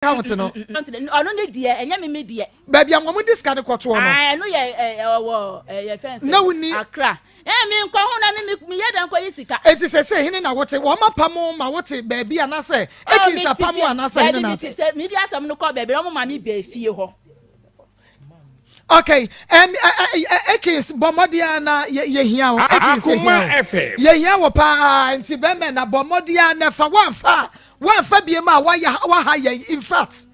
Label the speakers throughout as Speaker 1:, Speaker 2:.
Speaker 1: account no
Speaker 2: ono ne die enya me die
Speaker 1: baby am mo diska de kwoto no
Speaker 2: no ye fence
Speaker 1: na woni
Speaker 2: akra me nko ho na me ye dan ko yisika
Speaker 1: enti se hene na wote wo mapam ma wote baby anase ekin sapam anase hene na
Speaker 2: me di asam no ko baby no ma me be fie ho.
Speaker 1: Okay, ekins bomodia na ye hia o ekins ye hia wo pa nti be me na bomodia na fa wanfa bie ma wa ha ye in fact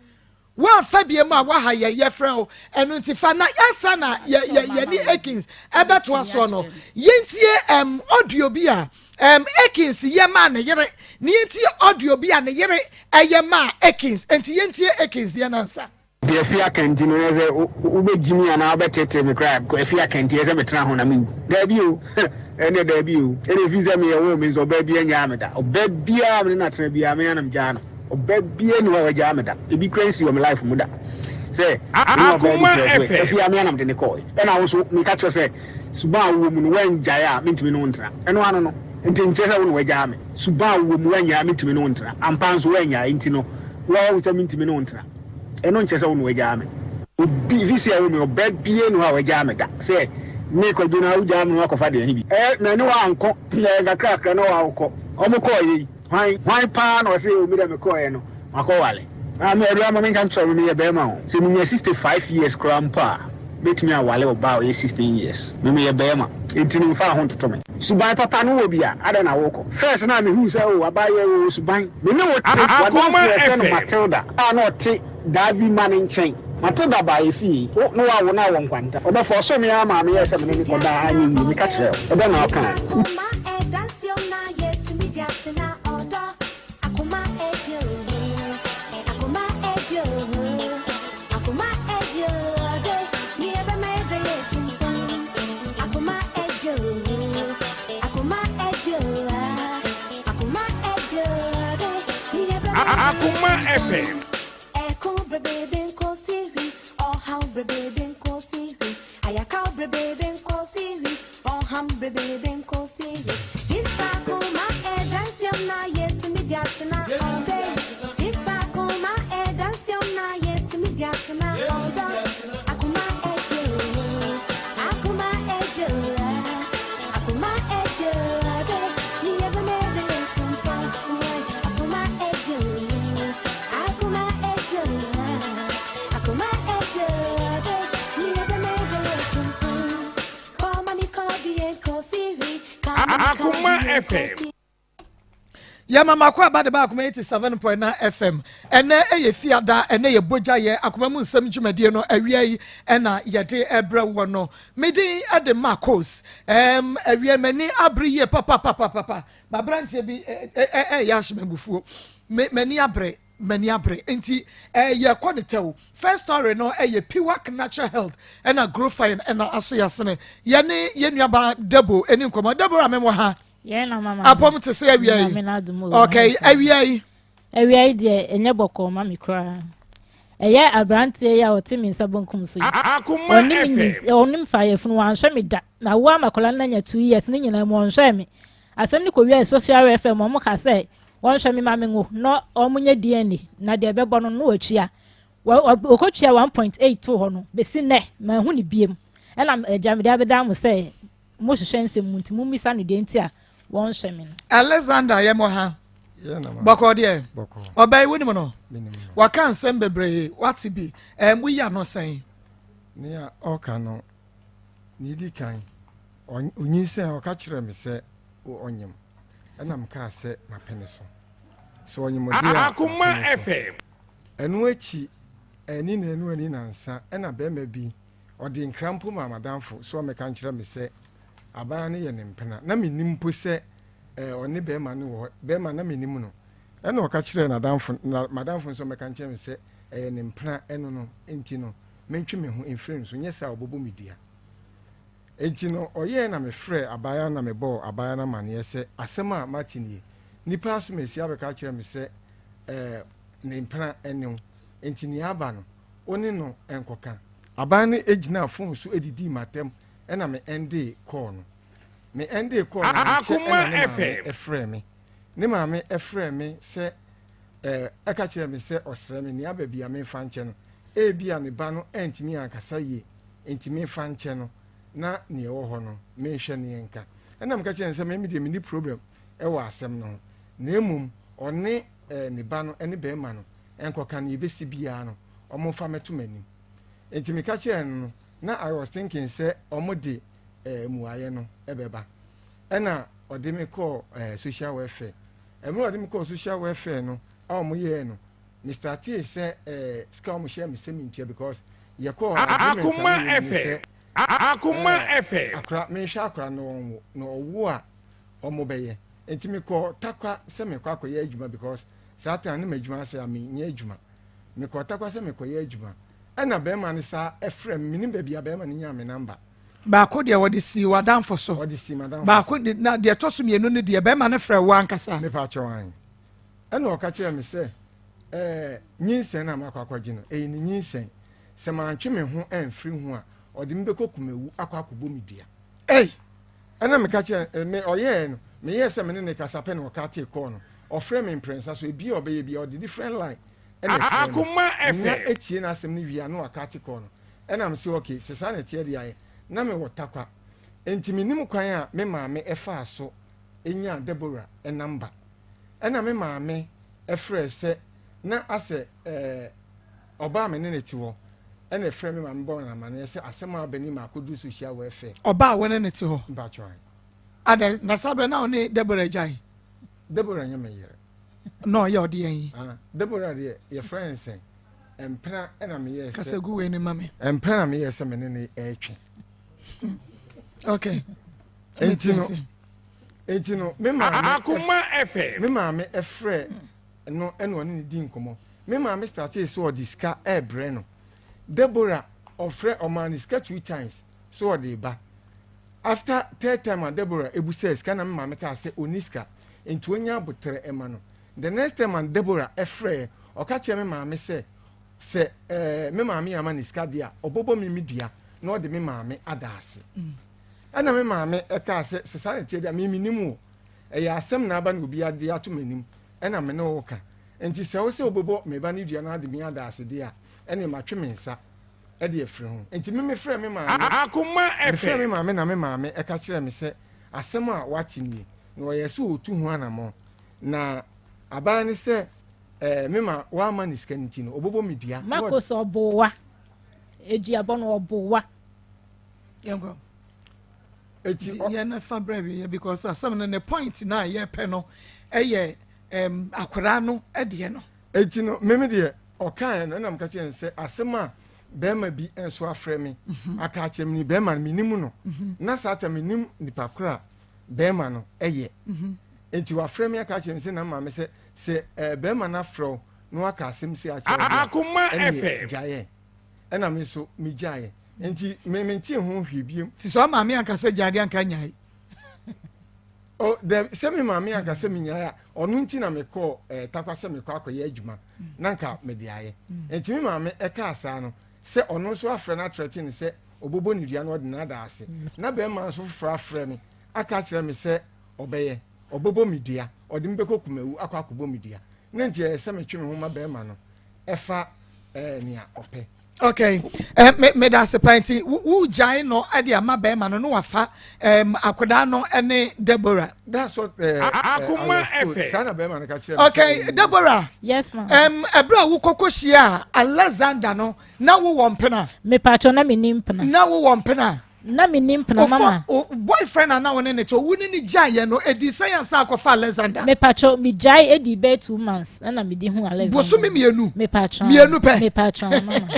Speaker 1: wanfa bie ma wa ha ye frɛ o enu nti fa na yasa na ye ni ekins ebeto aso no yentie audio bi a ekins ye ma ne yere ni yentie audio bi a ne yere eye ma ekins enti yentie ekins ye na nsa
Speaker 3: the fear canteen as a Jimmy and Albert me crab, if you can't hear me try on a mean. Debut, and a debut, and if you me a woman, or baby and Yamada, or baby, I'm not to be a man of Jana, or baby and Yamada. It be crazy of my life, Muda. Say, Akoma, if you are man of the Nicole. And I also make catch say, Suba woman when Jaya mean to be known. And I don't know, and then just on way Jam, Suba woman when you mean to be known, and Pans when you intino, well, we mean to be known. And on chesa wonu wajame obi visi awo me obabie no a wajame da say me ko duna wajame no akofa de ni bi na ni wa anko na kakra no wa akọ omo ko yi hwan pa na o say o mi da me ko ye no akọ wale me edu ama me kan tro me ye be ma o say me 65 years krampa betimi awale oba o 16 years me ye be ma entini fa ho toto me suban papa no wo bia ada na wo ko first na me hu say o abaye o suban me no wo ti wa no Matilda na o ti Davi man chain. Matilda by fee. No, I will now want. Or for so many mamma, yes, I'm going to die. I need to catch her. I don't know.
Speaker 4: Akoma FM. Akoma FM.
Speaker 1: Ya mama kwa ba de ba akoma 87.9 FM. Ene eye fiada ene ye boja ye akoma mu nsam dwumadie no awia yi ena ye de ebra wo no. Medi ade Maa Akos. Awia mani abre ye papa. Ba branche bi ya hyemebufuo. Mani abre enti ye kwadetaw first story no ye Piwak Natural Health ena grow fine ena aso yasene ye ne ye nuaba Debo eni nkomo Debo amemo ha
Speaker 5: ye na mama
Speaker 1: apom te se awia yi okay awia yi
Speaker 5: de enye boko ma mi kra eye abrante ya otimi nsabonkum so onim fa ye funu wan hwe me da na wo amakola na nya 2 years ni nyina mo hwe me asem ni ko wi social FM mo ka say won hwe me ma me ngo no omunye DNA na de bebo no no atua okotua 1.8 to ho no besi ne ma hu ni biem ela ejamide abeda mo say mo hwehwe nsem muntimu misa no de ntia won hwe me
Speaker 1: Alexander yemo ha boko de obey woni mo no waka nsem bebre wati bi we ya no sen
Speaker 6: ne ya oka no ni di kan onyi se o ka kire me se onyem ena mka se mapene so onyem de
Speaker 4: Akoma FM
Speaker 6: enu echi eni na enu ani nansa ena be ma bi odi nkrampo ma madamfo so me kan kire me se abaya ne ye ne mpena na menim po se oni be ma ne wo be ma na menim no ena o ka kire na madamfo so me kan kire me se ne mpena eno no enti no mentwe me ho influence nyesa obobo media enti no oye na me frɛ abaya na me bɔ abaya na mane se asema martin nipa so me sia be ka kire me se ne mpena eno enti ni aba no oni no enkoka abaya ne ejina phone so edidi matem ena me ende call no me ende call
Speaker 4: Akoma FM
Speaker 6: efrɛ me ne ma me efrɛ me se aka kyerɛ me sɛ ɔsrɛ me ne aba bia memfa nkyɛ no ebia ne ba no ɛntumi ankasa yie ntumi fa nkyɛ no na ne ɛwɔ hɔ no menhwɛ ne nka ɛna meka kyerɛ sɛ me deɛ meni problem ɛwɔ asɛm no ho na mmom ɔne ne ba no ɛne bɛrima no ɛnkɔka no yɛbɛsi biara no ɔmo fa mɛto m'anim nti meka kyerɛ no na I was thinking sɛ ɔmo de muayɛ no ɛbɛba ɛna ɔde me kɔɔ social welfare ɛmɛ ɔde me kɔɔ social welfare no a ɔmo yɛɛ no Mr. T sɛ sika ɔmo hyɛ me sɛ mentua because yɛkɔɔ
Speaker 4: Akoma FM Akoma FM
Speaker 6: akora menhwɛ akora no ɔwo a ɔmo bɛyɛ nti mekɔ takwa sɛ mekɔ akɔyɛ adwuma because saa time ne m'adwuma sɛ menyɛ adwuma mekɔ takwa sɛ mekɔyɛ adwuma ɛna bɛrima no saa ɛfrɛ me menim baabi a bɛrima no nya me namba
Speaker 1: baako deɛ wɔde si wadanfo so
Speaker 6: ɔde si madamfo
Speaker 1: baako de na deɛ tɔ so mmienu no deɛ bɛrima no frɛ wo ankasa
Speaker 6: mepa kyɛw an ɛna ɔka kyerɛ me sɛ nyinsɛn na makɔ akɔgye no ɛyɛ ne nyinsɛn sɛ mantwe me ho ɛmfiri ho a ɔde me bɛkɔ kumawu akɔ akɔbɔ me dua ɛna meka kyerɛ me ɔyɛɛ no meyɛ sɛ me ne ne kasa pɛ na ɔka te kɔɔ no ɔfrɛ me mprɛnsa so ebi ɔbɛyɛ bi ɔde different line
Speaker 4: Akoma FM
Speaker 6: na etie na asɛm no wia na ɔka te kɔɔ no ɛna me sɛ okay sɛ saa na tie de ayɛ na me wɔ takwa enti menim kwan a me maame ɛfaa so ɛnya Deborah ɛnamba ɛna me maame ɛfrɛ sɛ na asɛ ɔbaa me ne ne te hɔ ɛna ɛfrɛ me maame bɔ na mane sɛ asɛm a bani ma akɔdu social welfare
Speaker 1: ɔbaa wɔne ne te hɔ
Speaker 6: mbatwan
Speaker 1: ada na sabre na one Deborah gyan
Speaker 6: Deborah nyɛ me yere
Speaker 1: no ɔyɛ ɔde yɛn
Speaker 6: Deborah deɛ yɛfrɛ nsɛn ɛmpena ɛna meyɛ sɛ
Speaker 1: kasa gu wei ne mame
Speaker 6: ɛmpena na meyɛ sɛ me ne ne ɛtwe
Speaker 1: okay
Speaker 6: enti no me maame
Speaker 4: Akoma FM
Speaker 6: me maame ɛfrɛ no ɛna ɔne ne di nkɔmmɔ me maame started so ɔde sika ɛbrɛ no Deborah ɔfrɛ ɔma ne sika 2 times so ɔde ba after third time a Deborah ebusa sika na me maame ka sɛ oniska enti onya abotere ɛma no the next time and Deborah ɛfrɛ ɔka kyerɛ me maame sɛ me maame ama ne sika dia ɔbɔbɔ me medua na ɔde me maame adaase ɛna me maame ɛka sɛ saa ne tie dia me nim wo ɛyɛ asɛm na aba na obi ade ato m'anim ɛna me ne wo ka enti sɛ wo sɛ ɔbɔbɔ me ba ne dua na ade me adaase dia ɛne matwe me nsa ɛde afiri ho enti me frɛ me maame
Speaker 4: Akoma
Speaker 6: frɛ me
Speaker 4: FM
Speaker 6: maame na me maame ɛka kyerɛ me sɛ asɛm a wate nie na ɔyɛ sɛ ɔtu ho anamɔ na abaa ne sɛ me ma wama ne sika nti no ɔbɔbɔ me dua
Speaker 5: mako sɛ ɔbowa eduabɔ no ɔbowa
Speaker 1: yɛnkɔ
Speaker 6: eti
Speaker 1: yɛn na fa brɛ bi because asɛm no ne point na yɛpɛ no ɛyɛ akwaraa no ɛdeɛ no
Speaker 6: eti no meme deɛ ɔkae no ɛnam ka kyerɛ sɛ asɛm a bɛrima bi nso afrɛ me aka kyerɛ me ni bɛrima no menim no na saa ta menim nipa koro a bɛrima no ɛyɛ enti wafrɛ me aka kyerɛ me sɛ na maame sɛ bɛrima no afrɛ na waka asɛm sɛ akyerɛ
Speaker 4: Akoma FM
Speaker 6: gyaeɛ ɛna me nso megyaeɛ enti mente ho hwɛ biem
Speaker 1: ti so maame anka sɛ gyade anka nyae
Speaker 6: sɛ me maame anka sɛ menyaeɛ a ɔno nti na mekɔɔ takwa sɛ mekɔ akɔyɛ adwuma na nka mede ayɛ enti me maame ɛkaa saa no sɛ ɔno nso afrɛ no atrɛte ne sɛ ɔbɔbɔ ne dua na ɔde no ada ase na bɛrima nso foforɔ afrɛ me aka kyerɛ me sɛ ɔbɛyɛ ɔbɔbɔ me dua ɔde me bɛkɔ kumawu akɔ akɔbɔ me dua na nti ɛyɛ sɛ metwe me ho ma bɛrima no ɛfa nea ɔpɛ
Speaker 1: okay me da se panti wo gyan no ade ama bɛrima no no wafa akoda no ne Deborah
Speaker 6: that's what
Speaker 4: Akoma FM
Speaker 6: sana bɛrima no ka kyerɛ me
Speaker 1: okay Deborah
Speaker 5: yes ma'am
Speaker 1: ebra wo kokohia Alexander no na wo wɔ mpena
Speaker 5: me patcho na me nimpna
Speaker 1: na wo wɔ mpena
Speaker 5: na me nimpna mama
Speaker 1: boyfriend na won ne to wo ne gyaye no edi science akɔfa Alexander
Speaker 5: me patcho me jai edi be 2 months na me di hu Alexander
Speaker 1: boso me mienu
Speaker 5: me patcho
Speaker 1: pɛ
Speaker 5: me patcho mama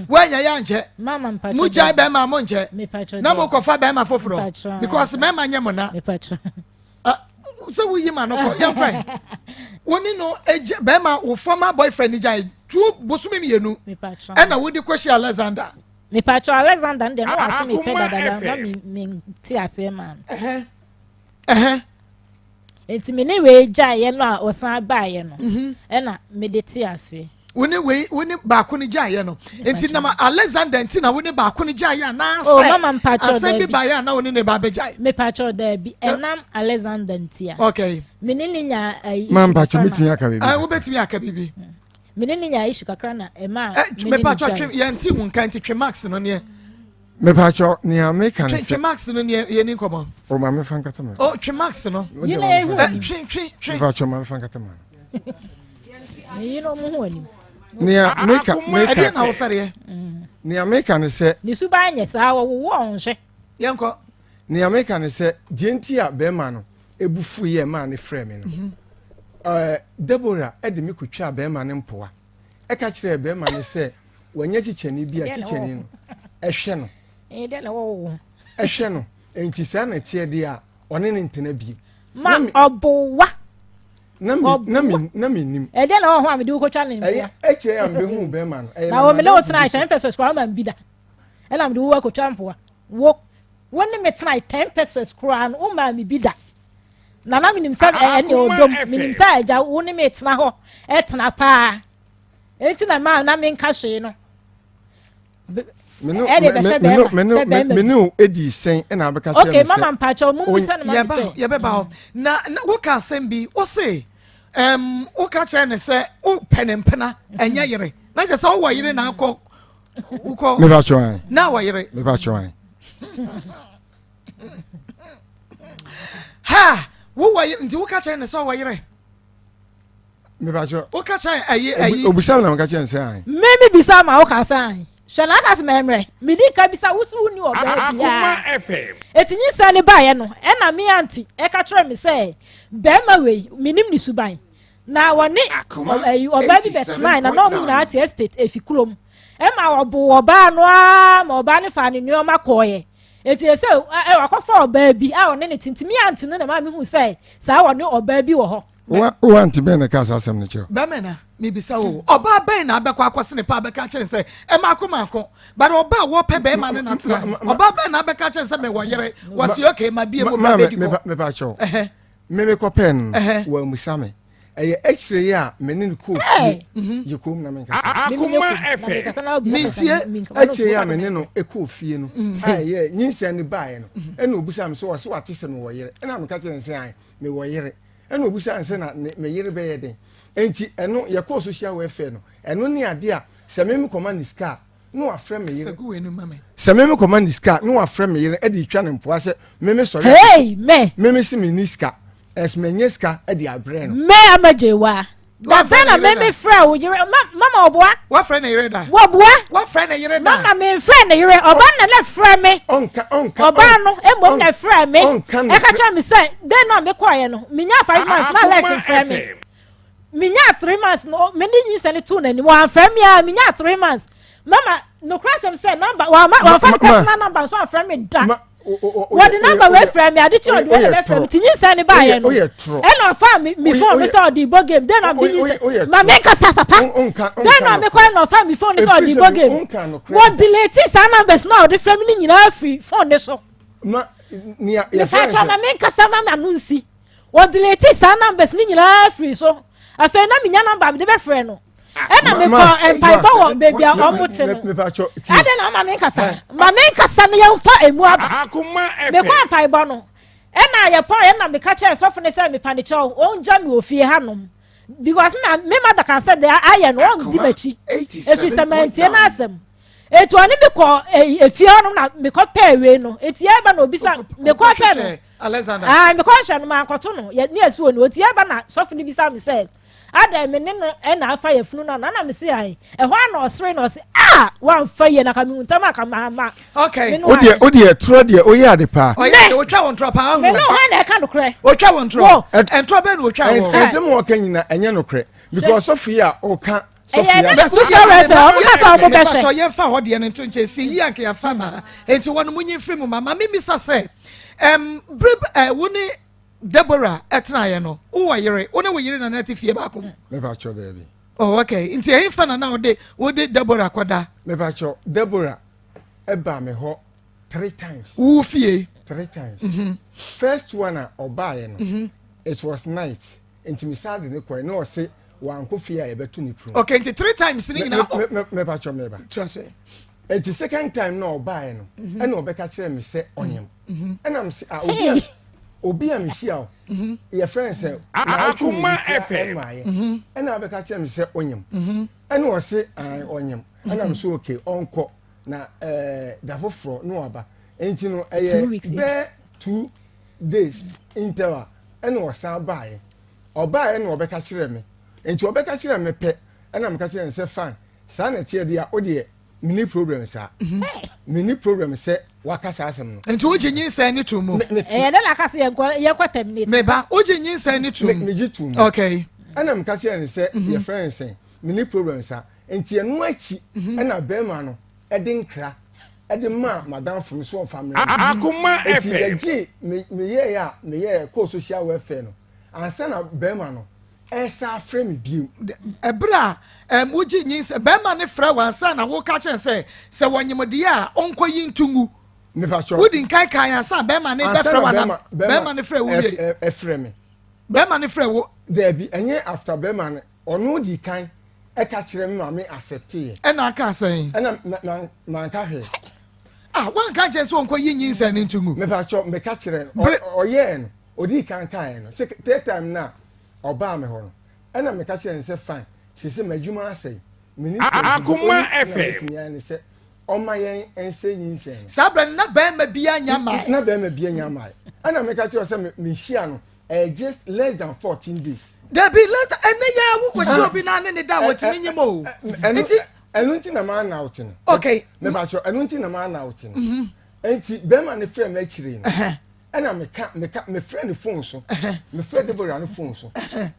Speaker 1: wanya ya nche
Speaker 5: mama mpatcho
Speaker 1: mu jai be ma mo nche
Speaker 5: me patcho
Speaker 1: na mo kɔfa be ma foforo because me ma nye mo na
Speaker 5: me patcho
Speaker 1: so wo yi ma no ko yan kwan woni no be ma wo former boyfriend jai 2 boso me mienu
Speaker 5: me patcho
Speaker 1: na wo di kɔhye Alexander
Speaker 5: me patcho Alexander ndɛ no wase me pɛ dada na me ti ase man enti me ne we gya ye no a osan ba ye no na me de ti ase
Speaker 1: wone baako ne gyae no enti na Alexander enti na wone baako ne gyae na
Speaker 5: oh mama mpacho
Speaker 1: asa bi ba ya na wone ne ba be gyae
Speaker 5: me pacho da bi enam Alexander ntia
Speaker 1: okay
Speaker 5: menini nya
Speaker 6: mama mpacho mitumi aka bibi
Speaker 1: wo betumi aka bibi
Speaker 5: menini nya issue kakra na ema
Speaker 1: me pacho ye nti wo nkan ti twe max no ne
Speaker 6: me pacho ni American
Speaker 1: twe max no ne ye ni komo
Speaker 6: o ma me fan kata ma
Speaker 1: oh twe max no
Speaker 5: you know
Speaker 1: twe
Speaker 6: me pacho ma me fan kata ma
Speaker 5: you know mo ani
Speaker 6: ni America
Speaker 1: e na wo fere
Speaker 6: ni America ne se
Speaker 5: ni su ba nya sa wo onhwe
Speaker 1: yenko
Speaker 6: ni America ne se dienti a be ma no ebufu ye ma ne frɛ me no Deborah e de me kutwa be ma ne mpoa e ka kire be ma ne se wanya chicheni bi a chicheni no ehwe no
Speaker 5: de na wo
Speaker 6: ehwe no enti sa na tie de a one ne ntena bi
Speaker 5: ma obowa
Speaker 6: na mi nim
Speaker 5: e de na wo ho am de wo kotwa ne mpoa
Speaker 6: eche ya mbe hu be ma no
Speaker 5: na wo me le wo try 10 pesos kwa ma bi da e na me de wo kotwa mpoa wo woni me try 10 pesos kwa no o ma mi bi da na minim sa ene odom minim sa aja woni me tena ho e tena pa enti na ma na me nka hwe no
Speaker 6: menu edi sen na abeka se
Speaker 5: okay mama mpacho mu musa na ma se
Speaker 1: ye be ba na wo ka asem bi wo se wo ka che ne se wo penempena enya yire na je se wo yire na akọ uko
Speaker 6: me ba chwan
Speaker 1: na wo yire
Speaker 6: me ba chwan
Speaker 1: ha wo yire nti wo ka che ne se wo yire
Speaker 6: me ba chwan
Speaker 1: wo ka che ayi
Speaker 6: obusa na me ka che nse an
Speaker 5: me bisa ma wo ka san shana ka se memre mi di ka bisa wusu ni oba bia
Speaker 4: Akoma FM
Speaker 5: etinyi sa ne ba ye no e na me anti e ka kire me se be ma we minim ni suban na woni oba bi betman na no na ati estate efikulom e ma obo oba no a ma oba ne fa ne nyoma koye eti se e wakofa oba bi a woni ne tintimi anti no na ma me hu se sa woni oba bi wo ho
Speaker 6: o anti be na ka asem ne che
Speaker 1: ba me na me bisa wo oba ben na abekwa akwose ne pa abeka kire se e mako but oba wo pe be ma ne na tira oba ben na abeka kire se me wo yire wasi okay ma bie mo ba be di ko
Speaker 6: me ba cho me ko pen wa musame eye extra ya menene ko fie ye ko na me ka
Speaker 4: Akoma FM
Speaker 1: me tie
Speaker 6: extra ya menene e ko fie no aye nyinsia ne bae no e na obusam so wo ate se me wo yire e na me ka kire nse an me wo yire e na obusam nse na me yire be ye den enti eno ye ko social welfare no eno ne ade a se me command ska no afre me yire se me command ska no afre me yire e di twa ne mpoa se me so
Speaker 5: hey
Speaker 6: me si me niska es me nyeska e di abre no
Speaker 5: me amajewa da fe na me fra wo yire mama oboa
Speaker 1: wa fra na yire da
Speaker 5: wo boa
Speaker 1: wa fra na yire da
Speaker 5: mama me fra na yire oba na le fra me
Speaker 6: onka
Speaker 5: oba no embom na fra me e ka cha me say den na me kwaye no minya 5 months na life fra me minya 3 months no me ni nyi sene 2 na ni wa fra me a minya 3 months mama no cross am say number wa fa personal number so fra me da what the number we from me adichi on we from tinyi send ba ye no e no fa me phone me say the board game then am tinyi ma me kasa papa then am me call no fa me phone me say the board game what delete sa numbers now the family nyina free phone ne so
Speaker 6: ma ni ya
Speaker 5: fa ma me kasa ma na no nsi what delete sa numbers ni nyina free so afa na me nya number me de be friend no ena me ko empire wo baby a omote no ade na ma me kasa ne yemfa emu aba
Speaker 4: Akoma FM
Speaker 5: me ko empire no ena ye po ena me ka kire sofo ne say me paniche o nja me ofie hanom because me mother can say there I no on di machi if you sementie na asem etu ani me ko efie hanom na me ko pay we no eti e ba na obisa me ko hwe no
Speaker 1: Alexander
Speaker 5: me ko hwe no ma nkoto no ye ne asu no eti e ba na sofo ne bisa me say ada me ne no e na afa ye funu na na me say ai e ho na osre na say wan fa ye na ka me untama ka ma
Speaker 1: okay
Speaker 6: odi tro de o ye ade pa
Speaker 1: o ye o twa won tro pa
Speaker 5: me no ha na e ka no kre
Speaker 1: o twa won tro en tro be no o twa won
Speaker 6: ensem wo kan nyina enye no kre because Sophia o kan
Speaker 5: Sophia that's social welfare o ka fa o be hwe
Speaker 1: so ye fa ho de ne to nche si yi anke ya fa ma enti won munyi free mu mama me misa say woni Deborah etnaye no wo yire wo ne wo yire na na tifie ba ko
Speaker 6: me ba cho baby
Speaker 1: oh okay nti e fa na wo de Deborah koda
Speaker 6: me ba cho Deborah e ba me ho 3 times
Speaker 1: wo fie
Speaker 6: 3 times first one oba ye no it was night nti me sad ne ko no say wan ko fie a yebetu ni prum
Speaker 1: okay nti 3 times ni na
Speaker 6: me pa cho me ba
Speaker 1: trust
Speaker 6: and the second time no buy no and obeka kire me say onyem and am say obi am hia your friend say
Speaker 4: Akoma FM
Speaker 6: and obeka kire me say onyem and o say onyem and am so okay onko na da foforo no aba enti no be 2 days interval and o san buy oba and obeka kire me enti obeka kire me pe and am ka kire say fine sa na tie dia o de mini problem sa mini problem say wakasa asem no
Speaker 1: enti oje nyinsa ni to mu
Speaker 5: na la kasa ye terminate
Speaker 1: me ba oje nyinsa ni to
Speaker 6: me ji to mu
Speaker 1: okay
Speaker 6: ana me ka say your friend say mini problem sa enti enu achi na be ma no e de nkra e de ma madam fun so family
Speaker 4: Akoma FM
Speaker 6: enti me ye ko social welfare no ansa na be ma no esa frame biu
Speaker 1: ebra oje nyinsa be ma ne fra wansa na wo ka chen say wonyemde a onko yintungu
Speaker 6: me fa cho
Speaker 1: wodi nkai kan ansa be ma ne be fra wana be ma ne fra wo
Speaker 6: e frame
Speaker 1: be ma ne fra wo
Speaker 6: there be enye after be ma ne ono di kan e ka kire me ma me accept e
Speaker 1: na aka say
Speaker 6: na man ka hwe
Speaker 1: wan ka chen so onko yinsa ne ntungu
Speaker 6: me fa cho me ka kire oye no odi kan no say time na oba me ho no ena me ka kire say fine se madwuma asai minister
Speaker 4: Akoma FM
Speaker 6: ni say oma yen ense nyinse
Speaker 1: sabra na be ma bia nyama
Speaker 6: na be ma bia nyama ena me ka kire say me hia no just less than 14 days
Speaker 1: there be less ene ya wo kwesi obi na ne da wotimi nyimo
Speaker 6: enti na ma na out no
Speaker 1: okay
Speaker 6: me ba sure enti na ma na out no enti be ma ne frame akire no ena me friend phone so me friend Deborah no phone so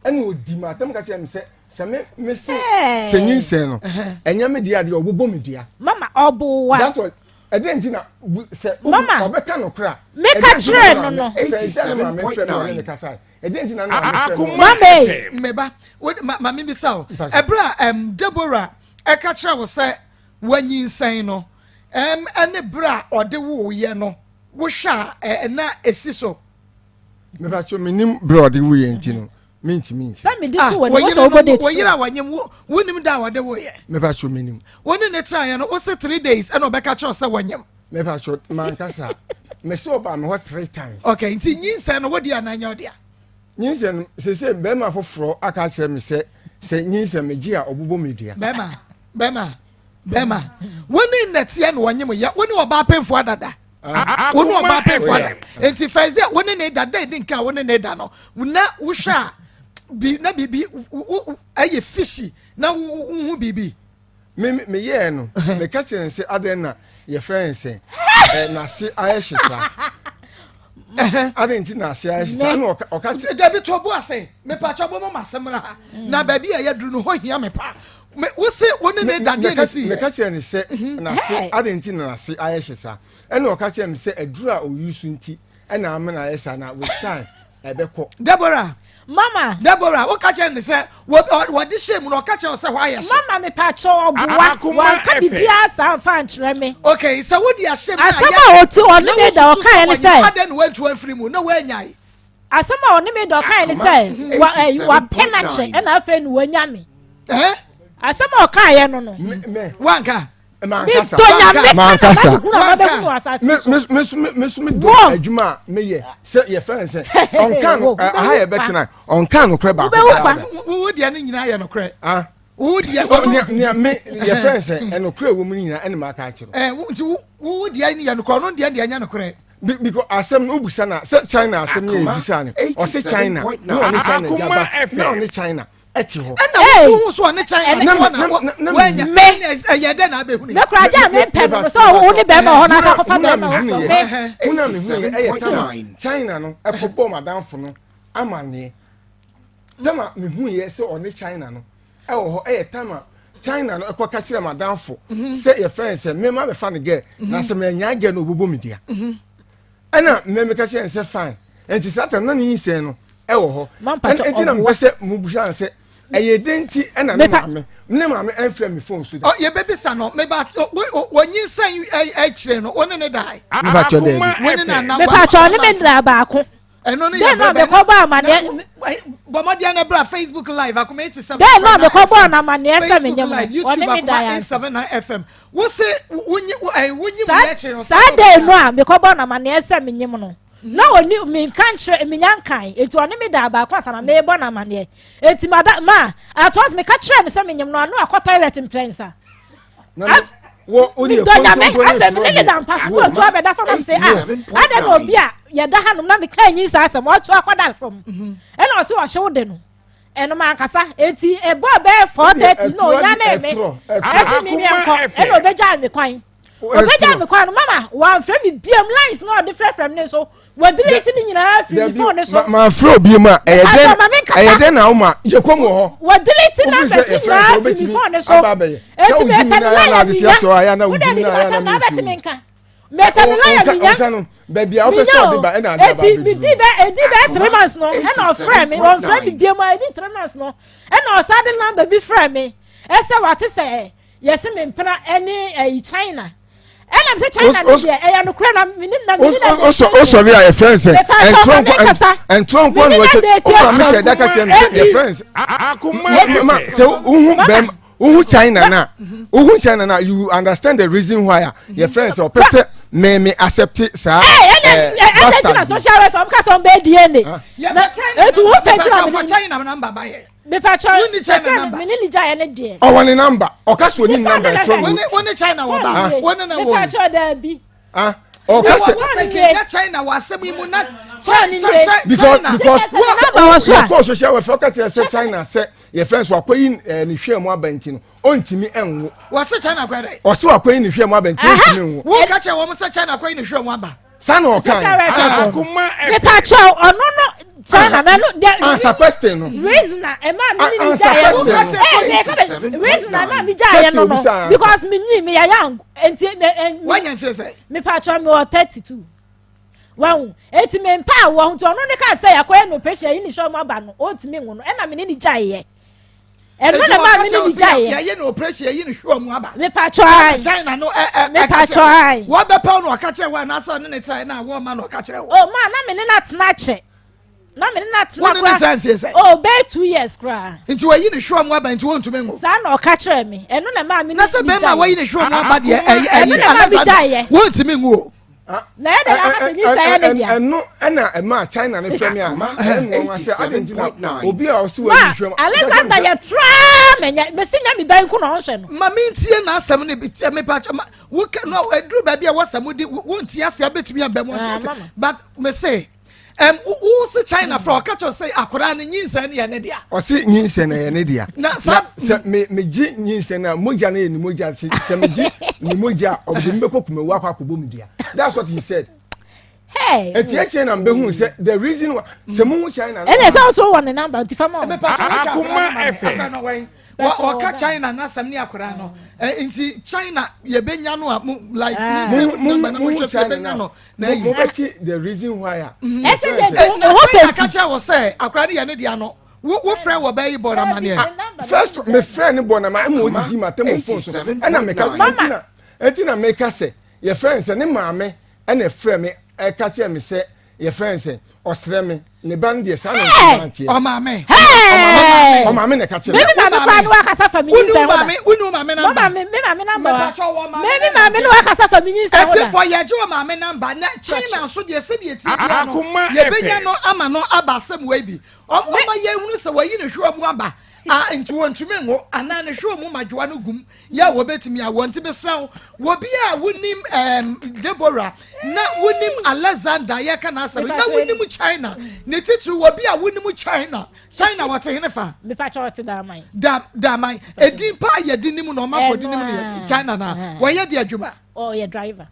Speaker 6: ena odi ma tam ka say me say me say nyinse no enya me dia de obobo me dia
Speaker 5: mama obuwa
Speaker 6: that was enti na say
Speaker 5: mama
Speaker 6: obeka no kra
Speaker 5: me ka kire no no
Speaker 6: 87.9 enti na
Speaker 4: Akoma FM
Speaker 1: me ba ma me bisa o ebra Deborah e ka kire wo say wanyinsan no ene bra ode wo ye no wo sha na esiso
Speaker 6: me ba cho minim brother wo ye enti no minti
Speaker 5: sa me ditu wo so obode
Speaker 1: wo yira wanyem wo nim da wode wo ye
Speaker 6: me ba cho minim
Speaker 1: woni ne try no wo say 3 days and obeka cho say wanyem
Speaker 6: me ba cho man kasa me so ba me what 3 times
Speaker 1: okay nti nyinsa no wodi ananya odia
Speaker 6: nyinsa no se be ma foforo aka kire me se nyinsa me gi a obobo me dua bema woni netie no wanyem ya woni oba penfo adada wonu oba penfo adada enti first day woni ne dada din ka woni ne da no na wo sha bi na bibi aye fishy na hu bibi me ye no me ka kire se aden na your friend say na si ayeshisa aden ti na si ayeshisa na o ka se
Speaker 1: da bi to bo ase me pa cho bo ma semra na ba bi ya duru no ho hia me pa wo se woni ne dade na si
Speaker 6: me ka kire se na si aden ti na si ayeshisa na o ka kire me se adura o yusu nti na am na ayesa na with time ebeko
Speaker 5: Deborah
Speaker 1: wo ka kire ne se wo di shame no ka kire se ho ayesha
Speaker 5: mama me pa cho obuwa wa ka bibia sa fa nkyere me
Speaker 1: okay so wo di ashame na
Speaker 5: asama oti oni me da o kan ne say
Speaker 1: aden went to free mu no we nyai
Speaker 5: asama oni me da o kan ne say wa penache na afa nu wanya me asama o kan ye no
Speaker 6: me
Speaker 1: wanka
Speaker 6: mankasa me adwuma me ye se ye friend say on kan aha ye betena on kan no kre ba
Speaker 1: wo dia ne nyina ye no kre wo dia
Speaker 6: me ye friend say eno kre wo mu nyina ene ma ka akiro
Speaker 1: nti wo dia ne ye no kre no dia nya no kre
Speaker 6: because asem no busa na se China asem ye busa ne o se China no ni China jaba no ni China eti ho
Speaker 1: na wo so ne China na wanya me ye de na be hu ni
Speaker 5: me kra ja me pe no so wo ni be ma ho na ka kofa be ma ho
Speaker 6: una me hu e tama China no e popo madamfo no amane tama me hu ye se o ni China no e wo ho e tama China no e ko ka kire madamfo se your friend say me ma be fa ne ge na se me nya ge no obobo media ana me ka kire say fine enti satan na ni yin no e wo ho enti na me se mu busa se eye denti na ne maame enfre me phone so
Speaker 1: oh ye baby sa no me ba wonyin san e kire no woni ne dai
Speaker 6: me ba cho dey
Speaker 1: woni na
Speaker 5: me pa cho ne me ndra ba ko
Speaker 1: eno no
Speaker 5: ya be ko ba amane
Speaker 1: bomodia na bra Facebook live Akoma 87
Speaker 5: then no be ko ba na amane ese menyem
Speaker 1: oni me da ya 79 FM wo se wonyi
Speaker 5: ya chiro sa day no a be ko ba na amane ese menyem no na oni me kan hwe me nyankan eti oni me da ba kwa sana me bo na amane eti ma atwas me ka kire me se menyem no anu akọ toilet in plensa
Speaker 6: wo odi e
Speaker 5: konto me da mpa so to abeda from say ada no obi a ye da hanom na me kan yin sa asem o to akoda from e na o se o hye de no eno ma nkasa eti ebo be 4:30 no nya na me eti mi enko e no beja me kwan obeja me kwan no mama wan frɛ me biam lines no de frɛ me so wo delete ni nyina frɛ me phone so
Speaker 6: ma frɛ biam a ɛyɛ na wo ma ye kom ho
Speaker 5: wo delete na frɛ me phone so eti me ka na de tia so aya na wo jimi na aya na beti me nka me ka na ya minya
Speaker 6: baby a wo pesa de ba na da ba
Speaker 5: eti mi di be 3 months no e na frɛ me won frɛ me biam a di 3 months no e na o sa de number bi frɛ me e se wate se yes me mpena ene China and I'm saying China this year. I am no
Speaker 6: sorry, your friends. And Trump one was that your friends. Akoma, so China now. China now. You understand the reason why your friends or person may accept it, sir.
Speaker 5: I social reform because on bed DNA.
Speaker 1: China number by
Speaker 5: me patron ni China number me ni ja ene de
Speaker 6: o woni number o ka so ni number Trump
Speaker 1: woni China wo ba woni na wo
Speaker 5: me patron da bi
Speaker 1: o ka se ke China wa se mu na
Speaker 6: because what social we focus say China say your friends wa koyi ni hwe mu abanti no ontimi enwo
Speaker 1: wa se China kwa dai
Speaker 6: o se wa koyi ni hwe mu abanti ontimi enwo
Speaker 1: wo ka che wo mo se China koyi ni hwe mu aba
Speaker 6: sana o kan
Speaker 4: Akoma
Speaker 5: me patron ono no China na no
Speaker 6: answer question no
Speaker 5: reason na e ma mi ni ja reason na ma mi ja no because me ya young enti
Speaker 1: when you feel say
Speaker 5: me patron me 32 wan eti me mpa wo ho to no ne ka say akoye no pressure yi ni show ma ba no o ntimi nwo no e na me ni ja ye e no na ma mi ni ja ye
Speaker 1: ye no pressure yi ni show mu aba
Speaker 5: me patron
Speaker 1: China no
Speaker 5: me patron
Speaker 1: wo be pa no ka che wa na so ne China wo ma no ka che wo
Speaker 5: o ma na me ni na tena che na me na tena
Speaker 1: kwa
Speaker 5: oh be 2 years kra
Speaker 1: nti wa yi ni show mu aba nti wo ntumi ngo
Speaker 5: sa na o ka kire me eno na ma mi ni
Speaker 1: na se be ma wa yi ni show mu aba de wo ntumi ngo
Speaker 5: na ya da aka se ni sa ya ne dia
Speaker 6: eno na ma China ne frɛ me a enwo ase Argentina obi a osu wa ni frɛ me
Speaker 5: Alexander ya tra me sinya mi ban ku na hwe no
Speaker 1: ma mi ntie na asɛm ne bi me pa wo no aduru ba bia wo asɛm di wo ntie ase abetumi aba mo ntie but me say who se China for catch us say akora ne nyinsa ne ya ne dia
Speaker 6: o se nyinsa na ya ne dia
Speaker 1: na
Speaker 6: se me ji nyinsa na moja na ni moja se me ji ni moja obi mbeko kumewu akwa akobom dia that's what he said
Speaker 5: hey
Speaker 6: eti na mbehu say the reason why se mu China
Speaker 5: na ese also one number antifa ma
Speaker 4: Akoma FM
Speaker 1: waka China na asɛm ne akora no nti China ye benya no like
Speaker 6: mu China no na you bet the reason why
Speaker 5: ese
Speaker 1: ka cha wo say akora ne ye ne dia no wo frɛ wo bayi bɔ na mane
Speaker 6: first me friend ne bɔ na ma mo didi matem phone so ɛna me ka etina me ka say your friend say ne maame ɛna frɛ me ka che me say your friend say ɔsrɛ me ne ban de sa na nti
Speaker 1: o maame
Speaker 6: o maame ne ka che me
Speaker 5: maame pa no akasa fa mi nse ho
Speaker 1: unu maame na
Speaker 5: maame number me maame no akasa fa mi nse ho
Speaker 1: eti for ye je o maame number na China so de se de ti bia no ye benya no ama no aba asem we bi o ma ye hunu se wayi ne hwe mu aba nti wontumi ngo ana ne hwe mu madwa no gum ya wo betimi a wonti besaw wo bia wonim Deborah na wonim Alexander ya kana sabe na wonim China ne titu wo bia wonim China what hene fa
Speaker 5: me fa chot da man
Speaker 1: da man edin pa ye dinim no ma fo dinim China na wo ye de adwuma
Speaker 5: oh your driver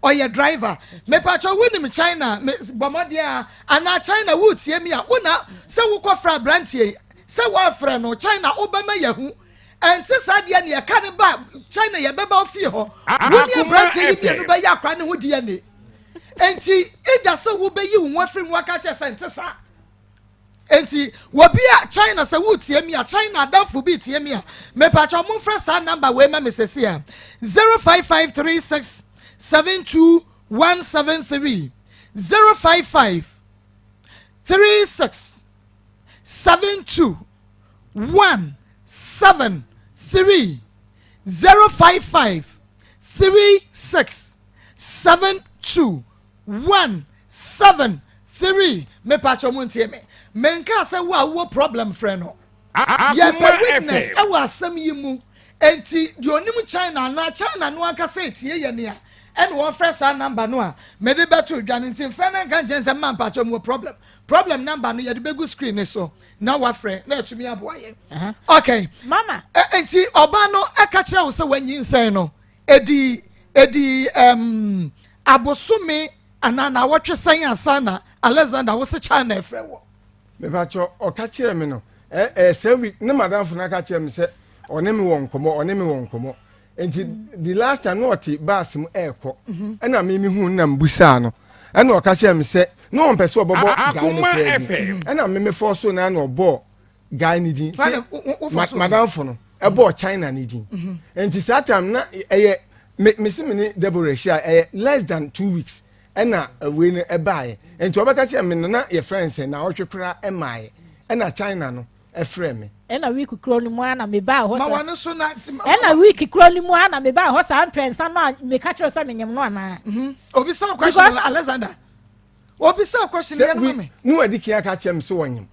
Speaker 1: me pa cho wonim China bomodia ana China wo tie mi a wona se wo kofra brantie se wa fra no China obama yahu ente sadia ne ka ne ba China ye beba ofie ho woni brantie yi bi no ba ya akra ne ho die ne enti ida se wo be yi wo afri mu aka che se ente sa enti wo bia China se wo tie mi a China danfo bi tie mi a me pa cho mo fra sa number we ma me sese a 0553672173 055 36 72 173 055 36 72 173 me pacho muntie me menka se wo problem friend no ye pe witness e wa asem yi mu enti de onim China no aka say tie ye ne a and one first number no a me de beto dwan enti friend kan jense man pacho mu problem number no ye de begu screen so na wa friend na etumi aboaye okay
Speaker 5: mama
Speaker 1: enti oba no aka kire wo se wanyi nsan no edi abosome anana wotwe san asana Alexander wo se China efre wo
Speaker 6: me pacho o ka kire me no sewi ne madam funa ka kire me se one me won komo enti the last time no oti bus mu ekọ na me hu na mbusa no na o ka kire me se no on person obobo guy no frɛ na me for so na obo guy ni din se madam funa ebo China ni din enti that time na me se me ni Deborah share less than 2 weeks na we no ebae enti obeka kire me na your friends na otwekra emae na China no efrɛ me
Speaker 5: na week kro ni mu ana me ba ho
Speaker 1: ma wane so na
Speaker 5: na week kro ni mu ana me ba ho sa mprensa no me ka kire so menyem no ana
Speaker 1: obi some question Alexander obi some question ye no me
Speaker 6: no adiki ka kire me so wonyem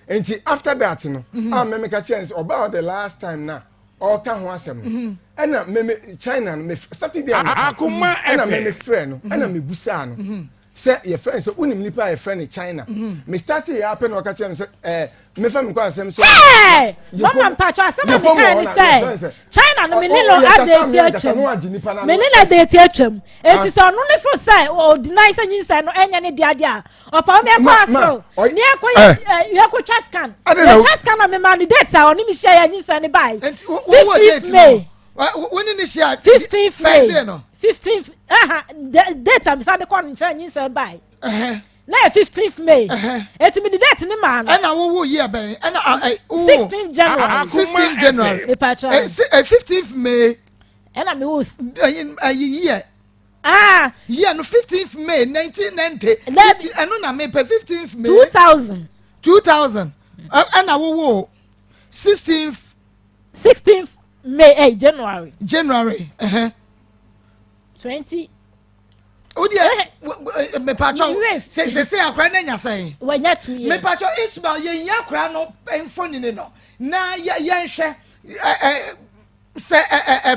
Speaker 6: enti after that no me ka kire about the last time na o ka ho asem na me China no me started there
Speaker 4: Akoma
Speaker 6: na me frɛ no na me busa no say your friend so unim nipa your friend in China me started here happen o ka kire me say me fa me kwa asem so
Speaker 5: mama mpacho asem me kan ni say China no me ni no update atwam me ni na date atwam enti so no ne fo say o deny say nyinsa no enya ne de ade a opa me kwa aso ni akwa you ko chaskan chaskan me man date a oni me share ya nyinsa ne bai 15th May
Speaker 1: when in this year
Speaker 5: 15th May 15th date am say de kwa nyinsa bai na 15th May et me date ni man
Speaker 1: and wo year ben and
Speaker 5: 16th January
Speaker 1: 16th January 15th May
Speaker 5: and me was
Speaker 1: year year no 15th May 1990 and no na me 15th May 2000 and wo 16th
Speaker 5: May January 20
Speaker 1: Odi me pacho se akra na nya sai
Speaker 5: wanya 2 years
Speaker 1: me pacho Ismail ye nya akra no enfoni ne no na ye nhwe se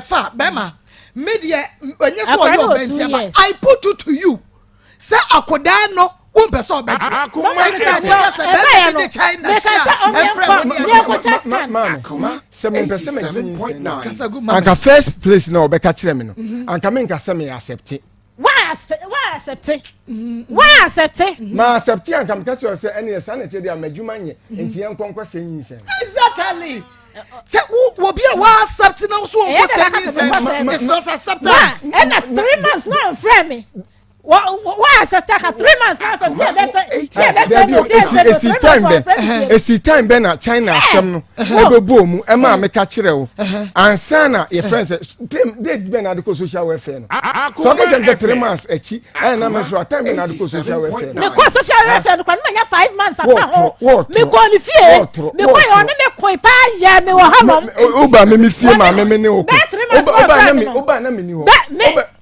Speaker 1: fa bema media anya so yo bentia ba I put it to you se akoda no umpe so be
Speaker 4: Akoma
Speaker 1: de China
Speaker 6: Akoma 7.9 anka first place na obeka kire me no anka me nka se me accept
Speaker 5: why accept
Speaker 6: ma accept anka me ka kire se ene sanete dia madwuma nye enti enkonkwa se nyinse
Speaker 1: exactly se wo bia wa accept na so onko se nyinse it's not acceptance
Speaker 5: and 3 months now friend me why accept 3 months now from here
Speaker 6: it's time ben na China asem no ebebo mu e ma me ka kire wo ansa na your friends they ben na the social welfare no so me say 3 months echi na me so time na the social welfare
Speaker 5: me ko social welfare no kwa me nya 5 months apa ho me ko ni fie me ko yo ne me ko pa ya me wo halom
Speaker 6: oba me fie ma me ne wo oba na me ni ho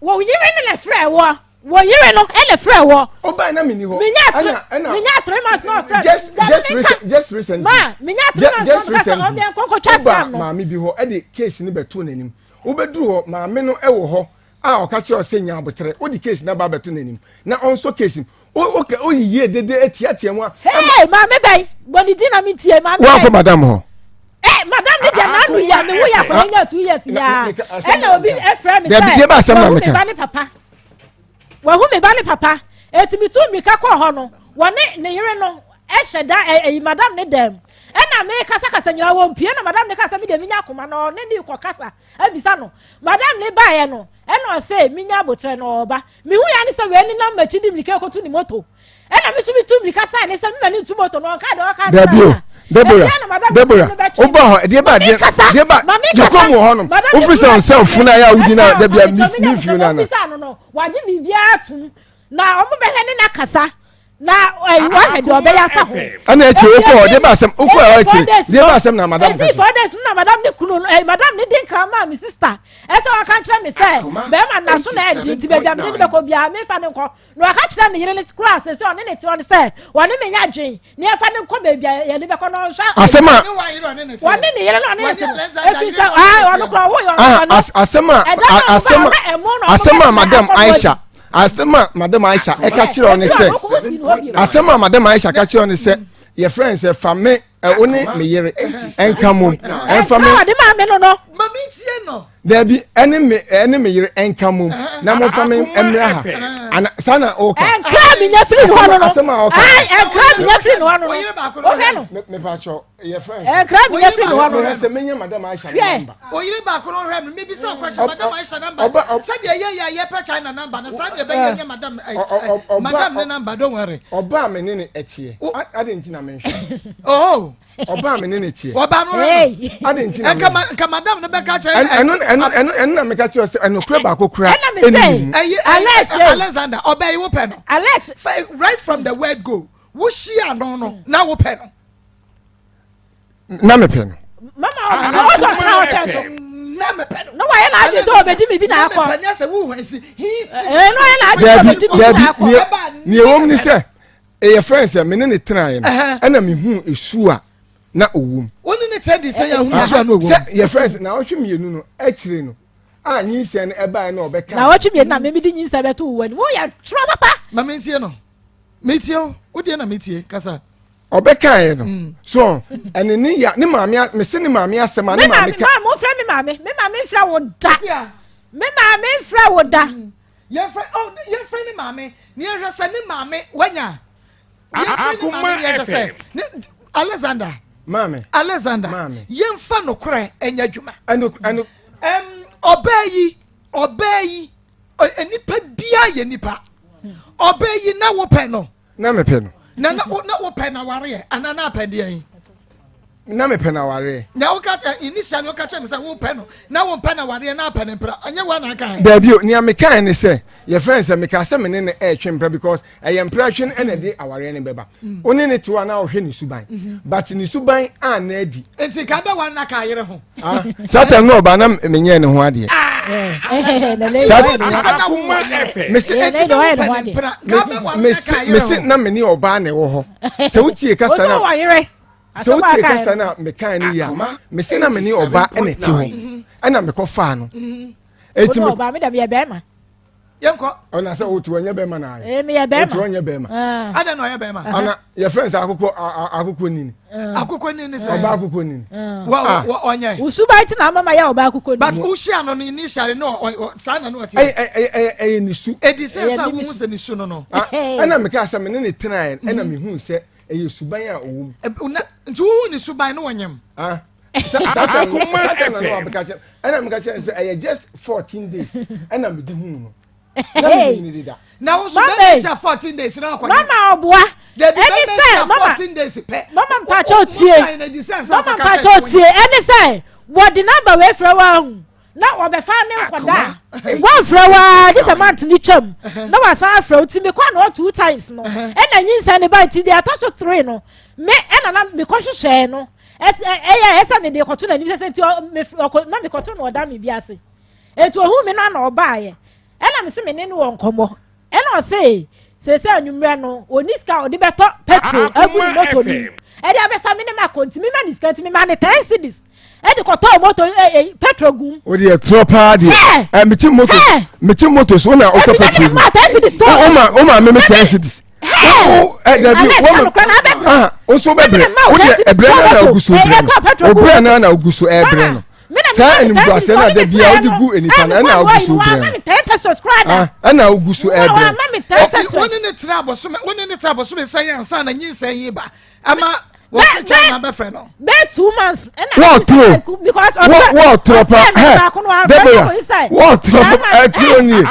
Speaker 5: wo yire ne le frɛ wo wo yire no ele frɛ wo
Speaker 6: oba na me ni ho
Speaker 5: me nya 3 months no frɛ
Speaker 6: just recently
Speaker 5: ma me nya 3 months no frɛ o me konko chasam no
Speaker 6: ma me bi ho e de case ni beto nanim wo beduru ho ma me no e wo ho a o ka che o se nya abotre o di case na ba beto nanim na onso case o yiye dede etiatia mu a
Speaker 5: ma me bai boni di na me tie ma me
Speaker 6: wa ko madam ho
Speaker 5: madam ni dia na no ya me wo ya kwa nya 2 years ya e na obi e frɛ me
Speaker 6: say
Speaker 5: me ba ni papa wa hu me ba ni papa etimi tu mi ka kwa ho no wone ne yere no e hyeda madam ne dem e na me kasa nyira wo mpie na madam ne kasa me de minya akoma no ne ni ko kasa abisa no madam ne ba ye no e no say minya abotre no oba mi hu ya ni say we ni na machi di mi ka ko tu ni moto e na me su mi tu mi kasa ne say me ni tu moto no ka de o ka
Speaker 6: Deborah oba ho de ba you come ho no officer on self funa ya udi na de bia mi fiu na
Speaker 5: no waje mi bia atum na omo be he ne na kasa na wa do be ya fa ho
Speaker 6: ana echi oko de ba sem oko e echi de ba sem na madam
Speaker 5: de for this na madam ne kunu madam ne din krama mi sister e se wa kan kire me say be ma na so na edi ti be dam ne be ko bia me fa ne nko no aka kire ne yire ne class se on ne ti on say woni me nya dwen ne fa ne nko be bia ye ne be ko no sha
Speaker 6: asema
Speaker 5: woni ne yire no ne ti e fi say woni ko wo yo
Speaker 6: asema madam Aisha asema madam Aisha e ka kire on say asema madam Aisha ka kire on say your friends say fame oni me yere enkamum enfame
Speaker 5: de ma me no
Speaker 1: mami tie no
Speaker 6: there be any me yere enkamum na mo fame emra ha ana sana oka
Speaker 5: enkra mi nya free no no ai enkra mi nya free no no o he no
Speaker 6: me pa cho your friends
Speaker 5: enkra mi nya free no no
Speaker 6: say menya madam Aisha number
Speaker 1: o yire ba ko no hwe me bi say question madam Aisha number say de ye pe China number na say de be ye madam ne number don't worry
Speaker 6: oba me ne etie adenti na me hwe
Speaker 1: oh
Speaker 6: oba me ne tie
Speaker 1: oba no
Speaker 6: adenti na
Speaker 1: ka madam no be ka che
Speaker 6: eno na me ka che say eno kura ba ko kura
Speaker 1: Alexander obey wo pe no
Speaker 5: Alex
Speaker 1: right from the word go wo shia no na wo pe no
Speaker 6: na me pe no
Speaker 5: mama o so na o che so
Speaker 1: na me pe
Speaker 5: no wa ye na adi so obedi mi bi na akọ
Speaker 1: na se wo hwansi
Speaker 5: no ye na adi so obedi mi na akọ
Speaker 6: ni ewom ni say your friends me ne tran no na me hu esu a na owum
Speaker 1: woni ne trade say ya hu esu a na owum
Speaker 6: your friends na ohwe mienu no akire no anyi se no eba na obeka
Speaker 5: na watwe mi na me di nyinsa beto wo ni wo ya tro papa
Speaker 1: ma mentie no metie o de na metie kasa
Speaker 6: obeka ye no so ene ni ya ni maame me se ni maame asema ni maame ka
Speaker 5: mo fra me maame fra wo da me maame fra wo da
Speaker 1: ye fra ni maame ni ehwe se ni maame wanya
Speaker 4: Akoma
Speaker 1: FM Alexander
Speaker 6: maame
Speaker 1: yemfa no kore enya dwuma
Speaker 6: eno
Speaker 1: obayi enipa bia ye nipa obayi na wo pe no
Speaker 6: na me pe no
Speaker 1: na wo pe na ware ana na apende yin
Speaker 6: na me pe na ware
Speaker 1: na wo ka initially wo ka che me say wo pe no na wo pe na ware na apende mpra anya wa na kan
Speaker 6: da bio ni ameka ni say your friends say me ka say me ne twempra because impression and dey aware ne beba oni ne tiwa na wo hwe ni suban but ni suban an na adi
Speaker 1: enti ka be wa na ka yere ho
Speaker 6: satan no ba na menye ne ho ade
Speaker 4: Akoma FM
Speaker 6: me se na me ni oba na wo ho se wutie kasa na se wutie kasa na me kan ni ya me se na me ni oba ene ti ho ana me ko fa no eti me
Speaker 5: oba me da be be ma
Speaker 1: yenko
Speaker 6: ona se otu onye be ma na
Speaker 5: me ye be ma
Speaker 6: otu onye be ma
Speaker 1: ada no ye be ma
Speaker 6: ana your friends akoko nini
Speaker 1: se
Speaker 6: oba akoko nini
Speaker 1: wa onye
Speaker 5: usuba ti na mama ya oba akoko nini
Speaker 1: but ushia no ni initially no sana no ati
Speaker 6: nisu
Speaker 1: edi se sa wo se nisu no
Speaker 6: ana me ka se me ne tran ana me hu se eye suban a owum
Speaker 1: nti wo ni suban no wonyam
Speaker 4: Akoma FM
Speaker 6: ana me ka se eye just 14 days ana me di hu no
Speaker 1: na wo so be 14 days na akwa
Speaker 5: mama oboa eni say mama
Speaker 1: 14 days pe
Speaker 5: mama mpacho tie eni say what the number we fra wa hu na obefa ne nkoda wa fra wa this a month ni twam na wa san fra uti me kwa no 2 times no ena nyinsa ne ba ti dey ataso 3 no me ena na me ko hwehwe no esa me dey koto na ni se ti me na me koto no oda me bi ase etu ohu me na oba ye ena me se me ne wo nkomo ena o se anwumre no oniska odi beto petrol agu ni moto ni e dey abefa me ne ma konti me ma niska ti me ma ne 10 cedis e dey koto moto petrol gum
Speaker 6: o dey tropa dey metim moto so na auto petrol o ma me 10 cedis o so bebre o dey ebre na oguso ebre na oguso ebre no sa eni do ase na de bia odi gu enipa na oguso ebre ana oguso ebre
Speaker 1: woni ne tra aboso me say ansa na nyinsa yi ba ama what's the China be friend no
Speaker 5: be 2 months
Speaker 6: what
Speaker 5: because
Speaker 6: what tropa what tropa etroni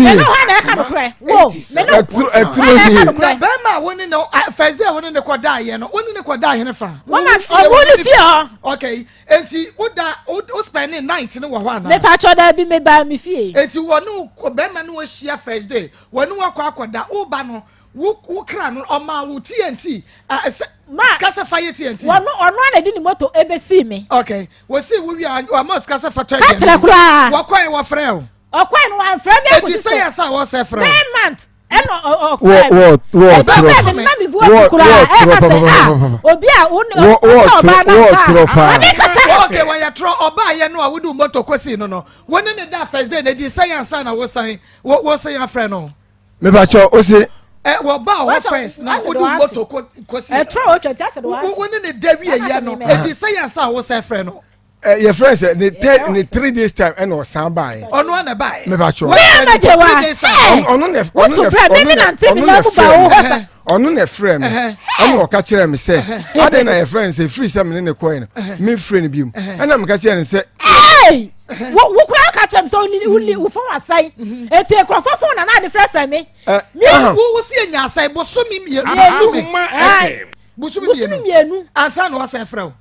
Speaker 5: me no ha na ka no kre wo me no
Speaker 1: etroni be ma woni no first day woni ne koda ye no woni ne koda he ne fa
Speaker 5: mama woni fi ho
Speaker 1: okay enti o spend night ne wo ho ana
Speaker 5: me pa cho da bi me ba me fie
Speaker 1: enti woni be ma no hia first day woni wo akoda o ba no wo kra no oma wo TNT skasa fire TNT
Speaker 5: ono na di ni moto ebesi me
Speaker 1: okay we see we are mo skasa fa twa
Speaker 5: wo
Speaker 1: kwan wo frɛ o
Speaker 5: okwan no an frɛ me
Speaker 1: ko say yes I was frɛ
Speaker 5: 9 months eno
Speaker 7: what
Speaker 5: obi a
Speaker 1: okay when you throw oba ye no a wo do moto kwesi no woni ne da first day na di say answer na wo say your friend no
Speaker 7: me ba cho o say
Speaker 1: wo ba wo first na wo do moto kwesi
Speaker 5: throw o twa say
Speaker 1: woni ne da wi ye no e di say answer wo say friend no
Speaker 7: your friends the 3 days time and or stand by
Speaker 1: ono na buy
Speaker 7: me ba cho
Speaker 5: ono
Speaker 7: ne frame and o ka kire me say ade na your friends say free some ne coin me friend bi and am ka kire ne say
Speaker 5: hey wo kura ka chem so ni wo fon asai eti ekrofo fon na de frɛ me
Speaker 1: wo si anya asai bo so mi mienu ansa na wo say frɛ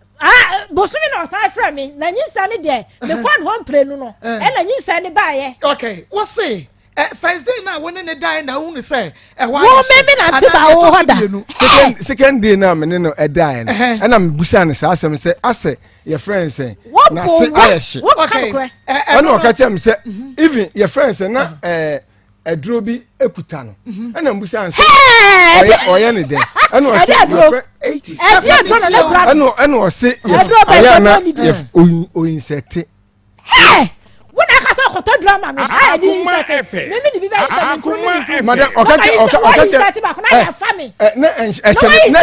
Speaker 5: bosumi no sai frɛ me na nyinsa ne de me kwan ho mprenu no e na nyinsa ne baaye
Speaker 1: okay wo say first day na woni ne die na hu ne say
Speaker 5: wo me na ti ba wo hoda
Speaker 7: second day na me no e die na e na me busa ne sa asem say ase your friends say na say ayehye
Speaker 5: okay
Speaker 7: ono o ka chem say even your friends na aduro bi ekuta no e na mbusa nse oye ne den eno o say 80 eno o say aya na o insect
Speaker 5: when I can say koto drama me I didn't insect maybe the bibi say
Speaker 7: madam okache
Speaker 5: na family
Speaker 7: na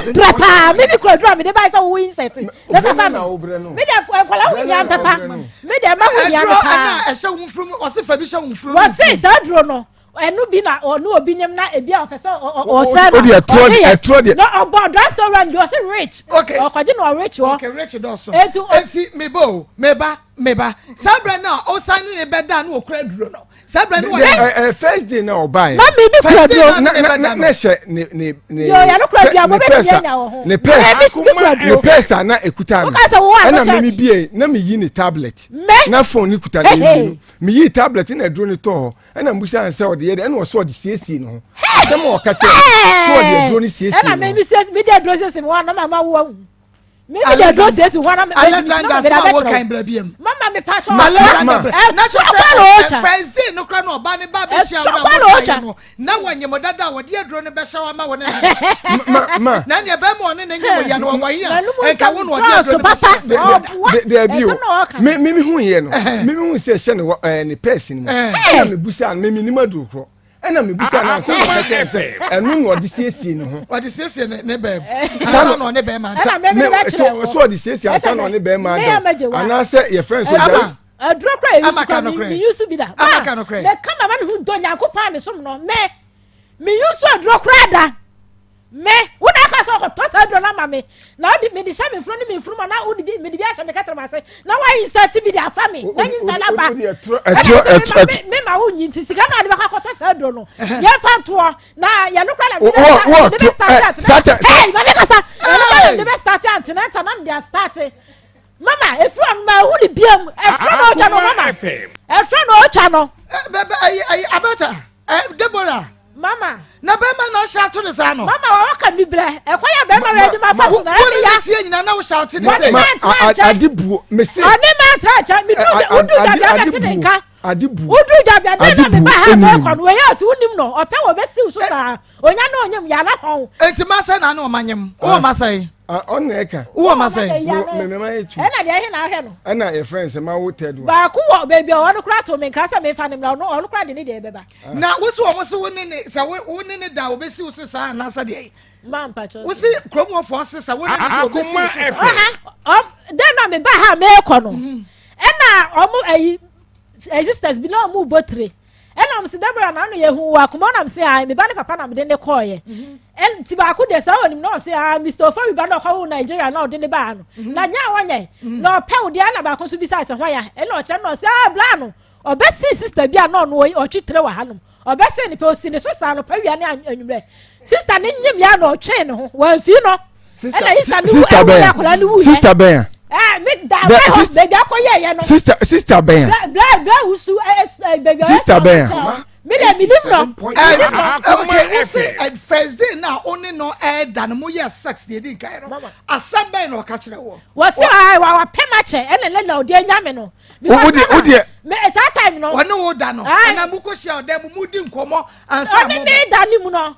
Speaker 5: prepare maybe koto drama they buy some insect na family me dey kola hu nya papa me dey ma hu nya papa
Speaker 1: na ehye wunfrum o se fa bi hye wunfrum
Speaker 5: o se sa dro no enu bi na onu obi nyem na ebi a opese o say
Speaker 7: o dey tro dey
Speaker 5: no about restaurant you say rich
Speaker 1: okay
Speaker 5: o kwaje no rich o
Speaker 1: okay rich do so enti meba sabra na o sanu ne beda na okura duro no sabra no
Speaker 7: first day na o buy
Speaker 5: na me bi kura duro
Speaker 7: na she ne
Speaker 5: yo ya no kura duro mo be nya wo ho
Speaker 7: ne pesa na ekuta no na me bi na me yi ni tablet na phone ni kuta na me yi tablet na duro ni to na mbusa ansa o de ye na o so de CC no dem o ka che so de duro ni CC
Speaker 5: na me de duro CC mo na mama wo me de duro CC wo na me
Speaker 1: Alexander sa wo kan bra biem
Speaker 5: mama me pa cho
Speaker 1: na cho first day no kra no ba ne ba be shia no na wanye mo dada wo de duro ne be sha wa ma wo ne na ne be mo ne nyemo ya no wo ya e ka wo no de duro ne
Speaker 7: de bio me hu ye no me hu se hye ne person mo na me busa me ni madu kro ena me busa na sa ka che se enu no de CC no ho
Speaker 1: o de CC ne be sa no ne be man
Speaker 7: so de CC ansa no ne be man ana se your friends so there
Speaker 5: adro kra me use bi da me kama man hu do nyakopa me som no me use adro kra da me wona ka so ko to sa adro na ma me na odi me di sha me fro ni me fro na odi me di bi a sha me ka tra ma se na wa insert bi da fa me na insert la ba me ma hu nyi sika na de ba ka to sa adro no ye fa to na ye no kra la me de start hey ma me ka sa de be start antinata na me dey start mama if you ma hu di biam e fro no cha no mama e fro no cha no
Speaker 1: abata Deborah
Speaker 2: Mama.
Speaker 1: Na be ma no shout to the sano.
Speaker 2: Mama wa ka mi bre. E kwa ya be ma ready ma fa so na
Speaker 1: e ya tie nyina na wo shout ni say.
Speaker 7: Adibu me say.
Speaker 2: Ani ma tra mi udu da bia ga te nka.
Speaker 7: Adibu.
Speaker 2: Udu da bia na me ba ha mo kwa no ya so unim no. Ope wo be siw so ta. Onya na onyam ya na hon.
Speaker 1: Enti ma say na na o manyem. O ma say.
Speaker 7: On eka.
Speaker 1: O ma say.
Speaker 7: Me ma etu.
Speaker 2: E na de he na ahwe no.
Speaker 7: E na your friends ma wo ted one.
Speaker 2: Ba ku wo baby o no kra to me kra sa me fa nim na no kra de ni de beba.
Speaker 1: Na wo so wo so wo ni sa wo ni da wo be siw so sa na sa de.
Speaker 2: Man pacho.
Speaker 1: Wo si kromo fo se sa wo ni wo be siw
Speaker 2: so. Den na me ba ha me ko no. E na o mu sisters bi na o mu botre. Ena am se Deborah na no ye hu wa kuma na am se ai me ba ne papa na me de ne koye en ti ba ku de sa onim na o se Mr. Ofari ba na ko Nigeria na o de ne ba no na nya wonye na o pe o de na ba ko so bi sa se hwa ya ena o che no se bla no o be si sister bi na no o twitre wa hanom o be se ni pe o si ne so sa no pa wi ne anwumre sister ne nyem ya na o twe ne ho wa fi no ena isa nu
Speaker 7: sister ben sister Ben. Sister Ben.
Speaker 1: Okay, we say at first day now only no air than mo yes sex dey din kai no. Asam Ben no ka kire wo.
Speaker 2: Wo say wa pemache ene le na odi anyame no.
Speaker 7: Odi
Speaker 2: me that time no.
Speaker 1: Wona wo da no. Na mu ko sia odem mu di nkomo ansa mo.
Speaker 2: Oni me da ni mu no.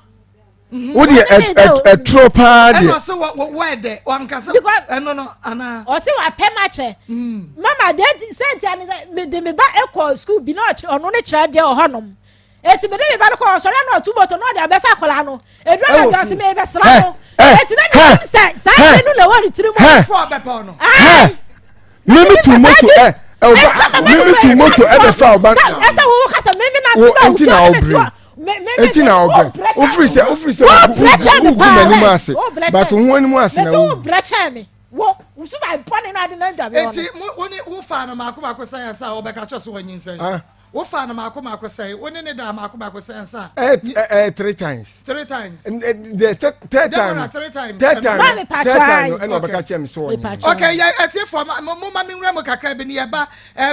Speaker 7: Odi a tropa
Speaker 1: dey. And so what there wan kasa. No ana.
Speaker 2: O say wa pemache. Mama dey sent ani me de me ba ekọ school bi no ono ne kira dey ohonom. Eti me de ba ko so na otu moto no de abefa kola no edura na do se me be sra no eti na me say no le wori tiri mo
Speaker 1: for abepa no
Speaker 7: me tu moto me tu moto abefa oba
Speaker 2: esa wo kasa me na
Speaker 7: enti na obri enti na obri ofri se wo mani mu ase but wo ani mu ase na wo
Speaker 2: brecha me wo usu ba pone na de na da be
Speaker 1: enti wo fa na makoma science a obeka cho so wanyin sen wo fa na makoma say woni ne da makoma science a
Speaker 7: 3 times
Speaker 1: the
Speaker 7: third time and obeka che me so
Speaker 1: okay yeah etie for mo ma me nwra mo kakra bi ne yeba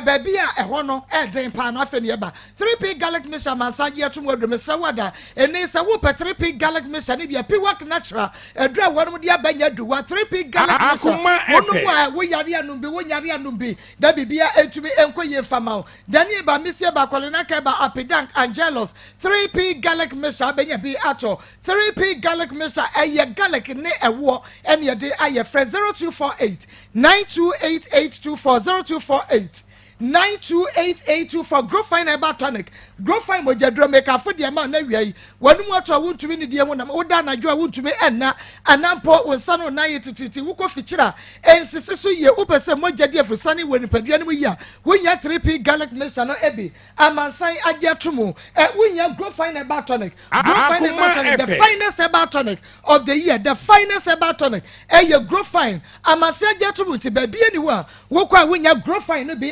Speaker 1: ba bia eho no den pa no afa ne yeba 3p garlic mixture massage atum wadum sawada eni sa wo pe 3p garlic mixture ne bia piwak natural edura wonum dia banya duwa 3p garlic mixture wonum wo yare anum bi wo nyare anum bi da bibia etumi enkoye fama dani ba misi ba kolena ka ba apidank angelos 3p garlic mixture benya bi ato 3p garlic mixture eye garlic ne ewo ene ye de aye fresh 0248 928824 0248 928824 grow fine eba tonic grow fine mojadro make afode ma na wiai wanum ato wuntumi ne die mu na woda na dwo wuntumi enna anampo wonsano na yetititi wuko fichira ensisi so ye upese mojade afusane woni padua ne mu ya wonya 3p garlic mixture no ebi amansan agetomu wonya grow fine eba tonic grow fine eba tonic the finest eba tonic of the year the finest eba tonic ye grow fine amansan agetomu ti ba bia ni wo a wokwa wonya grow fine no bi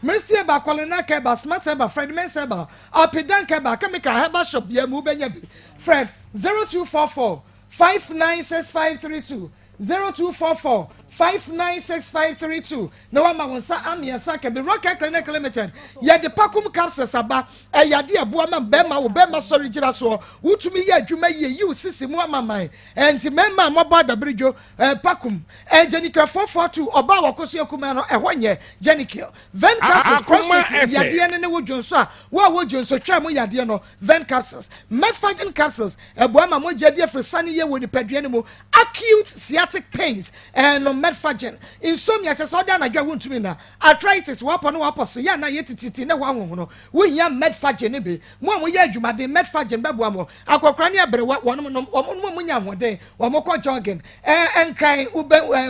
Speaker 1: Mercy ba kolena ke ba smart ba Fred Menseba apidan ke ba chemical herbal shop ya mu benya bi Fred 0244 596532 0244 596532 na wa ma wonsa amiasa ke be Rocket Clinic Limited ya de pakum capsules aba ya de abo ama be ma wo be ma sorry gira so wutumi ya adwuma ye yi usisi mu amaman enti memma mobo da bridjo pakum Jenica 442 oba wakoso yakuma no ehonye Jenica Ven capsules prostate ya de ne wo dwonso a wo dwonso twa mu ya de no Ven capsules Medfagin capsules ebo ama mo jade afrisane ye woni padua ne mu acute sciatic pains and Medfagin insomnia chese oda na dwa wontumi na arthritis wapo no wapo so ya na yetititi na wanwo no wonya Medfagin ne be mo ye adwuma de Medfagin bebo amo akokra ne abere wonom no mo nya hoden wo mo ko jogging enkran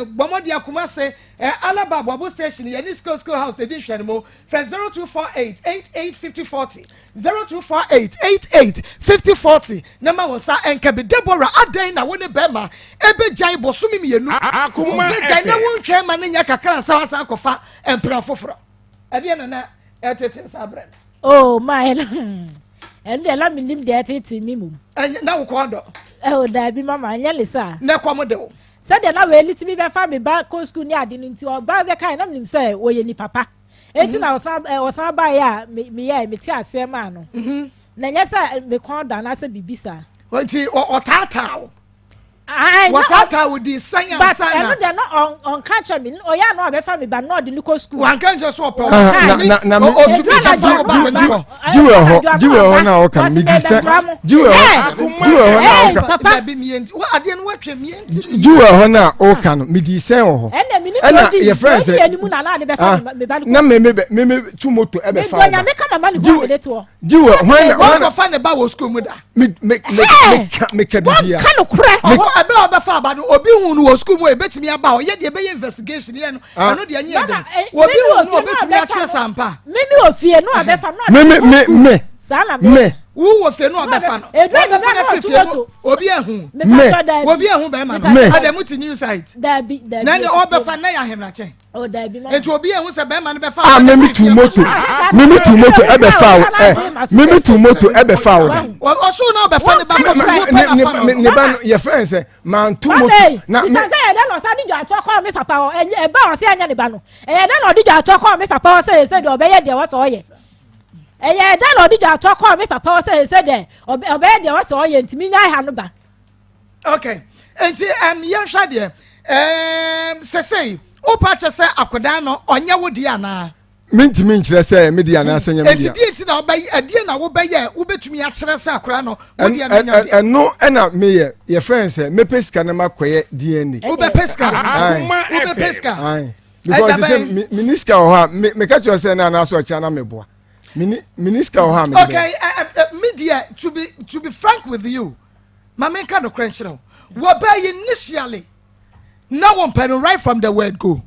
Speaker 1: bomodi akuma se alaba bobo station ye ni school house de hwe mo friend 0248 885040 0248 885040 na ma wonsa enka be Deborah adan na woni bema ebe jan bosumi mienu akuma na wontwe ma nya kakra sa wasa akofa empra foforo ade na etetem sabre
Speaker 2: oh my and the lam nim de atete mi mum
Speaker 1: na wo kondo
Speaker 2: o da bi mama anya lisa
Speaker 1: na kwom de wo
Speaker 2: sa de na we litimi be fa me ba ko school ni ade nti o ba be kai na nim say wo ye ni papa enti na osan ba ya me ti ase ma no na nya sa me kondo na sa bibisa
Speaker 1: wanti o tata watata with the science
Speaker 2: but I don't know on catch me oh yeah no be family but not the local school
Speaker 1: one can just swap
Speaker 7: na jiwe na o kan mi disa jiwe na
Speaker 1: papa be mienti what ade no watwe mienti
Speaker 7: jiwe na o kan mi disa o ho na your friends na me tumoto e be fa
Speaker 2: me kama mani go de to
Speaker 7: jiwe
Speaker 1: when fa ne ba wo school mu da
Speaker 7: me ka bibia
Speaker 1: abe obefa abado obi hu no school mo ebetimi aba o ye de be investigation ye no eno de anye dem obi hu no obetimi a kire sampa
Speaker 2: mimi ofie no abefa no
Speaker 7: me
Speaker 1: wo wo fe no obefa no obi ehun obi ehun be ma no adamu ti new site na ne obefa na ya hemna chen
Speaker 2: o da bi ma
Speaker 1: etu obi ehun se be ma no be fa
Speaker 7: mimi tu moto ebefa o mimi tu moto ebefa o
Speaker 1: oso na obefa ne ba ko
Speaker 7: ne ba your friend say man tu moto
Speaker 2: na me say na no sa di jo ato call me papa o e ba o se anya ne ba no e na no di jo ato call me papa o say de obeye de wo so ye eye da no di jo ato call me papa o say de obeye de wo so ye ntimi nya ha no ba
Speaker 1: okay enti ye hwa de sesei o pa che se akoda no onye wo di ana
Speaker 7: mintimi nkyerɛ sɛ medi ana asɛnya medi
Speaker 1: enti di na obeye adie na wo beye wo betumi akyerɛ sɛ akora no wo di ana nya
Speaker 7: ɛno ɛna meyɛ your friend sɛ mepe sika na makoyɛ DNA
Speaker 1: wo be peska
Speaker 7: because say minister ho ha me ka kyerɛ sɛ na na so ɔkya na meboa minister ho ha me
Speaker 1: okay media to be frank with you mama ka no krenkyerɛ wo be initially now one pen right from the word go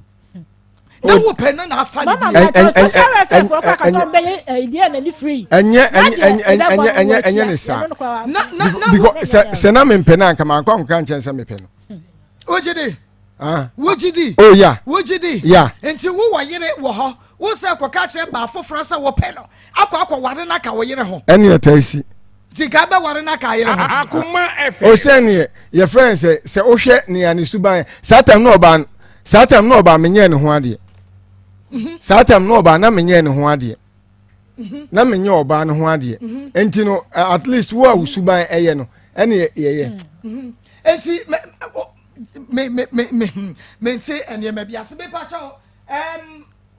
Speaker 1: now one pen na afa
Speaker 2: mama for ka so be idea na ni free
Speaker 7: enye ne sa because se na me pen anka man kwa nka nkyɛn sɛ me pen no
Speaker 1: ojide wojidi
Speaker 7: oh yeah
Speaker 1: wojidi
Speaker 7: yeah
Speaker 1: enti wo yere wo ho wo sɛ kwa ka kyerɛ ba foforo sɛ wo pen no akwa ware na ka wo yere ho
Speaker 7: ɛne na taisi
Speaker 1: tika be ware na ka yere ho
Speaker 4: Akoma FM
Speaker 7: o se ne your friend say o hwe ne ani suban satam no oba menye ne ho ade satam no oba na menye ne ho ade na menye oba ne ho ade enti no at least wo a suban eye no ene ye
Speaker 1: enti me enti ene me biase be pa cho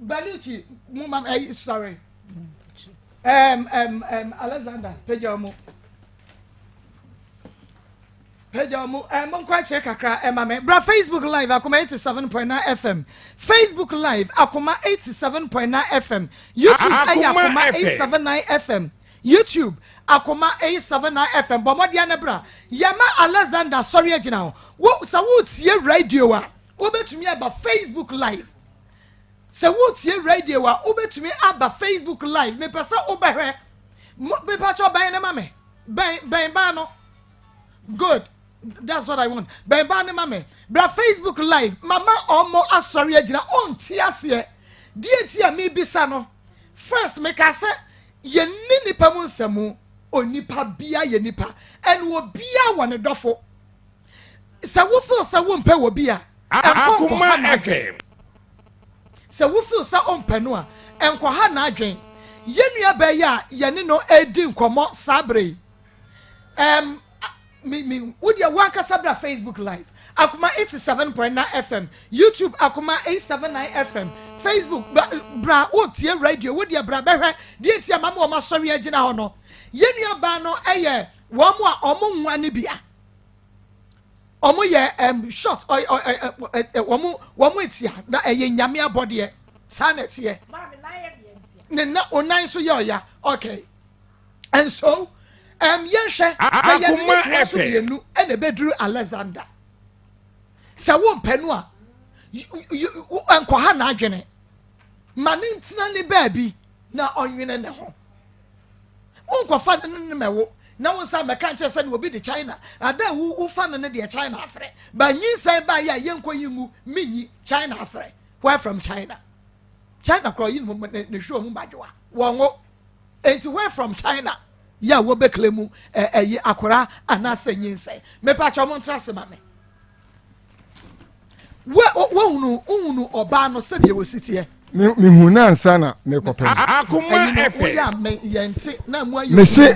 Speaker 1: Baluchi mum sorry Alexander Pejomo Mon check kakra mama bra Facebook live Akoma 87.9 FM Facebook live Akoma 87.9 FM YouTube Akoma 879 FM YouTube Akoma 879 FM bomodia ne bra yama Alexander sorry agina wo sa wo tie radio a wo betumi aba Facebook live se wo tie radio a wo betumi aba Facebook live me pesa obehwe me pa cho ban na mame ban ba no good that's what I want ban ba ne mame bra Facebook live mama omo asori agina on tie ase die tie me bisa no first me ka se ye ni nipa mu nsemu onipa bia ye nipa en wo bia wone dofo se wo feel se wo mpe wo bia
Speaker 4: Akoma FM
Speaker 1: se wo feel se on penu a enko ha na adwen ye nua ba ya ye ne no edi nkomo sabre me would ya wanka sabra Facebook live Akoma 87.9 FM YouTube Akoma 879 FM Facebook bra o tie radio would ya bra behwe die tie mama o masori agina ho no ye nua ba no eye wo mo a omo nwa ne bia omo ye short wo mo etia na eye nyame abode sanet ye na onan so ye ya okay and so yen hwe say ye ni e na bedru Alexander se wo mpenu a enko ha na adwene mane ntina ne baabi na onwene ne ho onko fa ne mewo na won sa meka nche se ne obi de China ada wo fa ne de China afre ba nyi sai ba ya yenko yimu minyi China afre where from China kro yin ne hwo mu badwa wonwo enti where from China ya wo beklemu akora anase nyinsai me pa cho mo ntrase ma me wo unu oba no se de wo sitie
Speaker 7: me hu na ansa na me kopen
Speaker 4: Akoma FM
Speaker 1: ya me yenti na mu ayo
Speaker 7: me se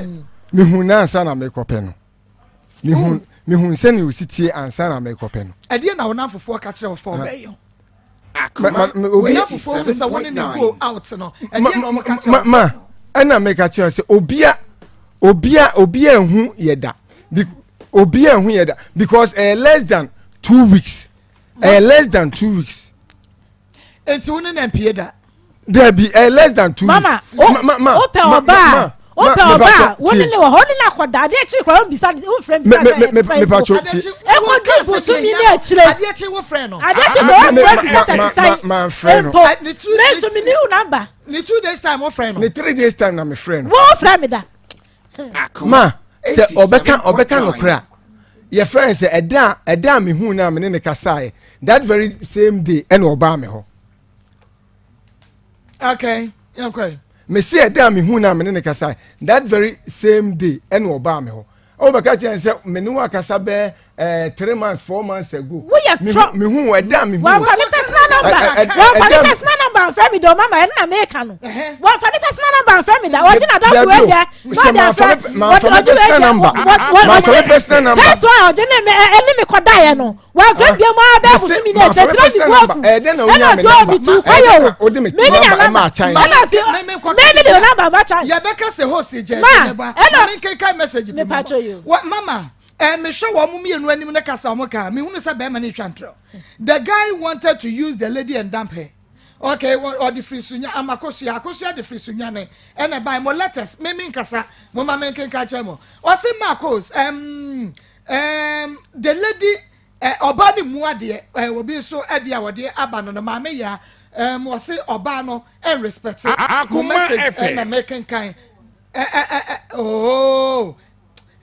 Speaker 7: me hu na ansa na me kopen no me hu se ne wo sitie ansa na me kopen no
Speaker 1: ade na wona fofo ka kire fo be yo
Speaker 7: obi
Speaker 1: fofo se woni ne go out no ade na mo ka kire
Speaker 7: ma ana me ka kire se obia hu yeda obia hu yeda because less than 2 weeks less than 2 weeks
Speaker 1: enti woni na mpie da
Speaker 7: there be less than 2 weeks
Speaker 2: mama open oba woni le wo honi na koda ade chi kwa bisa wo frame bisa
Speaker 7: me pa cho ti
Speaker 2: e ko du busu mi ni achire
Speaker 1: ade chi wo frame no
Speaker 2: ade chi wo frame bisa sai
Speaker 7: my friend
Speaker 2: me so mi ni number
Speaker 1: ni 2 days time wo frame no
Speaker 7: ni 3 days time na me friend
Speaker 2: wo frame da
Speaker 7: ma se obeka no kra your friend say eda me hu na me ne kasae that very same day and oba me ho
Speaker 1: okay
Speaker 7: me say eda me hu na me ne kasae that very same day and oba me ho obeka chen say me ne wa kasa be 3 months 4 months ago me hu eda me hu
Speaker 2: wa fa personal number from me do mama na make no wa fa personal number from me da original don go there
Speaker 7: ma fa personal number ma fa personal number
Speaker 2: that's why o dey me eni me koda ye no wa fa bia mo aba busu mi na tira mi go fu
Speaker 7: na o nya me number
Speaker 2: ayo
Speaker 7: o dey me number ma chan
Speaker 2: me de number ma chan
Speaker 1: ya beka se host je
Speaker 2: ne
Speaker 1: ba me kai message
Speaker 2: me patcho you
Speaker 1: mama me show wo mum yenu anim na kasa mo ka me hunu se be ma ni twantro the guy wanted to use the lady and dump her okay or the free sunya akosia the free sunya ne and buy more letters me nkasa mo ma me nkenka chemo o se Maa Akos the lady oba ni mu ade obi so ade a wode aba no ma me ya o se oba no and respect
Speaker 4: Akoma
Speaker 1: message na me nkenkan oh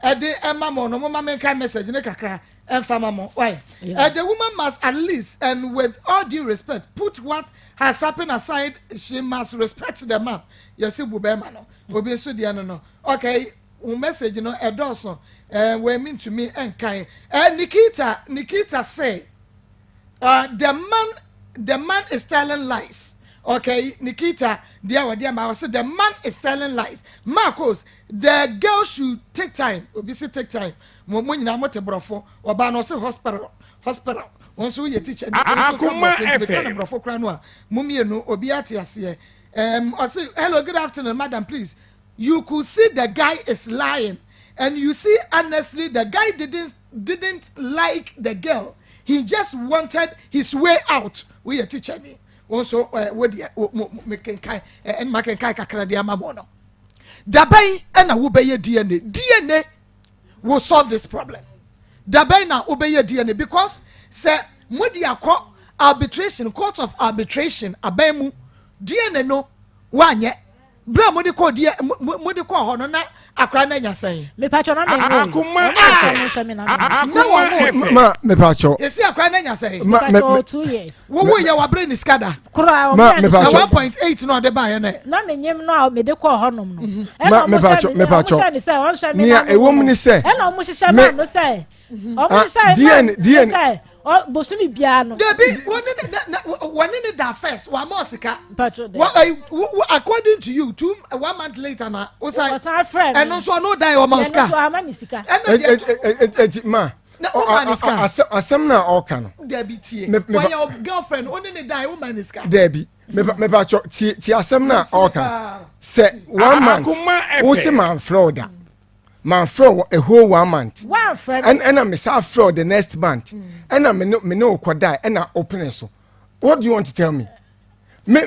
Speaker 1: ade emma no mama make message ne kakra emfama mo why the woman must at least and with all due respect put what has happened aside. She must respect the man. Yes, bu be ma no obi so dia no okay message no edoso we mean to me enkan Nikita say the man is telling lies. Okay, Nikita, dear, ma say the man is telling lies. Maa Akos, the girl should take time. Obviously, take time. Mo nyina mo te brofo, oba no say hospital. Once we teacher,
Speaker 4: Akoma FM.
Speaker 1: Brofo kra no a, mumie no obi ate ase. I say, hello, good afternoon, madam, please. You could see the guy is lying, and you see honestly, the guy didn't like the girl. He just wanted his way out. We a teacher me. Also making kai and making kai kakra dia mamono dabai na wo beye DNA will solve this problem. Dabai na wo beye DNA because say modi akọ arbitration, court of arbitration abemu DNA no wanye bra modi ko ho no na akra na nya sai
Speaker 2: me patcho na me
Speaker 4: Akoma
Speaker 7: ma me patcho
Speaker 1: esi akra na nya sai
Speaker 2: me 2 years
Speaker 1: wo ye wa brain skada
Speaker 2: ma
Speaker 7: me patcho
Speaker 1: 1.8 no de ba ye
Speaker 2: na me nyem no me de ko ho nom no
Speaker 7: ma me patcho nia ewom ni se
Speaker 2: e na mo hihye ma no se o mo hihye DNA o bosumi bia no
Speaker 1: debi one in the first wa mo sika according to you 1 month later na o say and also no die o maska
Speaker 2: so ama mi sika
Speaker 7: ma asem na o ka no
Speaker 1: debi tie when your girlfriend only ne die o maniska
Speaker 7: debi me patcho ti asem na o ka say 1 month o se man frauda man fraud a whole 1 month.
Speaker 2: One friend.
Speaker 7: And I'm a fraud the next month. And I'm no could die and I open it so. What do you want to tell me? Me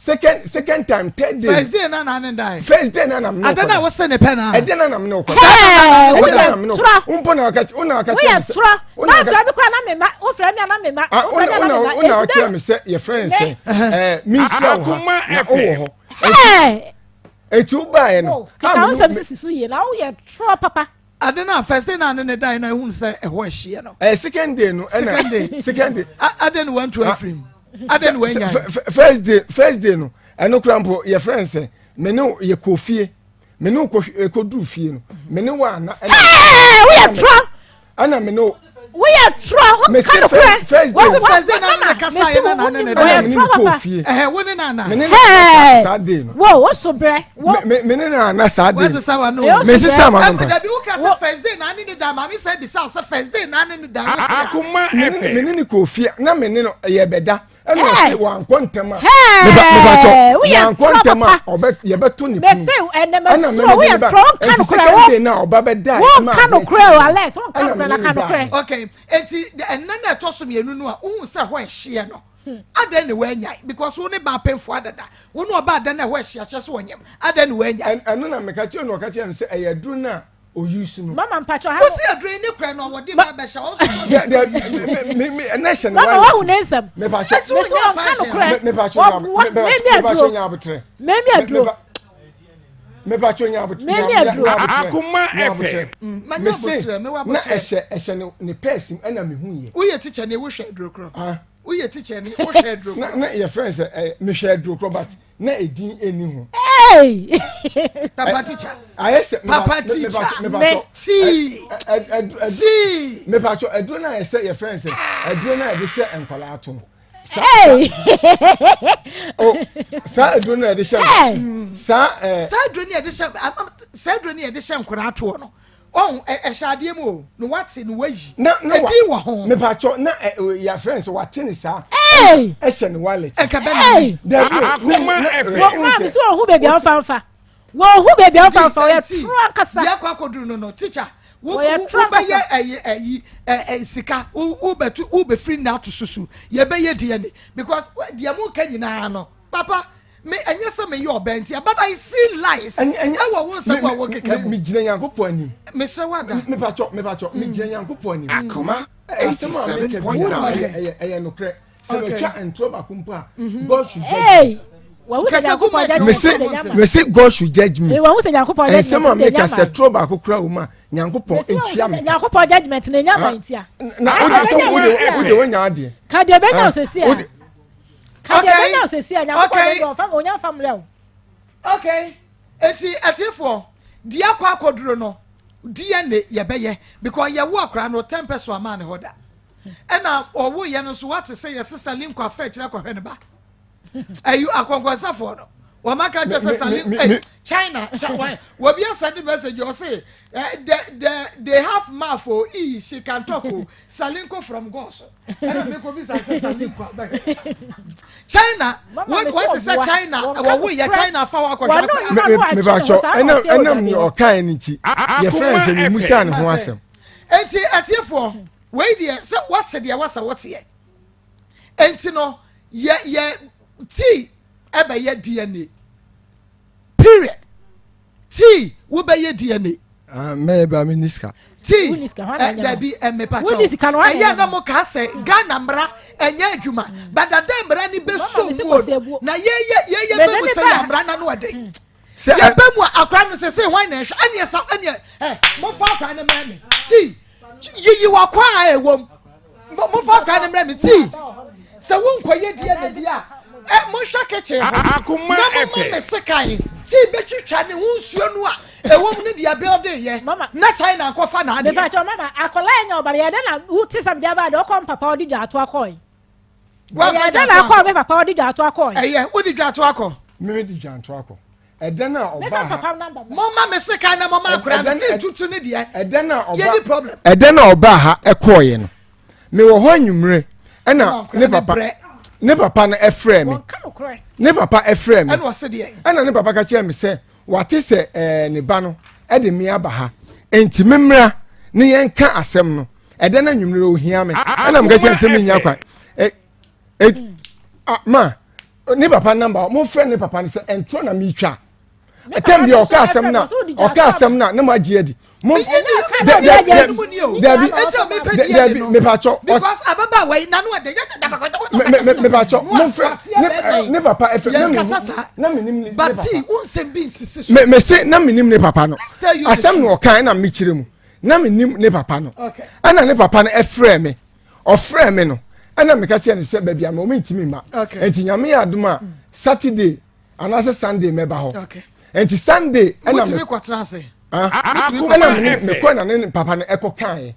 Speaker 7: Second time, third day.
Speaker 1: First day, na die.
Speaker 7: First day, na no.
Speaker 1: I don't know what's in the pen.
Speaker 7: I don't know no.
Speaker 2: Hey, we are
Speaker 7: Umpona catch, una catch.
Speaker 2: We are tra. Na fra bi kwa na me ma. O fra mi na me ma. O fra mi na me ma.
Speaker 7: Una tell me say your friend say, me show.
Speaker 4: Akoma FM.
Speaker 2: Hey.
Speaker 7: Etu ba e no.
Speaker 2: Ka o sam sisi so ye na o ye tra papa.
Speaker 1: I don't know first day na ne die na ehun say e ho ehie no.
Speaker 7: Second day no. Second day.
Speaker 1: I didn't want to free. I didn't win.
Speaker 7: First day no. I no crampo your friend say me no ye kofie. Me no ko du fie no. Me no wa na.
Speaker 2: Hey, we are tra.
Speaker 7: Ana me no.
Speaker 2: We are tra.
Speaker 7: Me
Speaker 2: Kind of
Speaker 1: first day na kasa ye na
Speaker 7: me no kofie.
Speaker 1: Wo ne na.
Speaker 2: Hey.
Speaker 7: Saturday no.
Speaker 2: Whoa, what's so bre?
Speaker 7: Me na Saturday.
Speaker 1: What's the no?
Speaker 7: Me sister ma no.
Speaker 1: Da bi wo kasa first day na ni da ma me say bi say first day na ni da.
Speaker 4: Akoma FM.
Speaker 7: Me ni kofie na me no ye beda. And
Speaker 2: hey,
Speaker 7: one quantum.
Speaker 2: Hey, we are quantum.
Speaker 7: You bet to me.
Speaker 2: They say, and never we are drunk. Can
Speaker 7: now, Baba die.
Speaker 2: One can crow, Alex. One can crow.
Speaker 1: Okay, and none that toss me, you know, who said why she no. I didn't win because only by paying for that. We know about then where she just won him. I didn't win.
Speaker 7: And none of me catch you no catch and say, I do now.
Speaker 6: use no
Speaker 2: mama mpacho ha
Speaker 1: wo si adre ni kra no wo de ba be sha wo so
Speaker 6: me nation
Speaker 2: mama wa hu nensam
Speaker 6: me pa sha
Speaker 2: me so on kan kra
Speaker 6: me pa sha me pa sha nya abutre
Speaker 2: me adro
Speaker 6: me pa sha nya abutre
Speaker 4: Akoma FM
Speaker 1: manya abutre me wa abutre
Speaker 6: na ehye ne person na me hu ye
Speaker 1: wo ye teacher ne wo hwe adro kro wo ye teacher ne wo hwe adro
Speaker 6: na your friends me hwe adro kro but na edin eni ho
Speaker 2: hey
Speaker 1: papa teacher
Speaker 6: papa
Speaker 1: teacher
Speaker 6: me pa sha adro na your friends adro na de she enkwala atom
Speaker 2: hey
Speaker 6: oh sa adro na de she sa
Speaker 1: adro na de she sa adro na de she enkwala ato no on ehade mu no wate no waji edi wo ho
Speaker 6: me pa cho na your friends wate ni sa
Speaker 2: hey
Speaker 6: ehye ni wallet
Speaker 2: hey
Speaker 4: Akoma FM
Speaker 2: mama so hu baby afanfa wo hu baby afanfa ya tro kasa
Speaker 1: ya kwa koduru no teacher wo ba ye sika wo betu wo be free na to susu ye be ye de ne because de am ka nyina no papa me anya se me yo benti but I see lies e wo won se wo keka
Speaker 6: me gina yankopɔ ani
Speaker 1: me se wada
Speaker 6: me pa cho me gina yankopɔ ani
Speaker 4: Akoma
Speaker 6: 87.9 no kre se be twa entro ba kumpa God should judge
Speaker 2: hey wa hu se yakopɔ judge
Speaker 6: me say God should judge me
Speaker 2: wa hu se yakopɔ judge
Speaker 6: me make a se tro ba kokra wo ma yankopɔ entua me
Speaker 2: yakopɔ judgment na nya mantia
Speaker 6: na wo de wo nya ade
Speaker 2: ka de benya osesi a okay now say see anya ko fam onya fam lew
Speaker 1: okay eti di akwa akoduro no DNA ye beye because ye wo akra no 10 peso ama ne hoda ena owo ye no so what say your sister link kwa fetch na kwa hwe ne ba ayu akwankwansafo no wa maka just say China we be send message you say they have mouth for she can talk Salinko from Gosh and make obi say Salinko China what is China we ya China fa wa kwa
Speaker 6: me ba cho enam ni o kan ni ti your friends ni musa ne ho asem
Speaker 1: enti atiefo we dey say what dey wasa what ye enti no ye ti ebe ye DNA period T wo be ye DNA
Speaker 6: me ba minister
Speaker 1: T da bi me pa cho eya na mo ka say Ghana mra enya adwuma but da mra ni be so mo na ye be mo say mra na no ode se ye be mo akra no say why na hwa ane sa ane mo fa akra na me T yi wa kwa ewom mo fa akra na me T se wo nkoye DNA dia mo hwa keche
Speaker 4: Akoma
Speaker 1: FM me sekai ti betwitwa ne hu nsuo no a ewom ne dia building ye na China akofa na ade
Speaker 2: be fa mama akola enya obare ya na uti sam dia ba de okom papa odi dwa ato akoi wa ya da na akọ be papa odi dwa ato akoi
Speaker 1: odi dwa ato akọ
Speaker 6: me di dwa ato akọ ede na oba
Speaker 2: papa number
Speaker 1: mo ma me sekai na mo ma akora na ti tutu ne dia
Speaker 6: ede na oba
Speaker 1: ye ni problem
Speaker 6: ede na oba ha ekoye no me wo ho anwumre ena ne papa na efre me ne papa efre me
Speaker 1: ena wose de
Speaker 6: ena ne papa ka che me se wate se ne ba no e de me aba ha enti memra ne yen ka asem no e de na nwumre ohia me ena me ka che nsem nya kwa ma ne papa number mo friend ne papa ne se entro na me twa etem bi o ka asem na ne ma gie di mo Debi me pacho
Speaker 1: because ababa we na no de
Speaker 6: me pacho mo friend ne papa efe na minim
Speaker 1: but unsem bi insisi
Speaker 6: me say na minim ne papa no asem no kan na me kire mu na minim ne papa no ana ne papa no efre me ofre me no ana me ka se ne se ba bia me ntimi ma enti nyame ya adoma Saturday anase Sunday me ba ho enti Sunday ana me
Speaker 1: kwatra se
Speaker 6: me ko na ne papa no eko kan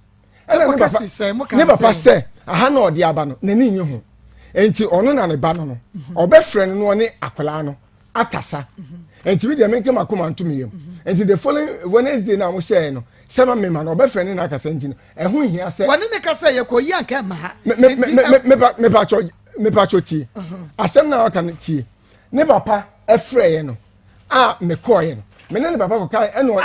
Speaker 6: ne papa se aha na odi aba no nani nyi ho enti ono na ne ba no obe frɛ no ne akwala no akasa enti we dey make am akoma nto meyem enti the following Wednesday na mo share no sema me ma no obe frɛ ne akasa enti no ɛho hia se
Speaker 1: wone ne kasa ye ko yi anka ma ha
Speaker 6: me pa choti asem na aka tie ne papa frɛ ye no me ko ye no me ne papa ko kai eno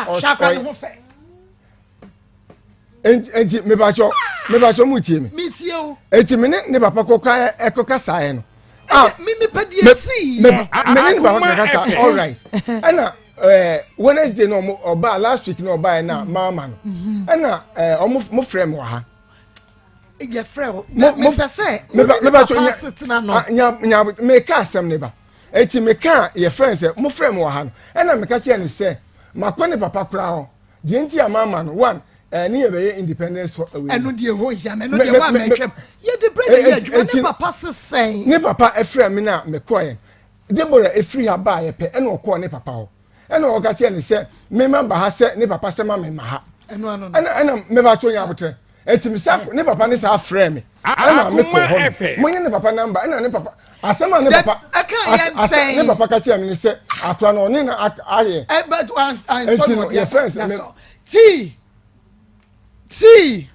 Speaker 6: enti me pa cho mu tie me
Speaker 1: tie o
Speaker 6: enti me ne papa ko kai ekoka sae no
Speaker 1: me padie si
Speaker 6: me ne papa ko kasa all right ana Wednesday no oba last week no oba na mama no na mo frame wa ha
Speaker 1: ye frame me pese
Speaker 6: me ka asem ne ba eti me ka ye friend say mo frame wa ha no na me ka che ne say makone papa kra ho je nti mama no one ni ye be independence
Speaker 1: enu de ho ya enu de wa me twem ye de bread ye adwuma ne papa sesen
Speaker 6: ne papa eframe me na me koye Deborah efri ha ba ye pe na okọ ne papa ho ena o ka che ne se me ma ba ha se ne papa se ma me ma ha ena me ba cho nya abotre etimi sa ne papa ne sa frɛ me ena me ko ho mo nye ne papa number ena ne papa asema ne papa ne papa ka che me ne se atwa no ne na aye
Speaker 1: but I
Speaker 6: told your friends
Speaker 1: T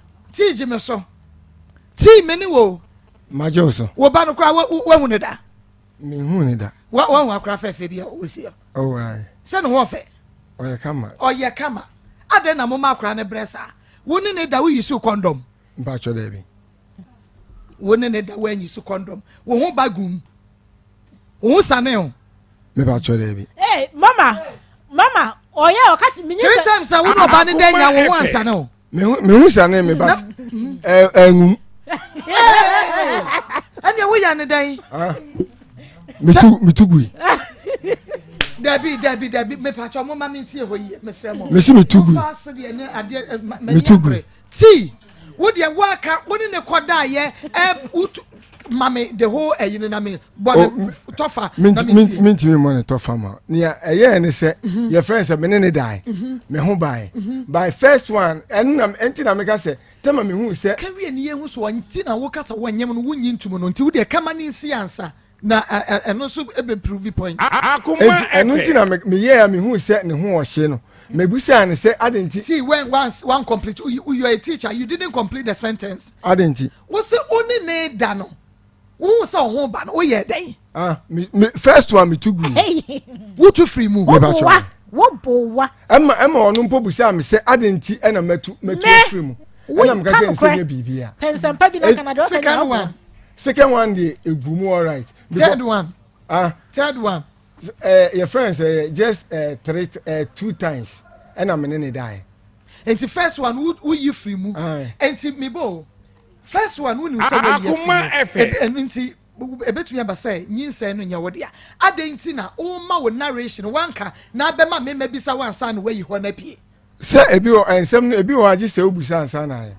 Speaker 1: jime so T me ni wo
Speaker 6: majo so
Speaker 1: wo ba no kra wo hu ne da
Speaker 6: me hu ne da
Speaker 1: wo hu akra fe bia wo si
Speaker 6: oh ai
Speaker 1: se no ho fe
Speaker 6: oye kama
Speaker 1: ade na mo ma akra ne bresa wo ne da wo yisu condom
Speaker 6: mba cho da bi
Speaker 1: wo ne da wo yisu condom wo hu bagum wo sane o
Speaker 6: me ba cho da bi
Speaker 2: mama oye o ka me
Speaker 1: 3 times I wo no ba ne da nya wo hu ansane o
Speaker 6: me hu sane me ba engum
Speaker 1: anya wo ya ne dan
Speaker 6: mitugui
Speaker 1: Debbie me fa cho mo ma me ntie ho yi me sre mo
Speaker 6: me si mitugui
Speaker 1: fa se de ne ade
Speaker 6: mitugui
Speaker 1: ti wo de wo aka wo ne koda ye mame the whole yin na me bon tofa
Speaker 6: na me mo ne tofa ma nia eye ne se your friends me ne die me ho by first one enti na me ka se tema me hu se
Speaker 1: ka wie ne ye hu so nti na wo ka se wonyem no wonyi ntum no nti wo de kama ne nsi ansa na eno so ebe prove point
Speaker 4: Akoma
Speaker 6: eno nti na me ye me hu se ne ho o hye no me busa ne se adenti
Speaker 1: see when one complete you are a teacher you didn't complete the sentence
Speaker 6: adenti
Speaker 1: wo se oni ne da no wo se ho ba no wo ye den
Speaker 6: me first one me tugu
Speaker 1: wo to free mu
Speaker 2: wo bowa
Speaker 6: emma ono mpo busa me se adenti na metu free mu na me ka se nye bibia
Speaker 2: pensampa bi na Canada
Speaker 6: second one the egumu all right
Speaker 1: third one
Speaker 6: your friends just 2 times and I'm in die
Speaker 1: and the first one who you free mu and me bo first one who say
Speaker 4: Akoma
Speaker 1: and nti ebetumi aba say nyinsa no nya wode a adenti na o ma wo narration wanka na be ma me bisa wansa na wayi ho na pie
Speaker 6: say ebi o ensem no ebi o agi say obusa ansa na ya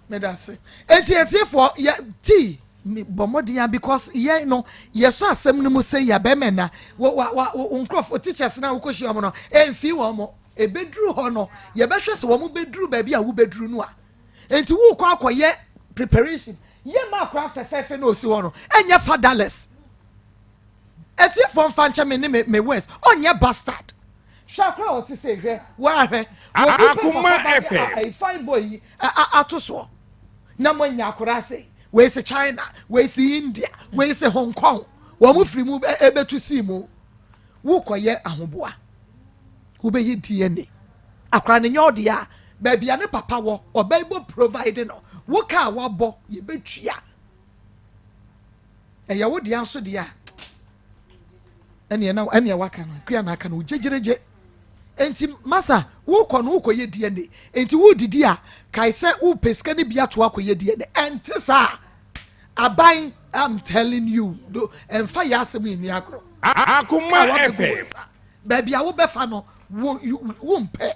Speaker 1: me da say enti for ya ti bomodiya because ye no yeso asem no mu say ya be me na unkrof teachers na wo koshi omo no emfi wo mo ebeduru ho no ye be hwese wo mo beduru ba bia wo beduru no a enti wo kwa akoye preparation ye ma kwa fefefe no osi ho no enye fatherless eti for fancha me west onye bastard shakra o ti say hwe wa hwe
Speaker 4: Akoma FM
Speaker 1: fine boy atoso na mo nya akora say we say China we say India we say Hong Kong wo mu free mu ebetu si mu wo koye ahoboa wo be ye DNA akora ne nyode ya ba bia ne papa wo obaibo provide no wo ka wo bo ye betua ya wo dia so dia ene waka no kua na aka no jejereje enti masa wo kɔ no wo kɔ ye DNA enti wo didi a kai se wo peska ne bia to akɔ ye DNA enti sa aban I'm telling you do emfa ya asem ni akro
Speaker 4: Akoma FM
Speaker 1: ba bia wo befa no wo mpe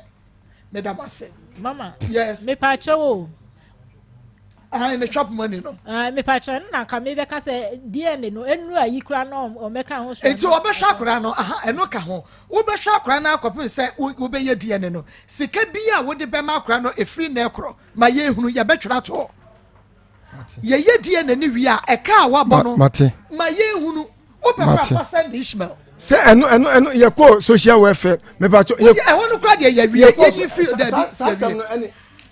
Speaker 1: madam ase
Speaker 2: mama
Speaker 1: yes
Speaker 2: me pa chewo
Speaker 1: in the shop money no
Speaker 2: me pa che na ka me be ka se DNA no enu ayi kura no o me ka ho so
Speaker 1: enti wo be hwa kura no eno ka ho wo be hwa kura na akɔpe se wo be ye DNA no sika bia wo de be ma kura no efri na ekro ma ye hunu ya be twera to ye DNA ni wi a eka wa bo no ma ye hunu wo be kwa send Ishmael
Speaker 6: se eno ye ko social welfare me pa cho ye
Speaker 1: hunu kura de ye wi ye free da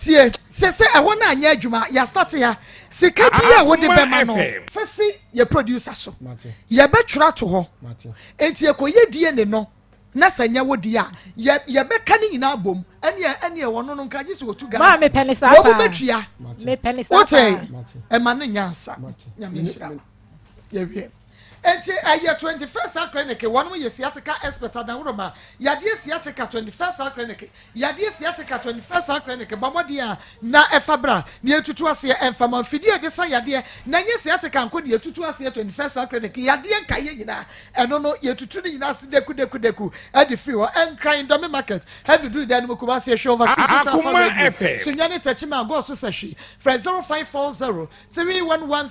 Speaker 1: tie se ehwo na anya adwuma ya start ya sika bia wo de be ma no fesi ye producer so ye be twera to ho enti ye ko ye DNA no na sanya wo dia ye be ka ni nyina bom ene wo no nka gisi wo tu ga
Speaker 2: ma me penisa
Speaker 1: pa wo betua
Speaker 2: me penisa
Speaker 1: wote e ma ne nyansa nyame shira ye wie enti aye 21st clinic one mo yesiatica expert adanwuroma yade yesiatica 21st clinic yade yesiatica 21st clinic bamode na efabra na etutu ase enfama fidie de sa yade na yesiatica nko de etutu ase 21st clinic yade nkaye nyina eno no yetutu ni nyina ase deku edi free wo enkran do market have you do that mo kuma se show over 6 sunyane tachima go so sashi for 0540 311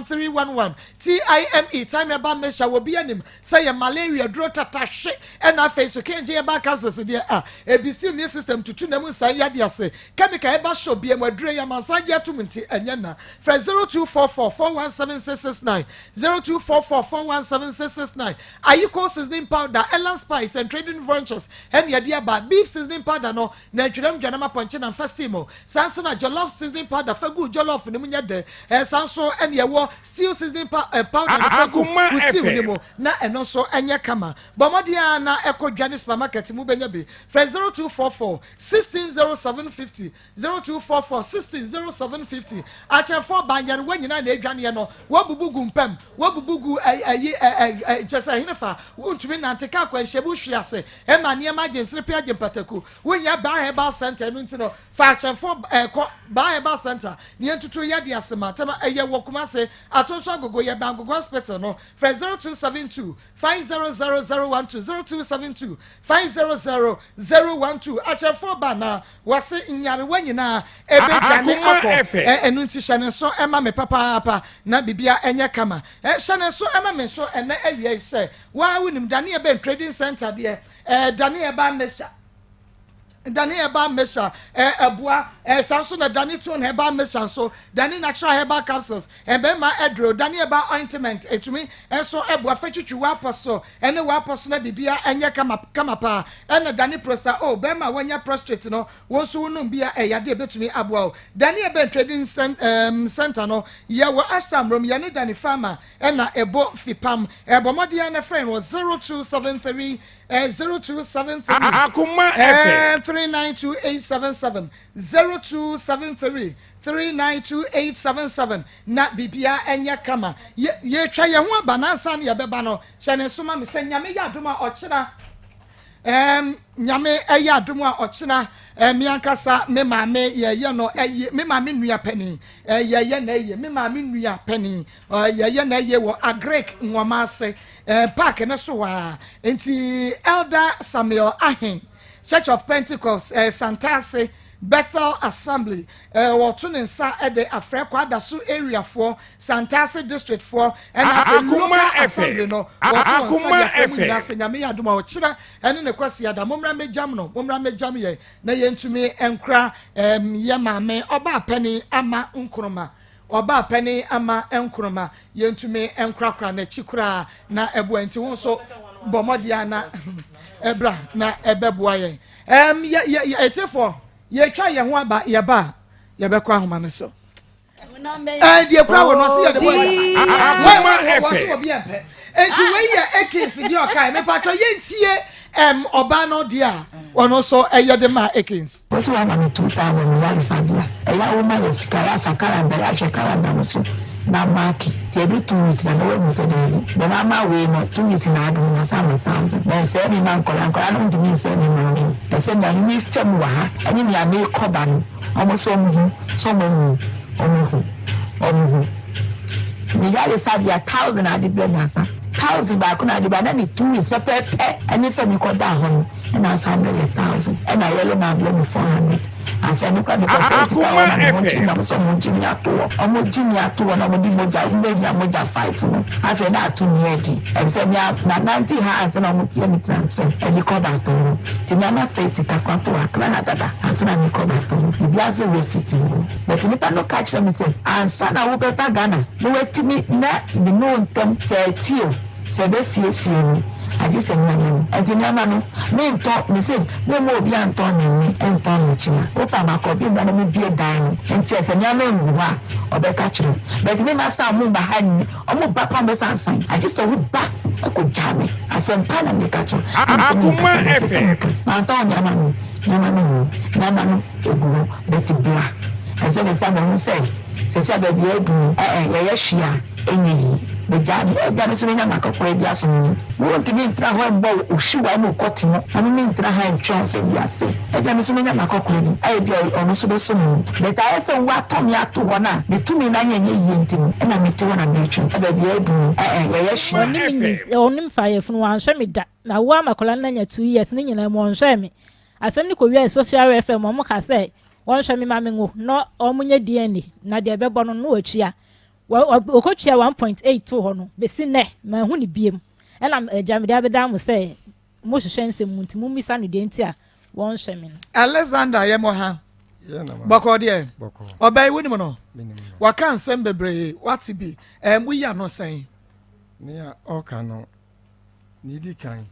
Speaker 1: 311 time time eba mesha wo bi anim say malaria dro tata hye na face so kenje eba capsules de ebisi immune system tutu na mu say yade ase chemical eba show bi amadure ya mansage atumnti anya na for 0244 417669 0244 417669 ayiko seasoning powder Ellen Spice and Trading Ventures and yade aba beef seasoning powder no na twedam dwanama ponche na festimo sanso na jollof seasoning powder fagu jollof ni munya de sanso and yewo steel seasoning powder fagu steel ni mo na eno so enye kama bomodia na ekodwane supermarket mu benya be 0244 160750 0244 160750 achefo banyan wanyina na edwane no wabubugu mpam wabubugu jesa hinefa untumi na nteka kwa hyebu hwiase ema ne emergency pia gempataku wonya ba heba center no ntino fa achefo ba heba center ne ntutu yade asema tema eye wokumase atonso agogo ye bangogo hospital no 0272 500012 0272 500012 achefo ba na wase nyare wanyina ebedwane akọ enu nti hyane so ema me papa na bibia enye kama hyane so ema me so ena awie ise wa wunim dane ebe trading center de dane eba mesha dani eba mesha ebua sanso na dani tone eba mesha so dani natural herbal capsules ebe ma edro dani eba ointment etumi enso ebua fetwitwi wa aposo ene wa aposo na bibia enye kama pa ene dani prosta be ma wanya prostate no wonso wonum bia eyade betumi aboa dani eba trading center no ye wo asamrom ye ne dani farmer ena ebo fipam ebomodia na friend was 0273 0273
Speaker 4: Akoma FM
Speaker 1: 392877 0273 392877 na bibia enya kama ye twa ye ho abanansa na ye beba no hyene soma me se nyame ya adoma ochina nyame eya adoma ochina mi ankasa me maame ye no me maame nua pani ye na ye me maame nua pani ye na ye wo agrek nwoma ase park ne so wa enti Elder Samuel Ahen Church of Pentecost Santase Bethel Assembly Wotun nsa de Afreko Adasu area for Santase district for and
Speaker 4: Akoma
Speaker 1: Assembly no
Speaker 4: Akoma FM
Speaker 1: nyame ya adoma ochira ene ne kwasi ada momra mejam no momra mejam ye na yentumi enkra ye maame oba pani ama nkroma oba pani ama enkroma yentumi enkrakra na chikura na ebu enti won so bomodia na ebra na ebeboa ye etefo ye twa ye ho aba ye ba ye bekwa homa no so die pra wo no se ye de boy wo so obi empe enti we ye ekins di okai me pa twa ye ntie oba no dia ono so eye de ma ekins
Speaker 8: so wa ma 2000 ya lisabia eya wo ma ye sikaya fakara nda ya shekara nda so na maki tebi 2 weeks na we mu se de mama we no 2 weeks na adu na 1000 na se mi man kola no ndimi se mi man e se na mi fem wa ha ani mi ame koba no omo so mu so mu omu mi ya lisabia 1000 adi blenasa 1000 ba kuna adi ba na ni 2 weeks pepe ani se mi koda ho na 100,000 and I yellow man blow 400 and say no kwade because I'm so much in ya to omo jimia to na mo di moja media moja 5 no afi na atu niedi e say na 90 hands na mo tie mi transfer e di cover to ti na ma say sika kwa to akra na dada atuna mi cover to bi aso we city but ni pa no catch me say ansa na wo bepa Ghana no wetimi na bi no ntem say tio se be sie ni aje se nyama nyama no me nto me se me mo obi anto ni ento no china opa mako bi na me bie dan nche se nyama nguwa obeka chiro but me masa mu ba hani omo papa me sansan aje se wo ba ko jame asempa na me ka chiro
Speaker 4: Akoma FM
Speaker 8: anto nyama no oguro bet bla ase me sa mo say sɛ baabi adu yɛyɛ hwea ɛnyɛ yi bɛgya so bɛnya makɔkora bi aso mu wontumi ntra hɔ mbɔ ohwiwa ne wokɔte no ɔno ne ntra ha ntwɛn sɛ bi ase bɛgya so bɛnya makɔkora bi ayɛ bi ɔno so bɛso mu bɛta ayɛ sɛ wo atɔme ato hɔ no a metumi no anyɛ nyɛ yie nti no ɛna mete hɔ na metwe baabi adu yɛyɛ hwea
Speaker 5: ɔnim fa yɛfunu wanhwɛ me da na wo amakɔla no anya 2 years ne nyinaa mu ɔnhwɛ me asɛm ne kɔwia social fm ɔmo ka sɛ wɔnhwɛ me ma me ngo na ɔmo nyɛ DNA na deɛ bɛbɔ no no wɔtua okɔtua 1.8 to hɔ no bɛsi nɛ ma hu ne biem ɛna agyamede abɛda mo sɛ mo hwehwɛ nsɛm mu nti mo misa no deɛ nti a wɔnhwɛ me no
Speaker 1: Alexander yɛmɔ ha bɔkɔ deɛ ɔbɛn wonim no waka nsɛm bebree wate bi muyi ano sɛn
Speaker 6: ne a ɔka no ne di kan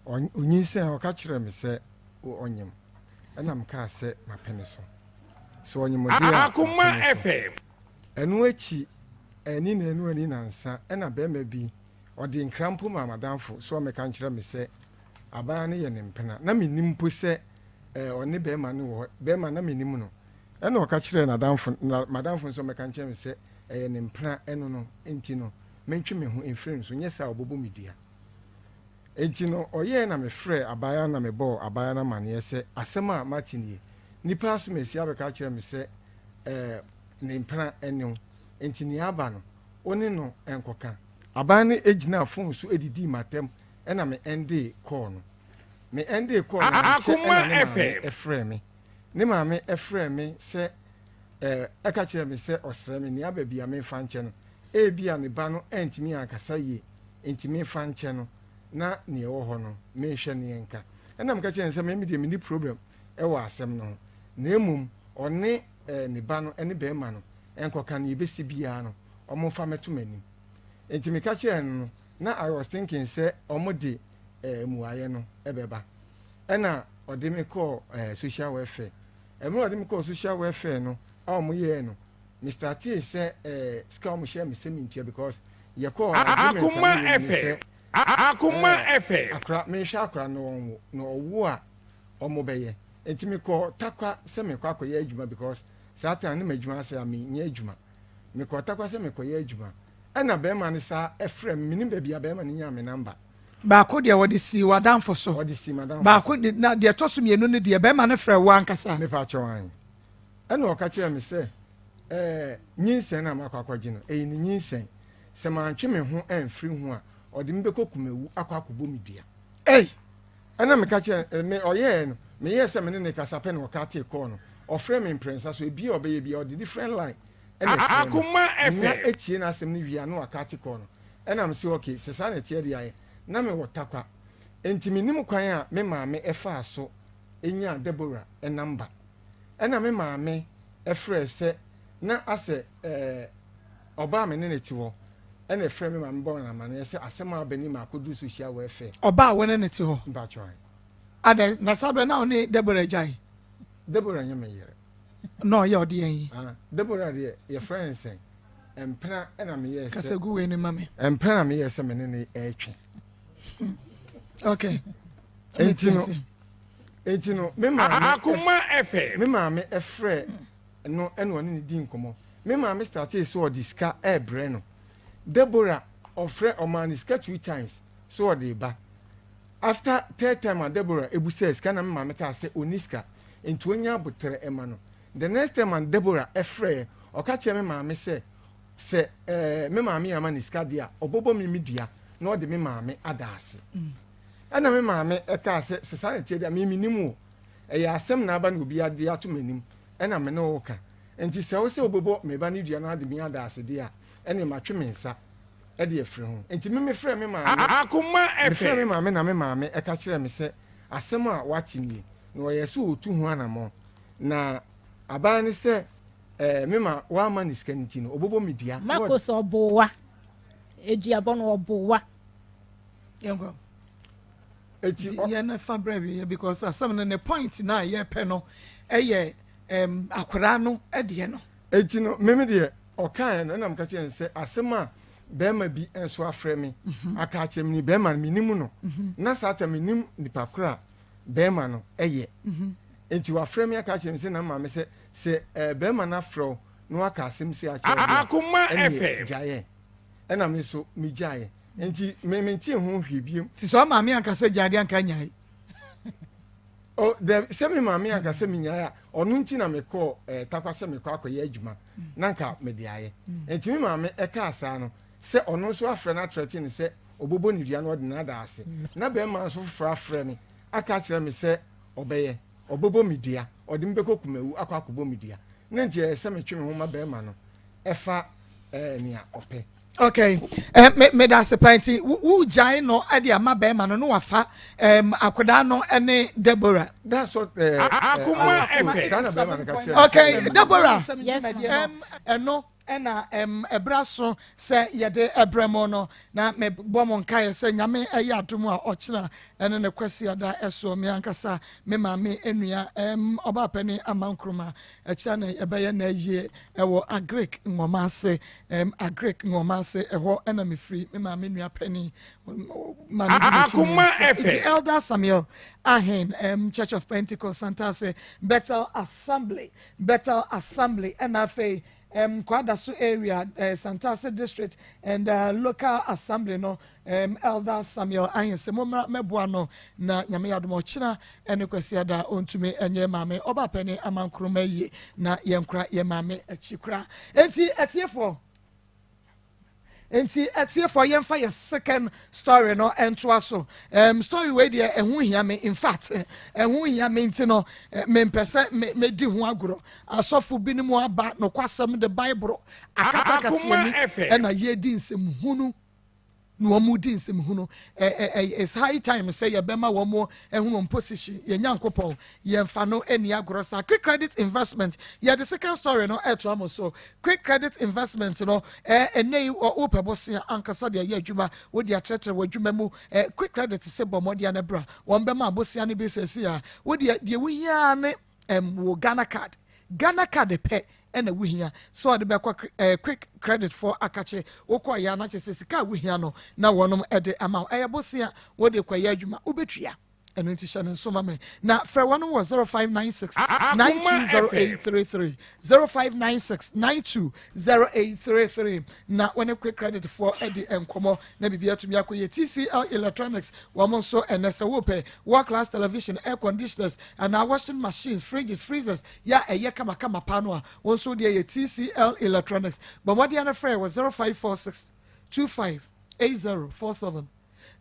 Speaker 6: onyinsɛn ɔka kyerɛ me sɛ ɔnyem ɛna mkaa sɛ mapene so ɔnyemɔde
Speaker 4: Akoma FM
Speaker 6: ɛno akyi ani nansa ɛna bɛrima bi ɔde nkrampo ma amadamfo so ɔmɛka nkyerɛ me sɛ abaa no yɛ ne mpena na menim mpo sɛ ɔne bɛrima no wɔ bɛrima na menim no ɛna ɔka kyerɛ madamfo nso ɔmɛka nkyerɛ me sɛ ɛyɛ ne mpena ɛno no enti no mentwe me ho mfiri nso nyɛ sɛ ɔbɔbɔ me dua enti no ɔyɛ na mefrɛ abaya na mebɔ abaya na maneɛ sɛ asɛm a matinie nipa so mesi abɛka kyerɛ me sɛ ne mpena ɛne enti ne aba no one no ɛnkɔka abaya no egyina phone so edidi matem ɛna me ende call no me ende call no
Speaker 4: Akoma FM
Speaker 6: ɛfrɛ me ne maame ɛfrɛ me sɛ ɛka kyerɛ me sɛ ɔsrɛ me ne aba bia me fa nkyɛ no ebia ne ba no ɛntimi ankasa yie enti me fa nkyɛ no na ne ɛwɔ hɔ no mehwɛ ne yɛnka ɛna meka kyerɛ sɛ me deɛ meni problem ɛwɔ asɛm no ho na emum ɔne ne ba no ɛne bɛrima no ɛnkɔka ne yɛbɛsi biara no ɔmo fa mɛto m'anim enti meka kyerɛ no na I was thinking sɛ ɔmo de muayɛ no ɛbɛba ɛna ɔde me kɔɔ social welfare ɛmɛ ɔde me kɔɔ social welfare no a ɔmo yɛɛ no Mr. T sɛ sika ɔmo hyɛ me sɛ mentua because yɛkɔɔ
Speaker 4: Akoma FM Akoma FM
Speaker 6: akra mehwɛ akra no ɔwo a ɔmo bɛyɛ enti me kɔ takwa sɛ me kɔ akɔyɛ adwuma because satan ne madwuma sɛ me nyɛ adwuma me kɔ takwa sɛ me kɔyɛ adwuma ɛna bɛrima ne saa ɛfrɛ me nim baabi a bɛrima ne nya me number
Speaker 1: baako deɛ wɔde si wadanfo so
Speaker 6: wɔde si madam
Speaker 1: baako na deɛ tɔ so mmienu ne deɛ bɛrima ne frɛ wo ankasa
Speaker 6: me pa kyɛwan ɛna ɔka kyerɛ me sɛ nyinsɛn na makɔ akɔgye no ɛyɛ ne nyinsɛn sɛ mantwe me ho ɛmfiri ho a ɔde me bɛkɔ kumawu akɔ me dua ɛna meka kyerɛ me ɔyɛɛ no meyɛɛ sɛ me ne ne kasa pɛ na ɔka te kɔɔ no ɔfrɛ me mprɛnsa so ebi ɔbɛyɛ bi ɔde different line
Speaker 4: Akoma FM
Speaker 6: na etie na asɛm ne wia no aka te kɔɔ no ɛna me sɛ okay sɛ saa na tie de ayɛ na me wɔ takwa enti me nim kwan a me maame ɛfa so enya Deborah ɛnamba ɛna me maame ɛfrɛ sɛ na asɛ ɔbaa me ne ne te hɔ ɛna ɛfrɛ me maame bɔ na amane sɛ asɛm a bɛni ma akɔdu social welfare
Speaker 1: ɔbaa wɔne ne te hɔ
Speaker 6: mbatwan
Speaker 1: ada na sabre na ɔne Deborah gyae
Speaker 6: Deborah nyɛ me yere
Speaker 1: no ɔyɛ ɔde yɛn
Speaker 6: Deborah deɛ yɛfrɛ nsɛn mpena ɛna meyɛ sɛ
Speaker 1: kasa gu wei ne mame
Speaker 6: mpena na meyɛ sɛ me ne ne ɛtwe
Speaker 1: okay
Speaker 6: enti no me maame
Speaker 4: Akoma FM
Speaker 6: me maame ɛfrɛ no ɛna ɔne ne di nkɔmɔ me maame started so ɔde sika ɛbrɛ no Deborah ɔfrɛ ɔman sika 2 times so ɔde ba after third time a Deborah ebusa sika na me maame ka sɛ oniska enti onya abotere ɛma no the next time and Deborah ɛfrɛ ɔka kyerɛ me maame sɛ me maame ama ne sika de a ɔbɔbɔ me medua na ɔde me maame adaase ɛna me maame ɛka sɛ sesa ne tie de me nim o ɛyɛ asɛm na aba na obi ade ato m'anim ɛna me ne wo ka enti sɛ wo sɛ ɔbɔbɔ me ba ne dua na ade me adaase de a ɛne matwe me nsa ɛde afiri ho enti me frɛ me maame
Speaker 4: Akoma FM
Speaker 6: frɛ me maame na me maame ɛka kyerɛ me sɛ asɛm a wate nie na ɔyɛ sɛ ɔtu ho anamɔ na abaa ne sɛ mema wama ne sika nti no ɔbɔbɔ me dua
Speaker 5: mako sɛ ɔbowa eduabɔ no ɔbowa
Speaker 1: yɛnkɔ
Speaker 6: eti
Speaker 1: yɛn fa brɛ bi because asɛm no ne point na yɛpɛ no ɛyɛ akwaraa no ɛdeɛ no
Speaker 6: eti no meme deɛ ɔkae no na mka kyerɛ sɛ asɛm a bɛrima bi nso afrɛ me aka akyerɛ me ni bɛrima no menim no na saa ta menim nipa kora bɛrima no ɛyɛ enti wafrɛ me aka akyerɛ me sɛ na maame sɛ bɛrima no afrɛ no aka asem si a
Speaker 4: Akoma FM
Speaker 6: jaye ena me so mi jaye enti me nti ho hwebiem
Speaker 1: ti so maami anka se jade anka nyai
Speaker 6: oh the semi maami anka se mi nyai a onu nti na me ko takwase me ko akoye adwuma nanka me de aye enti mi maami e ka asa no se onu so afre na trete ni se obobo ni dua no de na da ase na be ma so frafre mi aka kire mi se obeye obobo mi dua odi mbeko kumawu akwakobo mi dua na nti se me twe me ho ma be ma no efa nia ope.
Speaker 1: Okay, me da se panti wu jai no ade ama be ma no wafa akoda no ene Deborah.
Speaker 6: That's what
Speaker 4: Akoma FM.
Speaker 1: Okay, Deborah.
Speaker 2: Yes,
Speaker 1: eno ena ebraso se yede ebremo no na me bomo nkae se nyame eye adomu a ochira ene ne kwasi ada eso me ankasa me maame enua oba pani amankroma achira na ebeye na yie ewo agrek ngomase agrek ngomase eho ena me free me maame enua pani
Speaker 4: Akoma FM.
Speaker 1: Elder Samuel Ahen Church of Pentecost Santa se Bethel Assembly and afa Kwadasu area, Santase district, and local assembly no Elder Samuel Ayen Semoma Mebuano na nyame yadomo china ene kwasi ada ontume enye mame oba pene amankroma yi na yenkra ye mame achikra enti etiefo yemfa your second story no ento aso story we dey ehun hia me in fact ehun hia me ntino me mpese me di hu agoro asofo binimu aba no kwasem the bible akata katie na ye di nsem hunu no mu di nsem hunu it's high time say ye bema wo mo ehun position ye nyankopon ye mfa no eni agoro sa quick credit investment ye the second story no eto amo so quick credit investment no enei o pebosia ankasa de ye adwuma wo di atrete wo adwuma mu quick credit se bomodi ana bra wo bema abosia ne be sesi a wo di wo hia ne wo Ghana card pe ena wuhia so de be quick credit for akache wokọ ya na chese sika wuhia no na wonom ede ama eyebosia wo de kwa ya adwuma obetua eno nti hye nso mame na fra wonom was 0596 920833 0596 920833 na when a quick credit for ede enkomo na bibia tumi akoye TCL Electronics womo so enese wo pe world class television air conditioners and our washing machines fridges freezers ya eye kama pano a won so de TCL Electronics but what the other frame was 0546 258047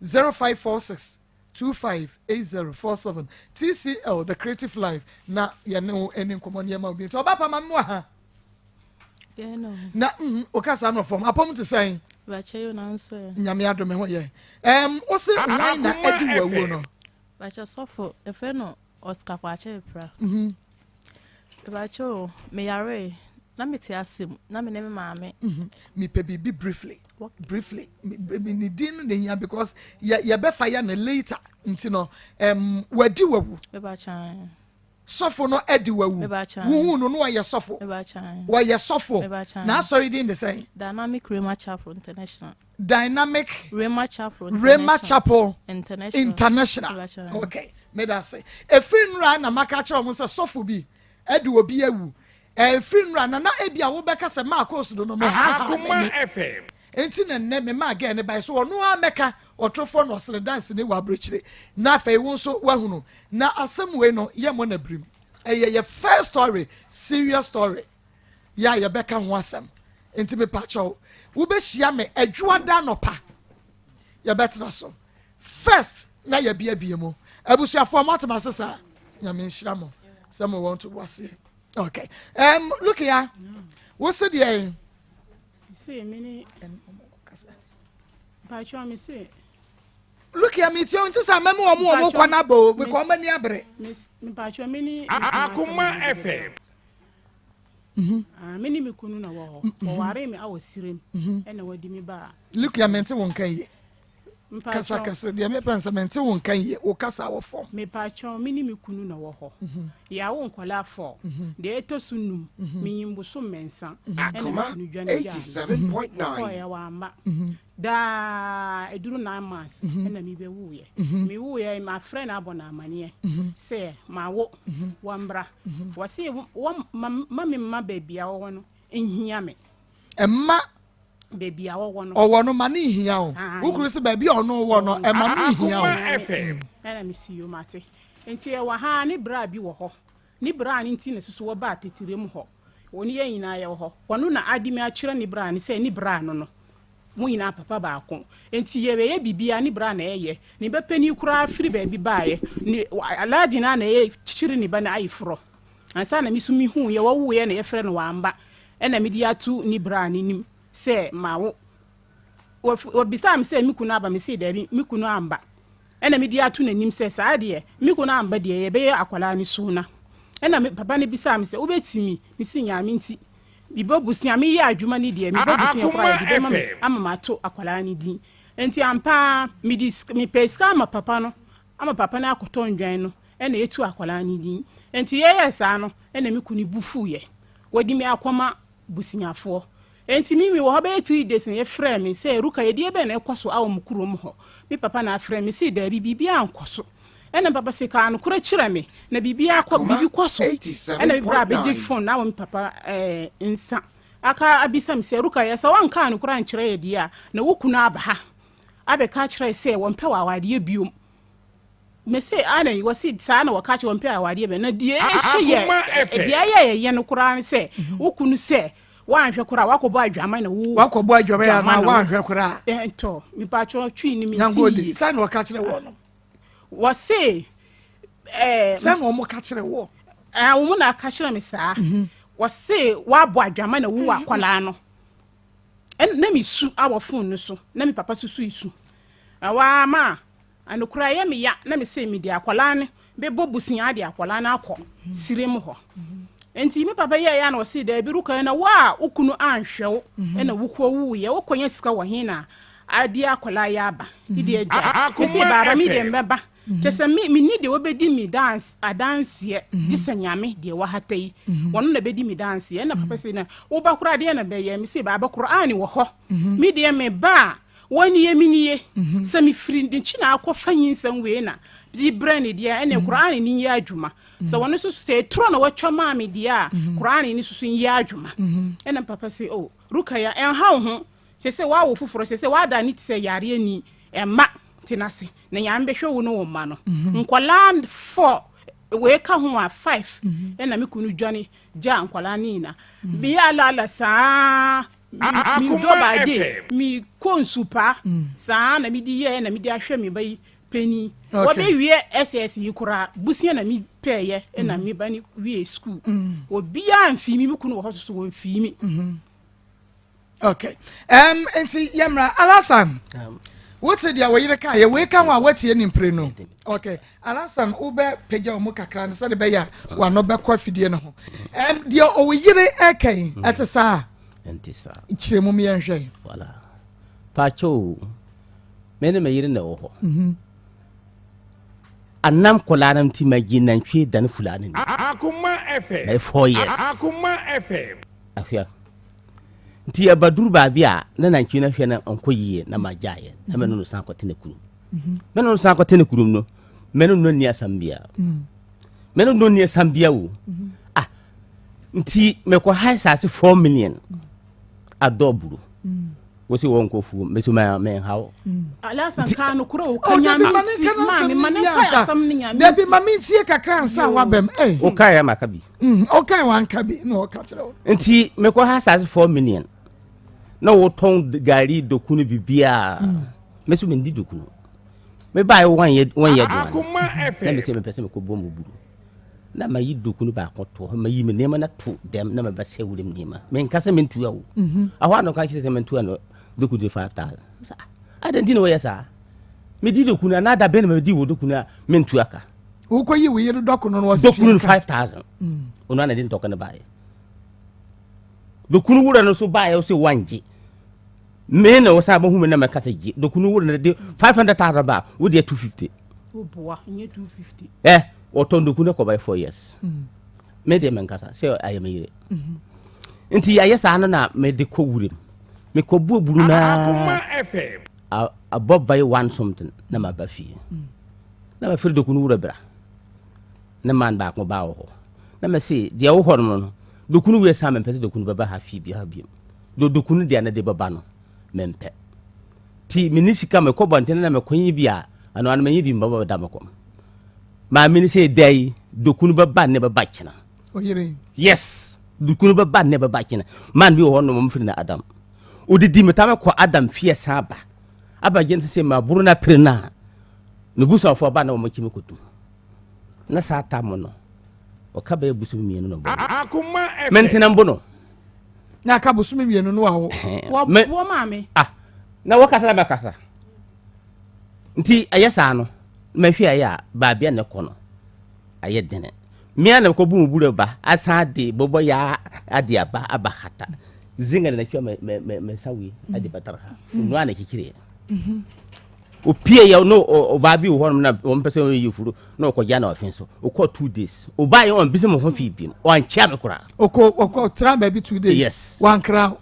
Speaker 1: 0546 258047 TCL the creative life na ya no eni nkomoni ma obi to obapa mamwa ha
Speaker 5: yeah no
Speaker 1: na okasa no form apom to say
Speaker 5: ba che na nso ya
Speaker 1: nyame adome ho ye o se nwan na edi wawu no
Speaker 5: ba che sofo e fe no Oscar kwa che pra ba che o me yare na meti asim na me ne me maame
Speaker 1: me pe bi briefly me ni din na hia because ya be fire na later nti no wadi wawu
Speaker 5: be ba chan
Speaker 1: sofo no edi wawu wu no wa ye sofo
Speaker 5: be ba chan
Speaker 1: wa ye sofo na sorry din the same
Speaker 5: Dynamic Rema Chapel International
Speaker 1: Rema Chapel International okay me da say efin ra na maka cha omo se sofo bi edi obi awu efin ra na ebia wo beka se Maa Akos do no me
Speaker 4: Akoma FM
Speaker 1: enti na nne me ma ga ne bai so ono ameka otrofo no sele dance ne wa brochire na fa ewo so wahunu na asem we no ye mo na brim ye first story serious story ya ye beka ho asem enti me pacho wo be hia me adwuada no pa ye betra so first na ye bia mo abusuafo matema sesa nya me nhira mo some want to wase okay look here what's the day
Speaker 9: see many Pacho me say
Speaker 1: look here me ti on ti sa memo omo kwana bo we ko mani abre
Speaker 9: me Pacho many
Speaker 4: Akoma FM
Speaker 9: many me kunu na wo ho ware me awosirem e na wadi me ba
Speaker 1: look here me ti won kan ye kasa de me pensa me ti won kan ye o kasa wo form
Speaker 9: me Pacho many me kunu na wo ho ya wo nkola fo de eto sunum me yimbo so mensa
Speaker 10: Akoma 87.9
Speaker 9: oh ya wa ma da eduru 9 months na mi be wuye mi wuye my friend abona amane say ma wo wambra wase wo mama bebia wo no nhia me
Speaker 1: emma
Speaker 9: baby a wo no
Speaker 1: owo no ma ne hia o ukuru se baby ono wo no emma ne hia o
Speaker 9: ana me si yo mate enti e wa ha ne bra bi wo ho ne bra ne nti ne susu wo ba tetire mu ho woni ye nyina ye wo ho wono na adimi a kire ne bra ne se ne bra no no mu nyina papa ba ko enti ye be bibia ne bra na ye ne be pani kura firi ba bi baaye ne alaji na ye kire ne ba na ayifro ansa na mi su mi hu ye wo ye na ye frɛ no wamba ena mi di atu ne bra ne nim se ma wo bisa me se miku na aba me se dabi miku no amba ena me di atu nanim se saa de miku na amba de ye be akwala ni suna ena me papa ne bisa me se wo betimi me se nya me nti bibo busia me ye adwuma ni de me bibo busia kwa de ma ama mato akwala ni din enti ampa me di me peska ama papa no ama papa na akoto ndwan no ena yetu akwala ni din enti ye saa no ena miku ni bufu ye wodi me akoma businyafo enti mimi wo be 3 days ne frɛ me sɛ ruka ye die be na ekoso awo mukuro mu ho mi papa na frɛ me sɛ da bibia ankoso ɛna papa se ka no kura kyerɛ me na bibia akɔ bibi koso ɛna mi bra be give phone na wo mi papa nsa aka abisa me sɛ ruka ye sɛ wan ka no kura nkyerɛ ye die a na wokuna aba ha abe ka kyerɛ sɛ won pɛ wa awade biom me se ana yi wasi saa na waka kyerɛ won pɛ awade be na die hye ye ye no kura sɛ wokunu sɛ wanhwe kura wakobo adwama na wo
Speaker 1: wakobo adwama ya na wanhwe kura
Speaker 9: ento mi pa cho twi ni mi
Speaker 1: ti sa na waka kire wo no
Speaker 9: wo se
Speaker 1: sa na mo ka kire wo
Speaker 9: wo na ka kire me saa wo se wa bo adwama na wo akola no na mi su awo phone no so na mi papa susu isu awa ma anokura ye me ya na mi se mi di akola ne be bobusin ade akola na akọ sirem ho enti me papa ye ya na wasi da biru kan na wa ukunu anhwew na wuko wu ye wokonya sika wo he na adi akola ya ba ide aja esi baba mi de mbeba tese mi ni de obedi mi dance a dance ye disanyame de wa hatai wono na bedi mi dance ye na papa se na wo ba kura de na be ye mi se baba Qur'ani wo ho mi de me ba woni ye miniye se mi firi de chi na akọ fanyin san we na di brand de ene Qur'ani ni ya adwuma so wono so se tro na watwa ma me dia Qur'ani ni so ya adwuma ene papa se oh rukaya en ha ho se wa wo fufuro se wa da ni se yare ani emma tinase na ya mbehwe wo no wo ma no nkola 4 we ka ho a 5 ena me kunu dwane ja nkola ni na bi ala saa mi do ba de mi konsupa saa na mi di ye na mi di ahwe mi bai peni wo be wie SS yi kura busia na mi peye na mi bani wie school obi amfi mi kunu wo so wo mfi mi
Speaker 1: okay enti yamra alasan what said ya we ka ye we ka wa watie ni mpre no okay alasan ube peja omo kakra ne se de be ya wa no be kwa fidie no ho de o yire ekan etesa
Speaker 11: entisa
Speaker 1: chiremu mi enhwe
Speaker 11: wala pacho mene me yire na wo ho anam kolanam ti magina ntwe dan fulani
Speaker 4: Akoma FM
Speaker 11: 4 years
Speaker 4: Akoma FM
Speaker 11: afia nti abaduru ba bia na ntwe na hwe na onkoyie na magaye na meno no san kwete na kurum meno no san kwete na kurum no meno no ni asambia meno no ni asambia wo nti meko high sase 4 million adoburu wosi won kofu mesu ma men hawo
Speaker 9: ala san kanu kuro kanya mi mane ka asam ni nya
Speaker 1: da bi mami tie kakra ansa wa bem
Speaker 11: o kai makabi
Speaker 1: o kai wan kabi no o ka kire
Speaker 11: nti meko high sase 4 million na wo ton gari dokunu bibia mesu mendi dokunu me bai wan ye do na me se me pese me ko bom buru na ma yi dokunu ba ko to ma yi me nema na to dem na me ba se wurim nema me nkasa me ntua wo ahwa no ka kise me ntua no doku de 5,000 sa adan dino we sa me di dokunu na da ben me di wo dokunu a me ntua ka
Speaker 1: wo ko yi we yi dokunu no was
Speaker 11: dokunu 5,000 ono na din to ka na bae dokunu wura no so bae o se wanje me na wo sa ba hu me na me kasa ji dokunu wura na de 500,000 ba wo de 250
Speaker 9: wo boa nye 250
Speaker 11: oton dokunu ko by 4 years me de men kasa se ayemire nti ayesa na me de ko wurim me ko buru na
Speaker 4: Akoma FM
Speaker 11: above by 1 something na ma ba fie na ma fere dokunu wura bra na man ba ko ba wo na me se de wo hor no dokunu we sa mempɛ sɛ dokunu bɛba ha fi bi ha bi dokunu de ana de bɛba no mempɛ ti minisika me kɔ bɔntene na me kɔnyi bi a ano ano manyi bi mbaba da mekɔ ma mini sɛ dai dokunu bɛba ne bɛba kyena
Speaker 1: oyire
Speaker 11: yes dokunu bɛba ne bɛba kyena man bi wɔ hɔ no mfiri na adam odidi meta me kɔ adam fie sa aba gyen sɛ ma buru na prena no busa fo ba na mo kimi kotu na sa tam no o ka ba busu mienu no ba
Speaker 4: Akoma FM
Speaker 11: mentena mbo no
Speaker 1: na ka busu mienu no wo
Speaker 9: maame
Speaker 11: na wo kasa ba kasa nti ayesa no ma hwi aya ba bia ne kɔ no aye dene mia na ko bu mu buru ba asa de bobo ya ade aba hata zinga na hwa me sawi ade batarha no ana kikire opie ya no oba bi wo honom na wo mpese wo yifuru na okɔgya na ofin so okɔ 2 days oba ye on bise mo ho fi bi on chia me kura
Speaker 1: okɔ tra ba bi 2 days
Speaker 11: yes
Speaker 1: wan kra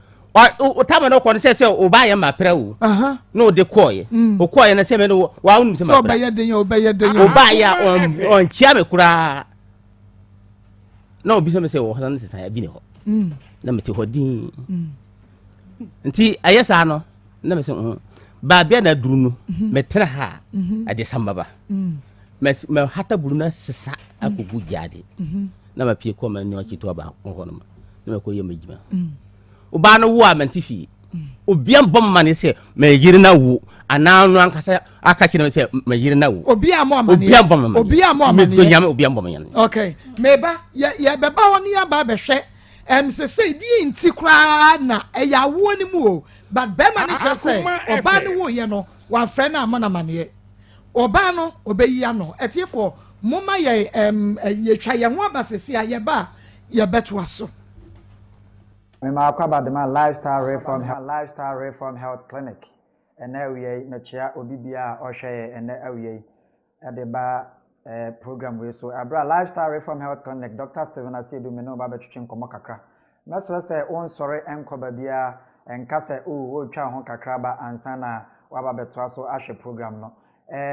Speaker 11: o tama no kɔ no sɛ oba ye ma pra wo na o de kɔye o kɔye na sɛ me no wa wonu se ma pra
Speaker 1: so obɛyɛ den
Speaker 11: oba ya on chia me kura na obi se me sɛ wo hasan sesa ya bi ne ho na mete ho din nti ayesa no na me sɛ ba bia na duru no metra ha ade sambaba me hata buru na sesa akogu jade na ma pie ko ma ni okito ba ho no na ko ye magima o ba no wo a mentifi obi am bom ma ne se me yiri na wo ana no ankasa aka kire me se me yiri na wo
Speaker 1: obi am amane
Speaker 11: obi am bom ma
Speaker 1: obi am amane
Speaker 11: me do nyame obi am bom nyane
Speaker 1: okay meba ye beba woni ya ba behwe say di nti kra na eya wo ni mu o but be ma ni say oba ni wo ye no wa frɛ na amana mane oba no obeyi ano etiefo moma ye ye twa ye ho abasese a ye ba ye beto aso
Speaker 12: Maa Akos the lifestyle reform health clinic and now we na chia obi bia ohwe and awie at the ba program we so abra lifestyle reform health clinic Dr. Stephen Asiedu me no ba betwetwe nkomo kakra mesere say on sore enkoba bia enka say o twa ho kakra ba ansa na wa ba beto aso ahwe program no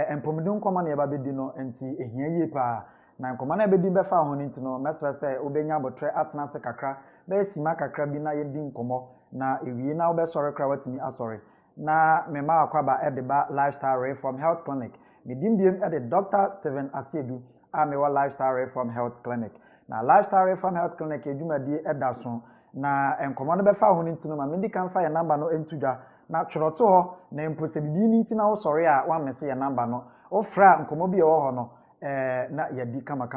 Speaker 12: empomdu nkomo na ye ba bedi no enti ehia yie pa na nkomo na bedi be fa ho ni ntino mesere say obenya abotre atena se kakra be sima kakra bi na ye di nkomo na ewie na obe sore kra watimi asore na me Maa Akos at the lifestyle reform health clinic Midimbium at the Dr. Stephen Asiedu Amewa Lifestyle Reform Health Clinic. Now Lifestyle Reform Health Clinic ejuma di edason na enkomo no befa ho ntino ma medi kan fa ya number no entuja na choroto ho na empose bibi ni ntina wo sori a wa mese ya number no o fra nkomo bi e wo ho no na ya di kama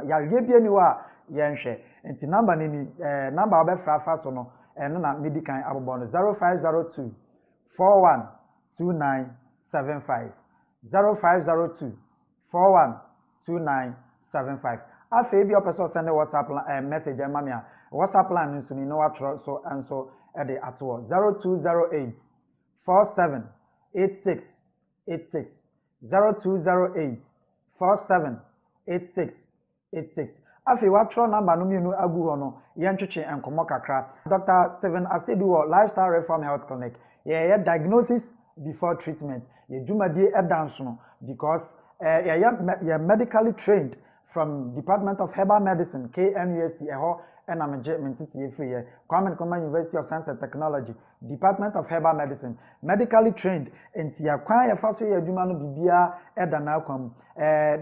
Speaker 12: ya re bi ani wa ye nhwe enti number ni number wa be fra fa so no no na medi kan abobo no 0502 412975 0502 412975. Afi bi opeso send WhatsApp message mamia WhatsApp line nso ni no watro so anso e de ato 0208 478686 0208 478686. Afi watro number no mienu agu ho no ye ntwetwe enkomo kakra Dr. Stephen Asiedu Lifestyle Reform Health Clinic ye diagnosis before treatment ye jumadi edanso no because ye medically trained from Department of Herbal Medicine KNUST eho and management free Kwame Nkrumah University of Science and Technology Department of Herbal Medicine medically trained enti ya kwa ya faso ye adwuma no bibia eda na akwam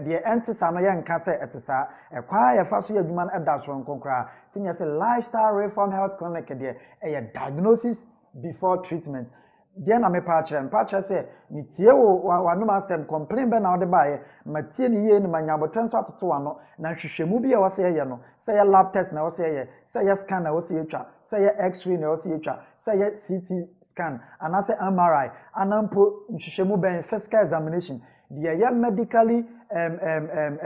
Speaker 12: de entisa no ye nka se etisa kwa ya faso ye adwuma no eda so nkonkra tinya se Lifestyle Reform Health Clinic de diagnosis before treatment dia na me pa kire se ni tie wo wanum asem complain be na ode baaye matie ni ye ni manyabotwe nso atoto wano na hwehwemu bi e wo se ye no se ye lab test na wo se ye se ye scan na wo se ye twa se ye x-ray na wo se ye twa se ye CT scan ana se MRI anampo hwehwemu ben physical examination dia ye medically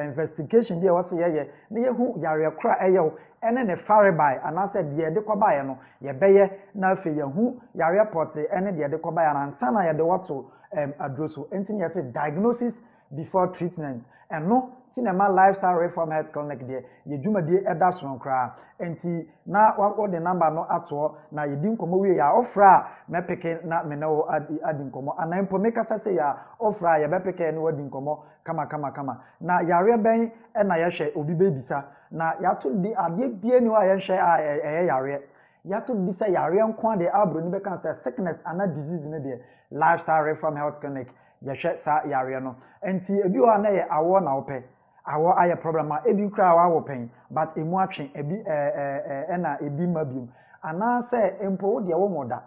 Speaker 12: investigation dia wo se ye na ye hu yare kra eyew ene ne faribai anase de de kobaye no ye beye na afi ye hu ya report ene de kobaye na ansa na ye de wato adroso enti ne say diagnosis before treatment and no tinema lifestyle reform health clinic de ye dwumadie eda so nkra enti na wo de number no ato na ye di nkomo wie ya ofra me peke na me no adi nkomo anampo me kasa say ya ofra ye be peke no adi nkomo kama na yare ben na ye hwe obi be bisa na ya to di ade bie ni wa ye hwe yare ya to di say yare nko de abro ni be kan say sickness ana disease ne de lifestyle reform health clinic ye hwe sa yare no enti ebi wa na ye awo na ope awo aye problem a ebi kra wa wo pen but emu atwe ebi na ebi mabium ana say empo de wo moda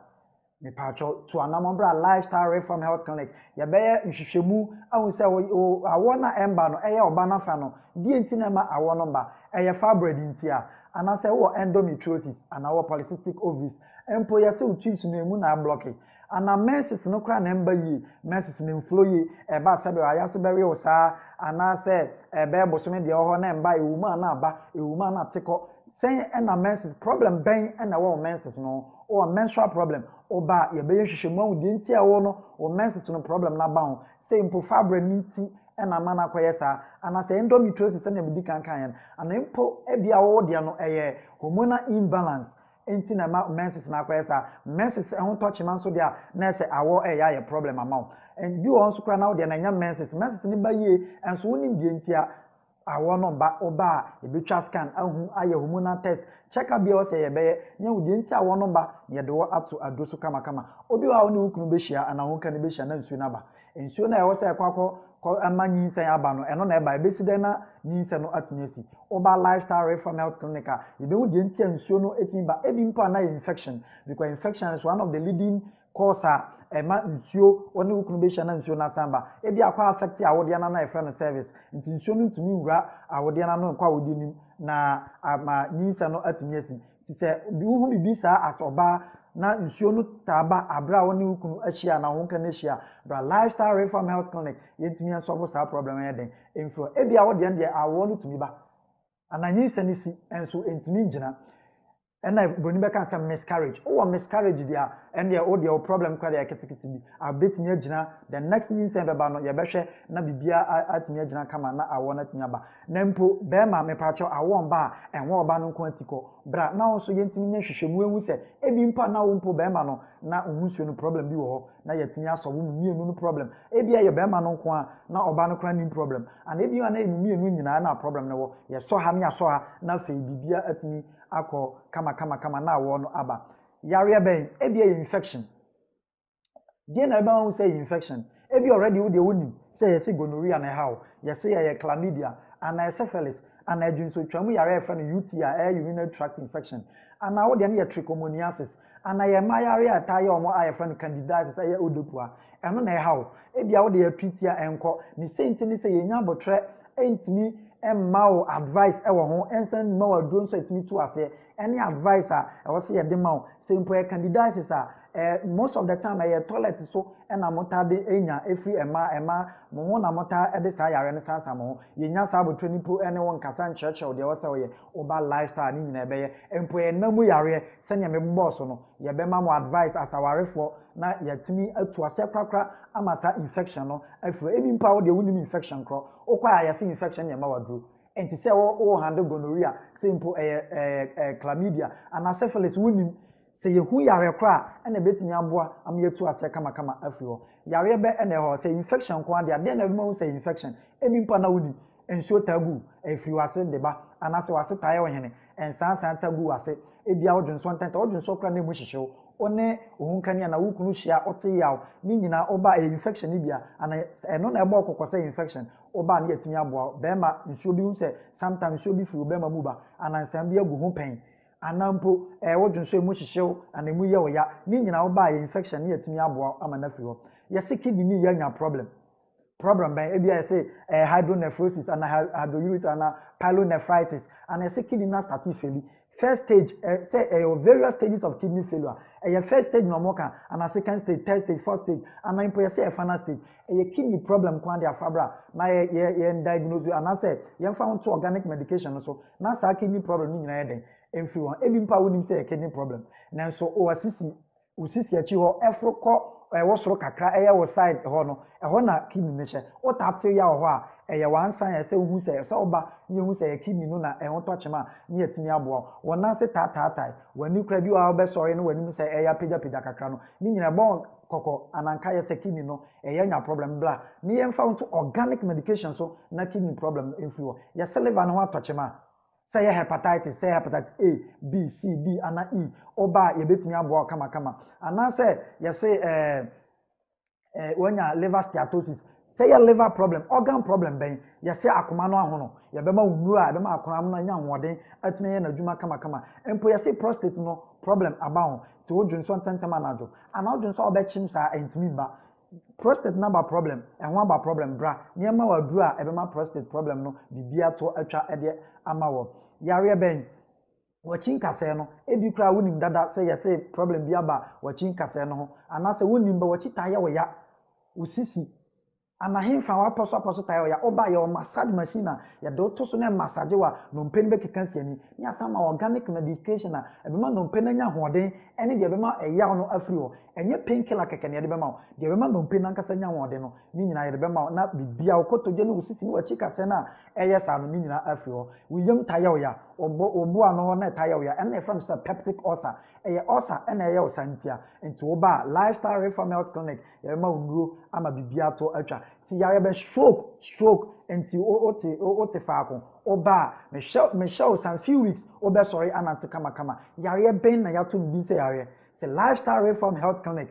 Speaker 12: me pacho to anamobra lifestyle reform health clinic ye be nhwehwemu awu say awo na emba no eye oba na fa no die nti na ma awo no ba eye fibroid nti a ana say wo endometriosis ana wo polycystic ovaries empo ye say utwis no emu na block ana menses no kra na emba yi menses no flow yi e ba sabe aya se be we osa ana say e be bosome de ho na emba ewuma na aba ewuma na teko say na menses problem ben na wo menses no or menstrual problem oba ye be hwehwemu awu de nti a wo no o menses no problem na ba ho say impo fibroid nti na mana koyesa ana say endometriosis na bidi kan ana impo e bia wo de no eye hormonal imbalance enti na menses na koyesa menses e ho touch man so dia na say awo ya problem amount and bi won so kra na wo de na nya menses ni ba ye enso woni bi enti a awo no ba oba e be twa scan ahu aye hormonal test check up bia o say ye be nya wo de enti awo no ba ye de wo up to adoso kama obi wa woni wukunu be hia ana ho kan be hia na nsuo na ba nsuo na ye wo say kwakọ amanyi nsen aba no eno na eba ebesi de na nyinse no atinyesi oba lifestyle reform health clinic e be wo de enti nsuo no etimba ebi mpa na infection because infection is one of the leading cause ema nsuo oni wukunu be hia na nsuo na samba ebi akwa affect awode na e friend service nti nsuo no ntumi wura awode na no kwa awode nim na ama nyinse no atinyesi ti se bi hu bibi sa asoba na nsuo no taba abra woni wukunu ahia na honka na ahia bra lifestyle reform health clinic yentimi anso sa problem ya den enfro ebia wo de ande awo no tumi ba ananyi sanisi enso entimi ngina ena boni be kan some miscarriage o miscarriage dia ende o de problem kwa dia ketekete bi abetimi agina the next thing say beba no ye behwe na bibia atimi agina kama na awo na timi aba na mpo be ma me pacho awo mba enwo oba no nko atiko bra na wo so yentimi nya hwehwemu ehu se ebi mpa na wo mpo be ma no na ohunsuo no problem bi wo ho na yetimi asowo mu mienu no problem ebia ye be ma no nko a na oba no kra ni problem and ebia na emu mienu nyina na problem na wo ye so ha ne aso ha na fe bibia atimi akọ kama na awo no aba yare ben ebia infection die na eba hu say infection ebi already wo de woni say yes gonorrhea na how yes say chlamydia and syphilis and adwinso twamu yare efa no UTI urinary tract infection and now de na trichomoniasis and na ma yare ataye omo ayefa no candidiasis aye odopua eno na how ebia wo de treat ya enko ni senti ni say yenya botre entimi emma advice ewo ho ensen ma waduro nso etimi to ase any advice e wo say de ma simple candidiasis most of the time toilet so na motade enya every emma mo ho na mota e de sa yare ne sansa mo yenya sa abotro nipo ene won kasa nchurchill de wo say wo ye oba lifestyle ni nyina ebe ye empo ye namu yare senya me boss no ye be ma mo advice asawarefo na yatimi atu ase kwakra amasa infection no afro ebi mpa wo de wunim infection kro okwa ya se infection ye ma wadru enti se wo handle gonorrhea simple chlamydia and syphilis wunim se yehu yare kra na betimi aboa am yetu ase kama afri ho yare be na ho se infection kwa dia de na be say infection ebi mpa na wunim ensuo tagu afri wase de ba anase wase taye wo hene ensansan tagu wase ebia odwonso ntanta odwonso kra na mu hyehyew one ohunkania na wukunu hia ote yaw ni nyina oba infection ni bia ana eno na ebe okokose infection oba na yetimi aboa be ma nsuo bi hu se sometimes nsuo bi fi be ma mu ba ana nsan bi agu ho pen anampo wodwonso emu hyehyew ana emu ye oya ni nyina oba infection ni yetimi aboa ama na fi ho yesi kidney ni yanya problem ben ebia say hydronephrosis and hydrourethral and pyelonephritis and yesi kidney na start failure. First stage, say various stages of kidney failure. First stage no more and a second stage, third stage, fourth stage, and then say a final stage. Kidney problem kwandi afabra. Na ye diagnose and I say ye found two organic medication also. Na sa kidney problem ni nyina eden. Everyone, ebi mpa wonim say a kidney problem. Now so o asisi usisi achi ho efroko wo soro kakra eye wo side ho no ho na kidney ne hye wo tate ya ho a eye wansan ya se hu se oba ye hu se kidney no na ho to chema ne yetimi abo wona se tatatai wani kra bi wa be sori no wani se eya pija kakra no ni nyina bon koko ananka ye se kidney no eye nya problem bla ni ye mfa unto organic medication so na kidney problem influo ye se liver no ho to chema say hepatitis A, B, C, D, and E. Oba ye betimi abo kama. And now say you say when you liver steatosis, say your liver problem, organ problem ben. You say akoma no ahono. You bema unura, bema akoma no nya nwode, atime ye na dwuma kama. Empo you say prostate no problem about to odwun so ntentema na adwo. And odwun so obechim sa entimi ba. Prostate number problem, and one about problem bra. Niema wa dura ebema prostate problem no bibia to atwa ede amawo. Yare ben wachin kase no ebi kra wonim dada say you say problem bi aba wachin kase no ho anase wonim ba wachi taye wo ya usisi anahimfa wa poso taye ya oba ya massage machine ya do to so na massage wa no mpeni be kekansi ani ni asama organic medication na ebema no mpeni nya hoden ene de ebema eya no afri ho enye painkiller keke ne de bema de ebema no mpeni ankasa nya hoden no ni nyina de bema na bibia okotoje no usisi ni wachi kase na eye sa no ni nyina afri ho wiyam taye ya obo ano ho na taye ya ene from say peptic ulcer eye ulcer ene eye osantia enti oba lifestyle reform health clinic ebema unuro ama bibia to atwa ti yare be stroke enti o te faako oba me show some few weeks oba sorry anante kama yare ben na yato bi say yare say lifestyle reform health clinic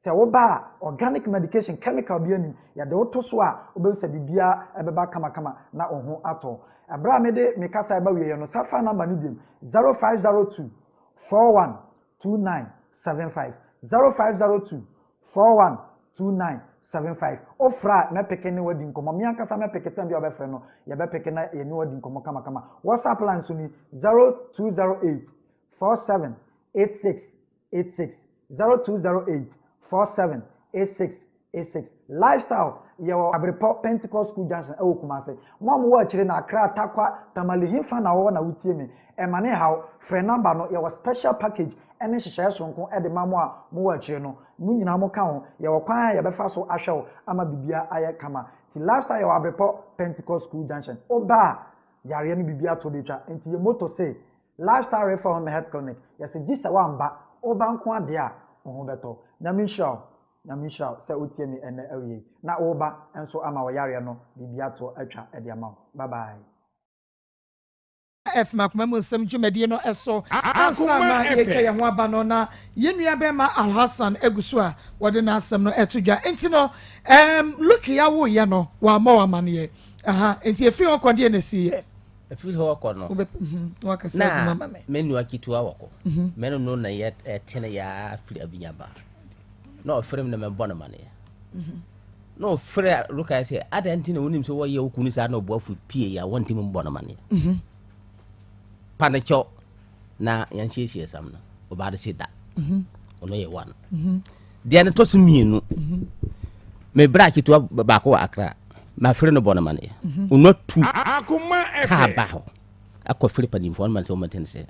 Speaker 12: say oba organic medication chemical bi ani ya de oto so a oba se bibia ebeba kama na oho ato abra me de me kasa ba wiye no safa number ni dem 0502 412975 0502 412975 ofra na pekene wadi nkomo mi ankasa na pekete bi obefre no ye be pekena ye ni wadi nkomo kama WhatsApp line so ni 0208 478686 0208 478686 lifestyle your Abrepo Pentecost School Junction e Kumase mo mo wa kire na Accra Takwa Tamale fa na wo na wutie me e mane haw frɛ number no your special package ene hyehyɛ sonko e de mamo a mo wa kire no mu nyina mo ka ho ye wo kwan ye befa so ahwɛ ama bibia aye kama ti lifestyle your Abrepo Pentecost School Junction oba yare no bibia to betwa enti ye moto say lifestyle reform health clinic ye se gisa wamba oba nko ade a ho beto na misha se utie mi ene awie na oba enso ama wo yare no bibia to atwa ede ama bye bye
Speaker 1: F makumemu nsem dwumadi no eso asa na yeke ye ho aba no na yenua be ma Al Hassan egusu a wode na asem no etodwa enti no look ya wo ye no wa ma wa mane aha enti efiri ho kwade na si ye
Speaker 11: efiri ho ko no
Speaker 1: wa sa mama
Speaker 11: me menu akitu awoko menu no na ye tene ya afiri abinyaba no frame na me bona mane no frame look I say adenti na wonim so wo ye okunu sa na oboafu pie ya wonti me bona mane panacho na yanhyehyɛ sam no obade se da ono ye one dia ne tosu mienu me bra kitu ba ko Accra ma frɛ no bona mane ono tu
Speaker 4: Akoma
Speaker 11: ka ba ho akɔ frɛ pa info man se o matense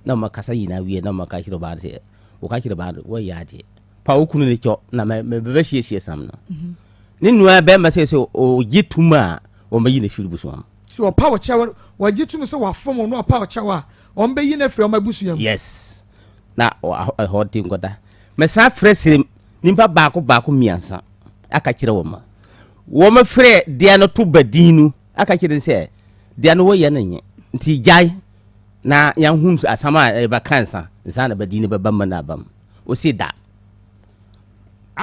Speaker 11: na makasa yina wie na makakire obade se o kakire ba wo ya ade pa okunu ne kyo na me beba hyehyɛ sam no ne nua be ma se o gituma o mayi ne firi buso am
Speaker 1: so power chawa wajitum se wa form no power chawa on be yina firi o mabusu yam
Speaker 11: yes na hoti ngoda me sa frɛ sirim nimpa baako miansa aka kire wo ma frɛ dia no to badinu aka kire se dia no wo ye na nye nti jai na yan hum asama e ba kansa nsa na badinu ba bamma na bam o si da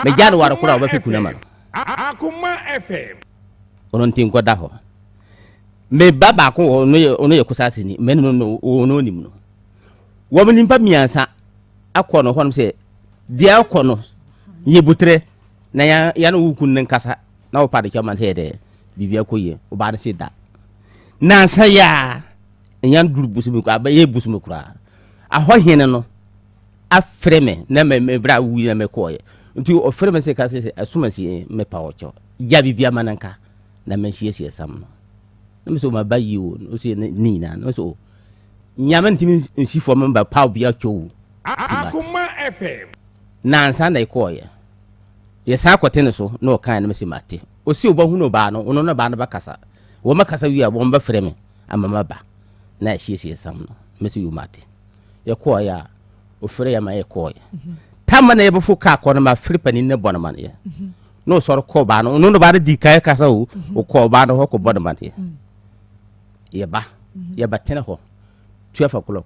Speaker 11: me jano wara kura ba fikuna man
Speaker 4: Akoma FM
Speaker 11: onon tin ko da ho me baba ko ono ye kusase ni me no ono nim no wo me nimpa miansa akọ no honom se dia akọ no ye butre na ya no wukun nen kasa na wo pade chaman se de bibia ko ye o ba se da na sa ya yan duru busumu ko aba ye busumu kura aho hene no afreme na me bra wu na me ko ye nti o freme se kasa se asuma si me pa ocho ya bibia mananka na me hie sam no na so ma bayi o no se ni na no so nyama ntimi nsifo me ba pa bia cho
Speaker 4: Akoma FM
Speaker 11: nansa na ikoye ye sa kwatene so na o kan na mesi mate o si oba hu no ba no ono no ba no bakasa wo makasa wi a wo mba frɛ me amama ba na hie sam no mesi yu mate ye koye a o frɛ ya ma ye koye tamma na ye befo ka ko na ma frɛ pani ne bɔna man ye no sɔrɔ ko ba no ono no ba di kai kasa o ko ba no ko bɔna man ye ye ba tene ho 12 o'clock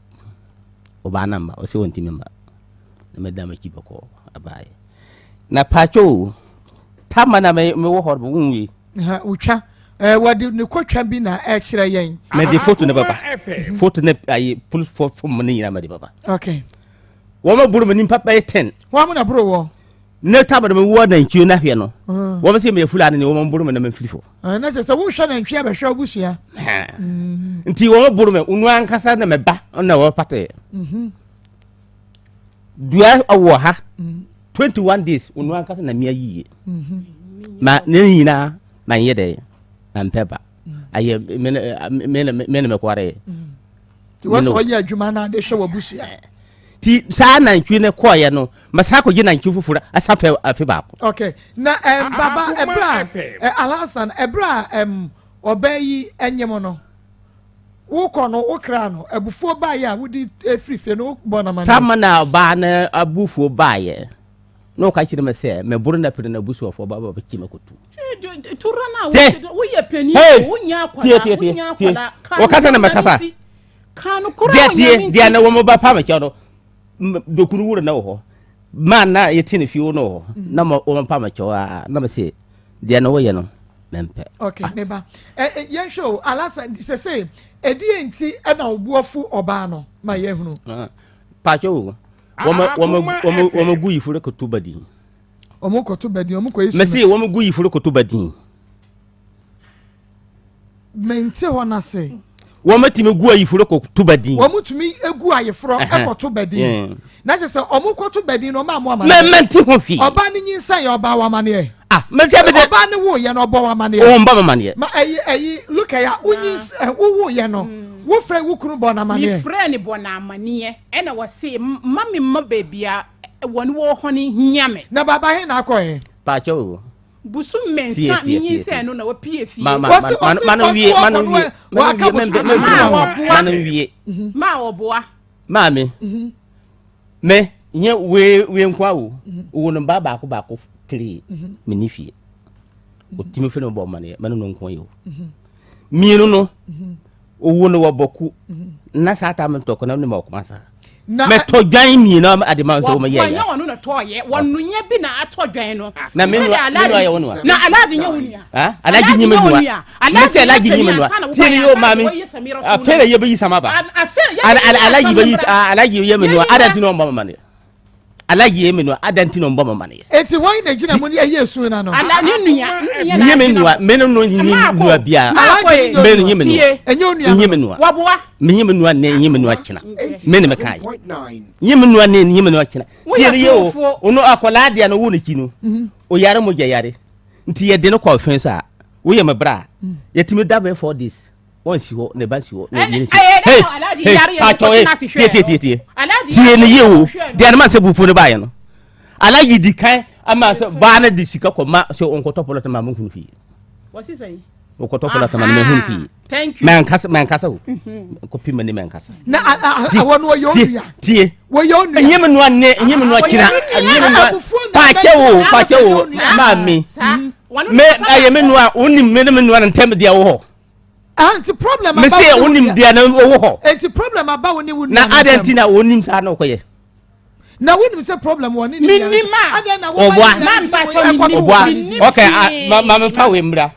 Speaker 11: o ba namba o se wonti memba na madama kibako abaye na pacho tama na me wo hor bu nwi
Speaker 1: ha utwa wadi ne kwatwa bi na e kire yen
Speaker 11: me de photo ne baba photo ne ayi police form ne yina me de baba
Speaker 1: okay
Speaker 11: wo ma buru me nimpa pa 10
Speaker 1: wa mu na buru wo
Speaker 11: ne tama de me wo na nchi na hwe no wo ma se me fulani ne wo ma buru me na me filifo
Speaker 1: na se wo hwe na nchi abehwe obusia
Speaker 11: nti wo ma buru me unu ankasa na me ba na wo pate dua awo ha 21 days unu ankasa na me ayiye ma ne yina ma yede na mpeba aye me kware
Speaker 1: ti waso ye adwuma na de hwe wabusia
Speaker 11: ti sa na ntwi ne koye no masako gi na ntwi fufura asafe afi baako
Speaker 1: okay na baba ebra Alhassan ebra obayi enyem no wo kono wo kra no abufuo baaye a wodi efrife no bona man
Speaker 11: tamana ba na abufuo baaye no ka kire me se me buru na pere na busuofo baba ba kime kotu
Speaker 9: turana wo ye pani wo nya kwada
Speaker 11: o kasa na makasa
Speaker 9: kanu kura
Speaker 11: wo dia na wo mo ba pa me kyo no dokunu wuro na wo ho man na ye tine fi wo no na mo wo pa me kyo na me se dia na wo ye no mempe
Speaker 1: okay neba yen show Alhassan se edi enti na obuofu oba no ma ye hunu
Speaker 11: pacho wo gu yifure ko tubadin
Speaker 1: omo ko tubadin omo ko yesu
Speaker 11: mesi wo gu yifure ko tubadin
Speaker 1: mente hona se
Speaker 11: wo matimi gu yifure ko tubadin
Speaker 1: wo mutumi egu ayefro e ko tubadin na se omo ko tubadin no ma mo ama
Speaker 11: mente ho fi
Speaker 1: oba ni nyinsa ye oba wa mane
Speaker 11: mesi abede
Speaker 1: oba ni wo ye no oba wa mane
Speaker 11: o mba mane
Speaker 1: ma ayi look at unyis wo ye no wo frɛ wo kunu bona mane
Speaker 9: mi frɛ ni bona mane e na wo se mami ma babia woni wo honi hiame
Speaker 1: na baba he na akoye
Speaker 11: pacho
Speaker 9: busu mensa mi nyinsa no na wo pie fi
Speaker 11: man wie
Speaker 9: ma oboa
Speaker 11: mami me nye we nkwa wo no baba ko three minifie otimi fe no bo mane no nkwa yo mienu no owo no woboku na sata me toko na no ma okomasa me to dwan mi na ade man so ma ye
Speaker 9: ya wonu na to ye wonu nya bi na ato dwan no
Speaker 11: na me no ya wonu
Speaker 9: na alaji nya wonu
Speaker 11: ha alaji nyi me no me se alaji nyi me no tiri yo mami afere ye be yisama ba alaji be yis alaji ye me no adanti no mba mane alaji ye me no adanti no mba mane
Speaker 1: enti why na gina mo ni yesu na no
Speaker 9: ala ni nuya
Speaker 11: nye me no me no ni nuya bia me no nye me no
Speaker 1: enyo nuya
Speaker 11: nye me no
Speaker 9: waboa
Speaker 11: me nye me no ne nye me no akina me ne me kai nye me no ne nye me no akina tiri ye o ono akola dia no wo ne kinu o yare mo yare nti ye de no conference a wo ye me bra ye timi dabe 4 days won si ho ne ba si ho ne ye si hey tie ne ye o dia na se bufu ne ba ye no alaji di kan ama se ba na di sika ko ma se on ko topolo ta ma mun kunu fi
Speaker 9: wasi sai
Speaker 11: o ko topolo ta ma mun kunu fi
Speaker 9: thank you
Speaker 11: man kasa o ko pi ma ni man kasa
Speaker 1: na awon wo yo nua
Speaker 11: tie
Speaker 1: wo yo nua
Speaker 11: nyem no ne nyem no kira nyem no pa che o ma mi me aye me no a onim me no na ntem dia wo ho
Speaker 1: anti problem
Speaker 11: about me say onim dia na wo ho
Speaker 1: anti problem about woni woni
Speaker 11: na adentina onim sa na koye
Speaker 1: na woni say problem woni
Speaker 9: ni ma
Speaker 1: aden na
Speaker 11: wo na
Speaker 9: mpa cho
Speaker 11: ni okay ma fa we mbra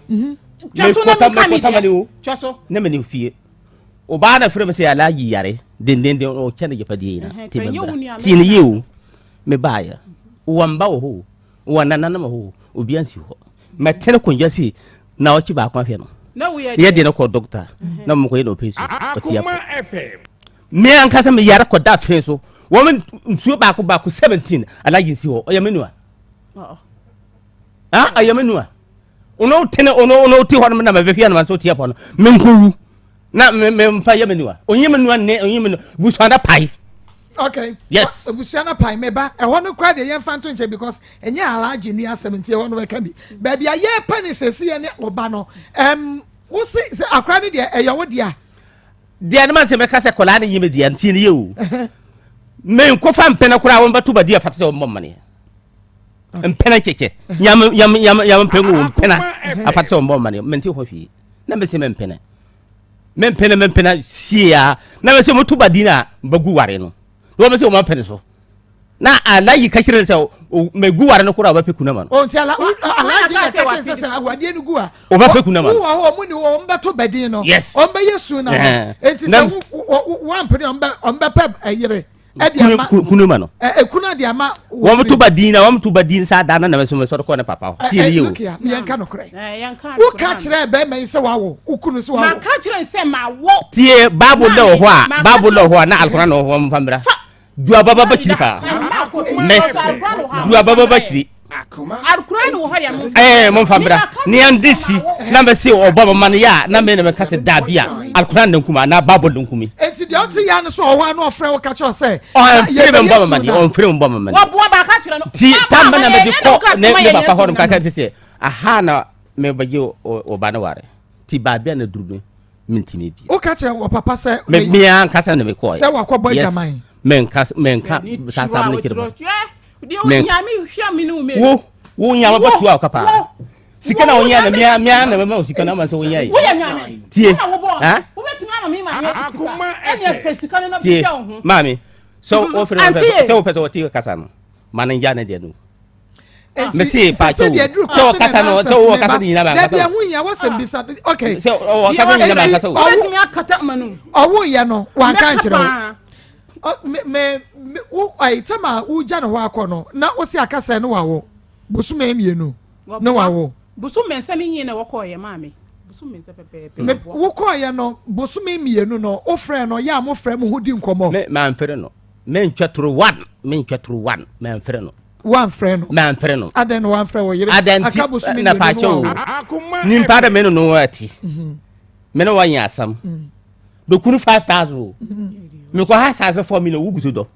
Speaker 9: choso na mi choso
Speaker 11: na me ni fie o ba na frem say alaji yare den o chene je padi na ti ni yewu me baaya wo mba wo ho wo nanana ma ho obi ansi ho me tere konja si na o chi ba kwa fe no ye de no ko doctor na mo ko ye no pesi
Speaker 4: Akoma FM
Speaker 11: me an kasa me yare ko da fe so wo me nsuo ba ko 17 alaji si ho o ye menua aye menua ono tene ono ti ho na me be fia na so tie po no me nkowu na me mfa ye menua onye menua ne onye menua bu so da pai
Speaker 1: Okay.
Speaker 11: Yes.
Speaker 1: Busiana pai meba. E hono kra de yen fanto nche because enye alaji ni 70 e hono weka bi. Baby aye penny sesi ne oba no. Wo se akra ne de e yawo dia.
Speaker 11: Dia ne man se meka se kola ne yime dia ntie ne ye o. Men ko fa mpena kura won batu ba dia fata se o mmane. Mpena keke. Yam pengu mpena afata se o mmane. Menti ho fi. Na me se mpena. Mempena sia. Na me se mutu ba dina bagu ware no. Do me se o ma pene so. Na ala yi ka kire se me gu ware no kura ba peku na ma no.
Speaker 1: O nti ala alaji ne ka kire se agwade no gu a.
Speaker 11: O ba peku na ma.
Speaker 1: Wo mu ni wo mbeto badin no.
Speaker 11: Yes.
Speaker 1: O mbe yesu na. Enti se wo mpene o mbe peb ayire.
Speaker 11: Kunuma no.
Speaker 1: Kuna de ama.
Speaker 11: Wo mutu badin sa da na me so ko ne papa. Ti ne yo.
Speaker 1: Yen ka no kure. Yen ka. Wo ka kire be me se wawo. Ukunu se wawo.
Speaker 9: Ma ka kire se ma wo.
Speaker 11: Tie babu lo ho a, babu lo ho na alquran no ho mfambra. Dua baba bakiri ka. Ne. Dua baba bakiri.
Speaker 10: Akoma.
Speaker 9: Alquran wo ho ya mo.
Speaker 11: Mo mfambra. Ni andisi na me se obaba man ya na me ne me ka se da bia. Alquran de nkuma na babu de nkumi.
Speaker 1: Enti de onti ya no so ho na ofre wo ka cho se.
Speaker 11: Free me mboma man. On free mboma man.
Speaker 9: Wo bo ba ka kire no.
Speaker 11: Ti tamba na me di ko ne papa ho ka ka se. Aha na me bagi oba na ware. Ti ba bia na duru mintime bi.
Speaker 1: O ka kire wo papa se.
Speaker 11: Me an kasa na me ko.
Speaker 1: Se wa ko boy jaman.
Speaker 11: Menka sa sa me kire. Wo nya ba tu akapa. Sika na onya na mia na me sika na ma so onya yi.
Speaker 9: Wo ya nya me.
Speaker 11: Tie.
Speaker 9: Ha? Wo beti ma me ma nya.
Speaker 4: Akoma
Speaker 9: enya pesika na bi sha ho.
Speaker 11: Mami. So o fere so pese o tie kasa no. Mananja na de no. Me see pa to. So kasa no so kasa ni na ba kasa.
Speaker 1: Da bia hu ya wo sem bisa. Okay.
Speaker 11: So o kasa ni na ba kasa.
Speaker 9: O beti mi akata manu.
Speaker 1: Owo ye no wan kan kire o. Me wo ai tama wo ja no ho akono na wo si akasa no wawo. Busu me mienu. No wawo.
Speaker 9: Busu mensa mi yin na wo koye maami. Busu mensa pepepe.
Speaker 1: Me wo koye no busu me mienu no o frɛ no ya mo frɛ mo hodi nkomo.
Speaker 11: Me man frɛ no. Me ntwatro 1, me ntwatro 1, me frɛ no.
Speaker 1: One frɛ no.
Speaker 11: Me frɛ no.
Speaker 1: Aden one frɛ wo yire.
Speaker 11: Aka busu me na pa cho. Ni pa da me no ati. Me no wan ya asam. Do kunu 5,000. Me ko ha sa 4 million wuguso do.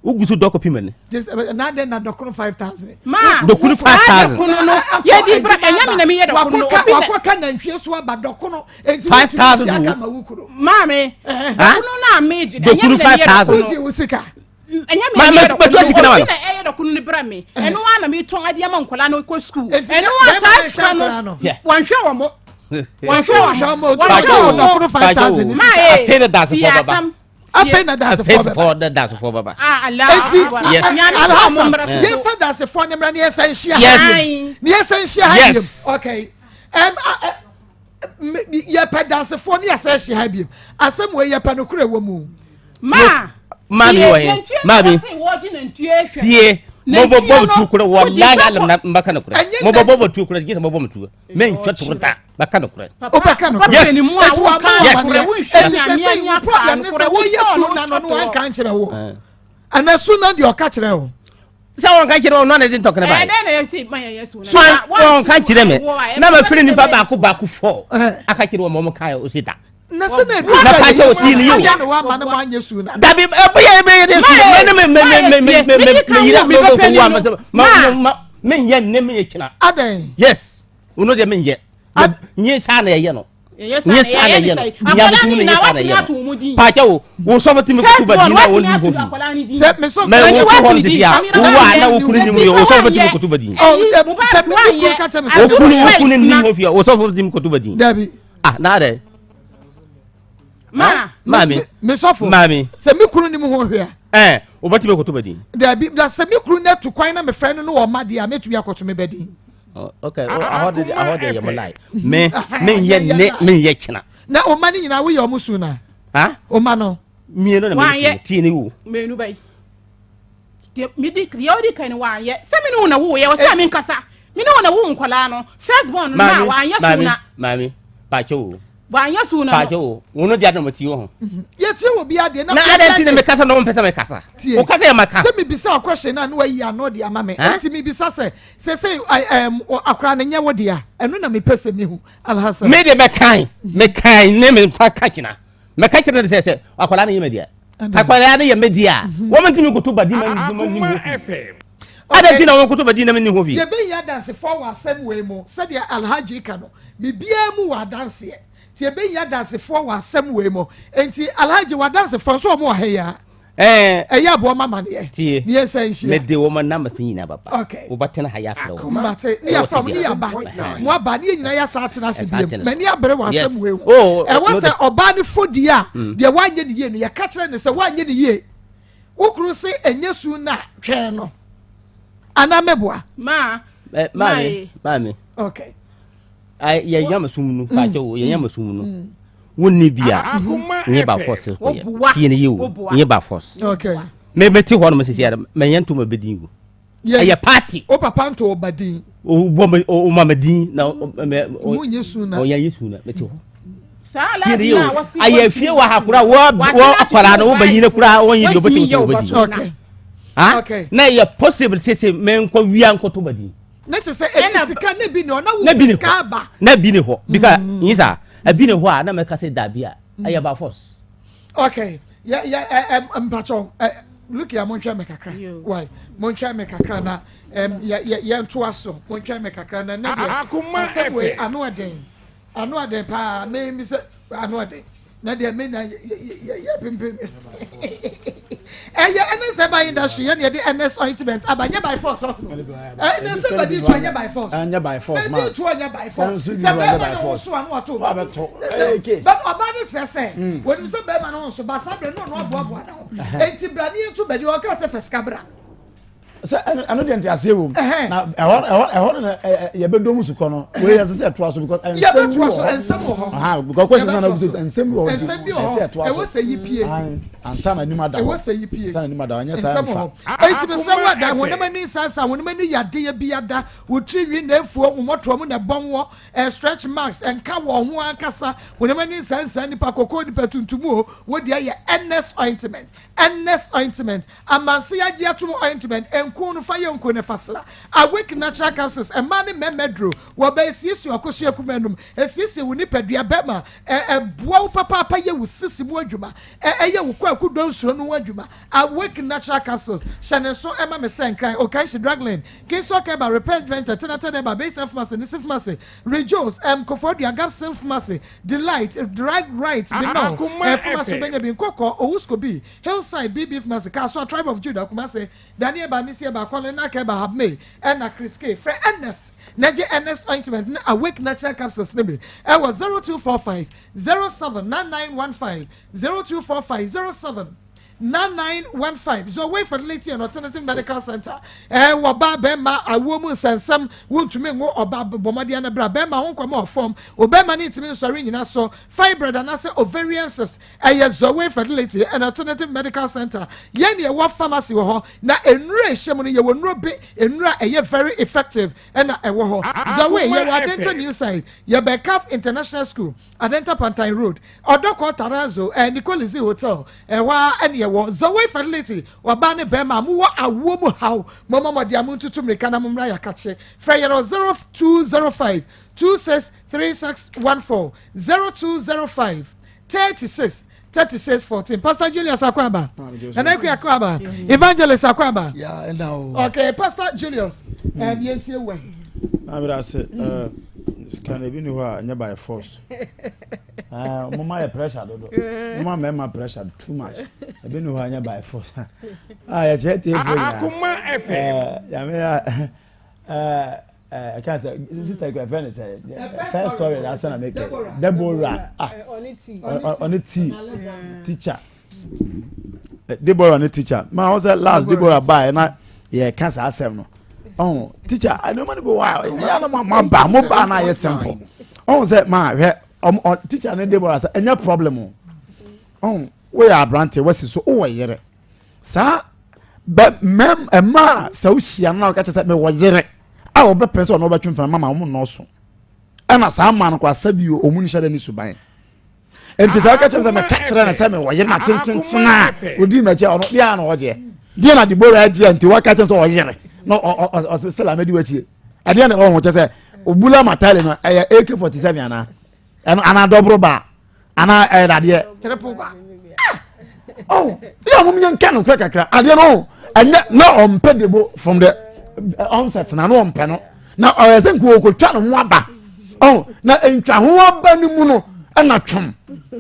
Speaker 11: Ugusu doko pimene.
Speaker 1: Just na den na dokunu 5,000.
Speaker 9: Ma,
Speaker 11: dokunu 5,000.
Speaker 9: Dokunu no. Ye di bra enya me na me ye dokunu.
Speaker 1: Wako ka na ntwe so aba dokunu.
Speaker 11: 5,000.
Speaker 9: Ma me. Dokunu na meji.
Speaker 11: Dokunu 5,000.
Speaker 1: Uji usika.
Speaker 9: Enya me ye dokunu.
Speaker 11: Ma tu sika na ma.
Speaker 9: Na eye dokunu ni bra me. Eno wa na me ton ade ama nkola na ko school. Eno wa sa no. Wanhwe wo mo. Wanhwe wo mo.
Speaker 1: Dokunu 5,000.
Speaker 9: Ma e.
Speaker 11: Afena das for baba.
Speaker 1: Afena das for baba.
Speaker 9: Ah, Allah.
Speaker 11: Yes.
Speaker 1: Ye fa das for nemra ne essential.
Speaker 11: Yes.
Speaker 1: Ne essential.
Speaker 11: Yes.
Speaker 1: Okay. Ye pa das for ne essential bi. Asem we ye pa no kure wo mu.
Speaker 11: Mami wo ye. Mami. Tie. Mo bobo tu kure wallahi alam na mbaka na kure. Mo bobo tu kure gisa mo bobo tu. Men chottu ta baka na kure.
Speaker 1: O baka na kure.
Speaker 11: Yes.
Speaker 1: Ni mu awu ma kure wu hwanya problem ne se wo yesu na no no kan kire wo. Ana su na de o ka kire wo.
Speaker 11: Se won kan kire wo no na de talk na ba.
Speaker 9: Na yesi man yesu na.
Speaker 11: So won kan kire me. Na ma firi ni baba ku 4. Aka kire wo mo kai o sita.
Speaker 1: Na se na
Speaker 11: na pa ke o ti ni yo.
Speaker 1: Ya no wa ma na ma yesu na.
Speaker 11: Dabi men ye ne me china.
Speaker 1: Aden.
Speaker 11: Yes. Uno de men ye. Nye sa na ye no. Nye sa na ye no. Nya bitu ne sa na ye no. Pa ke wo so fati me ku ba di na wo ni ho.
Speaker 1: Se me so
Speaker 11: me wo ko ho di ya. Wo wa na wo kunu ni mu yo. Wo so fati me ku tu ba di.
Speaker 1: Oh, se me ku ka che me.
Speaker 11: Wo kunu ni ho fi. Wo so fati me ku tu ba di.
Speaker 1: Dabi.
Speaker 11: Ah, na de. Mami.
Speaker 1: Me sofo.
Speaker 11: Mami.
Speaker 1: Se me kunu ni mu ho hwea.
Speaker 11: Obati me koto badi.
Speaker 1: Dabi, da se me kunu na tu kwan na me frɛ no no wo ma dia metu ya koto me badi.
Speaker 11: Okay, I heard you lie. Me ye china.
Speaker 1: Na o ma ni nyina wo ye o musu na.
Speaker 11: Ha?
Speaker 1: O ma no.
Speaker 11: Me no na me ti ni wo.
Speaker 9: Me nu bai. Me di kriodi kan wa ye. Se me no na wo ye, o se me nkasa. Me no na wo nkwala no. First born na wa ye suna.
Speaker 11: Mami, pa cho.
Speaker 9: Wanya suna.
Speaker 11: Pa cho. Wono dia no mati wo.
Speaker 1: Ye tie wo bia de na.
Speaker 11: Na adenti ne me kasa no mpesa me kasa. O kasa ye maka.
Speaker 1: Se me bisa question na no ayi ano de ama me. Enti me bisa se akra na nya wo dia. Eno na me pese me hu. Alhasan.
Speaker 11: Me de me kan ne me fa ka kina. Me ka kina de se akwala na ye me dia. takwara ne ye media wo mentimi ko to badi man ni
Speaker 4: FM
Speaker 11: ada tina won ko to badi na mani ho fi
Speaker 1: ye be ya dance for wa asem we mu said ya alhaji ka no bibia mu wa dance ye ti ye be ya dance for wa asem we mu enti alhaji wa dance for so mo ha ya ya bo mama ne
Speaker 11: tie
Speaker 1: ne sense
Speaker 11: me de wo man na masin na baba
Speaker 1: okay
Speaker 11: wo batena ha ya fro
Speaker 1: mate ne ya from ne ya ba mo aba ne nyina ya sa atena se biem mani abere wa asem we mu wo se oba ne fodi a de wanye ne ye no ya ka kire ne se wanye ne ye ukuru se enye su na twen no ana meboa
Speaker 11: mami
Speaker 1: okay
Speaker 11: ai ye yama sumunu pa jo ye yama sumunu wonni bia nye ba force ko ye tie ne yewu nye ba force
Speaker 1: okay
Speaker 11: me meti ho no mesisi ya me yanto ma bedin go ye party
Speaker 1: o papa nto obadin
Speaker 11: o mama din na
Speaker 1: mo yesu na
Speaker 11: o ya yesu na meti ho
Speaker 9: sala dia wasi
Speaker 11: aye fie wa hakura wo akwara no wo bayine kura won yi di obeti obeti
Speaker 1: okay
Speaker 11: okay na ye possible say me nko wia nko to badin
Speaker 1: na che say sika na bi no na wo sika ba
Speaker 11: na bi ne ho because yisa abi ne ho a na me ka say da bia aye ba force
Speaker 1: okay mpacho look ya monhwa me kakra why monhwa me kakra na ya nto aso monhwa me kakra na na
Speaker 4: Akoma
Speaker 1: we anu aden pa me say anu aden na de me na ya pimpim NS by industry and the NS ointment abanya by force also NS somebody to anya by force
Speaker 13: anya by force
Speaker 1: man to anya by force somebody by force but about it say when you say be man on so ba sabre no boa na enti brani to be the o ka say fescabra
Speaker 13: I know the entire serum. Now, I want to be doing so. We as I said, trust because and some because question and some
Speaker 1: I was a EPA
Speaker 13: and some animal.
Speaker 1: I was a EPA.
Speaker 13: Some animal. Yes,
Speaker 1: it's been somewhat that when many sons and when many yadia biada would treat you there for what woman a bomb and stretch marks and cow one cassa when many sons and the Paco de Petuntumo would the NS ointment. NS ointment. A Mansia Diatum ointment and Kunu Fire and Kunefasla. Awake natural capsules and money memedro were based you akosia kumendum. As sissy will nip a diabema a bow papa paya with sissy wajuma a young quack don't so no wajuma. Awake natural capsules. Shannon so Emma Messan cry or Kashi Dragland. Case talk about repentment, Tenata by base of Massey, Nisif Massey, Rejoice, Cofordia Gap Self Massey, Delight, Drag Right, Below, Fumasu Benjamin Coco, Ouskobi, Hillside, Beef Massey, Castle, Tribe of Judah, Kumase, Daniel Banisia Bacolena Keba have me, and a Chris K. Fred Ernest, Naja Ernest ointment, awake natural capsules, Nibby. I was 0245 079915 0245 07 9915 so wait for lady and alternative medical center oba bema awomu sensam wontumi ngo oba bomade na bra bema ho kwama form obema ni timi sori nyina so fibroid and as ovarian cyst so wait for lady and alternative medical center yen ye wa pharmacy wo ho na enura ehyem no ye wonuro be enura very effective and wo ho so wait ye wa dental new side ye be Calf International School Adenta Pantine Road Odoko Tarazo Nicolizi Hotel wa and Zoe fertility or Bane Bema Mua Awomu how Mama Diamuntu to Mekana Mumraya Kache Fayero 0205 263614 0205 3614 Pastor Julius Akwaba and Akwaba Evangelist Akwaba
Speaker 10: yeah no
Speaker 1: okay Pastor Julius and Yentie way
Speaker 13: I said can be no by force. Mama pressure Mama my pressure too much. I been no by force. I jet
Speaker 4: Akoma FM.
Speaker 13: I can't say this is like a friend said first story that's gonna make it Deborah on it teacher Deborah on the teacher man was last Deborah by and yeah cancer asem no oh teacher I don't want to go wild yeah no my ba na yes simple oh say ma teacher na Deborah say any problem oh we are brante what's so oh yere sa but mem e ma sa o hia na o ka say me wo yere a o be press on o ba twemfa mama mo no so e na sa ma no kwa sabi o mu ni hye da ni suban enti sa ka say me ka kire na say me wo yere na chinchin na odi ma che ono dia na o je dia na Deborah agie enti wa ka say o yere no still amedi wachi ade na o ho say obula matale no AK47 ana dobro ba ana rade
Speaker 1: triple ba
Speaker 13: Oh, yeah, woman can quick a I don't know. And no on pedible from the onset, and I know on panel. Now I think we could try and wabba. Oh, now in Chahua Muno and not Chum.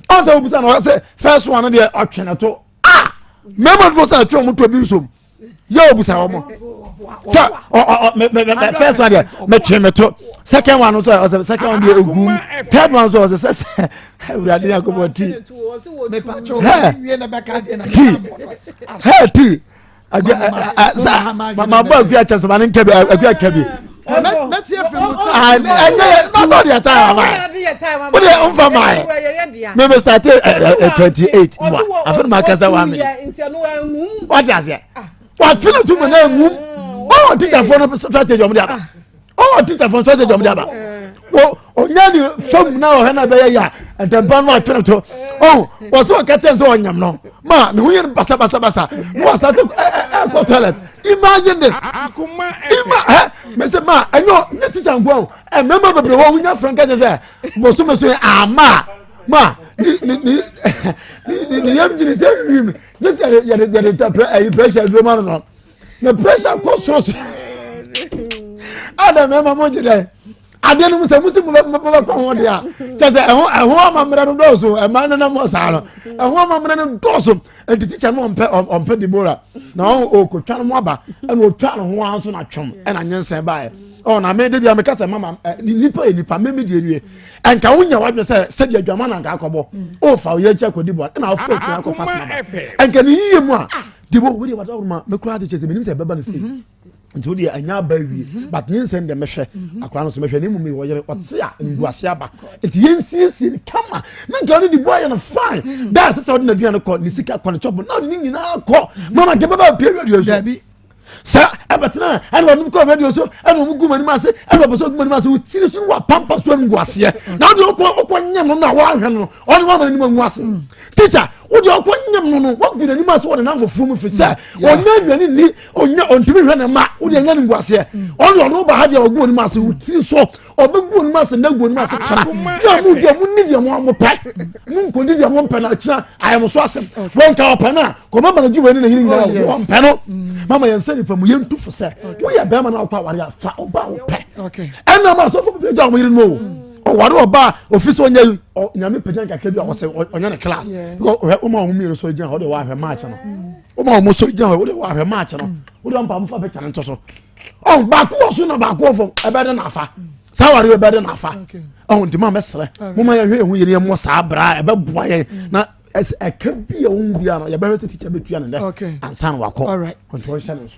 Speaker 13: Also, I say, first one of the auction at all. Ah, Member was a Chum to abuse him. Yo, Busamo. First one, met him at all. Second one was the second one, third one was the tea. My boy, we are just one in Kebby. Let's hear from you. And that's not the time. What are you for my? Maybe started at 28. I feel my cousin. What does it? What do you do? Oh, teacher for strategy of the other. Oh, teacher for strategy of the other. Oh, yeah, from now, Hannah Bay, and then burn my penalty. Oh, what's what catches on you? No, ma, no, you're bassa. What's that? Toilet. Imagine this. Mr. Ma, I know, let it go. And remember the one we got from Canada. Mosuma say, ma, the young is every just a pressure roman. The pressure costs so. I don't remember today. I didn't say Muslim there. Just a woman dozo, a man and a mosano, a woman dozo, and the teacher on Pedibora. Now, oh, could tell Maba, and will tell once on a chum, and I answer by. Oh, I made it be a Macassa mamma, Nipa, maybe, and Kawunya, what you said your German and Gacobo. Oh, for your check with Dibor, and I'll fetch Uncle Fast. And can you hear more? Dibor, what about my crowd is a minister, Baban's. Until the anya baby, but yen send the measure. A crown of measure, me what's ya in Guasiaba. It's yen see, come. Then got the boy and a fine. That's the ordinary piano called Nisika Conchop, but not in our call. Mamma, give about period, Debbie. Sir, Abatana, and when we call radio so, and when we go and mass, and what was so good mass with seriously what pampas when Guasia. Now you call one young on one hand, only one anyone was. Teacher, would you want no what good any mass one enough for for sir? Or never any need on to be run a map, would you young Guasia? Only on over had your good mass with see so, or big good mass and no good mass. You need your one more pack. Moon could do your one penalty. I am so awesome. One cow panel, come up and do anything one panel. Mamma and said from you to for say. We are Berman out power, foul pack. Okay. And I'm also for the job we don't know. Oh, what about office on you? Or Yami Pejanka was on your class. Go, so young, or her match. Almost so young, or her match. We don't pump for better and so. Oh, back was soon about go from a better nafa. Sour better than nafa. Oh, the mamma, sir. Mama, we hear more sabra, about boy. Now, as a could be a wound, your better teacher between and San Wako. All right.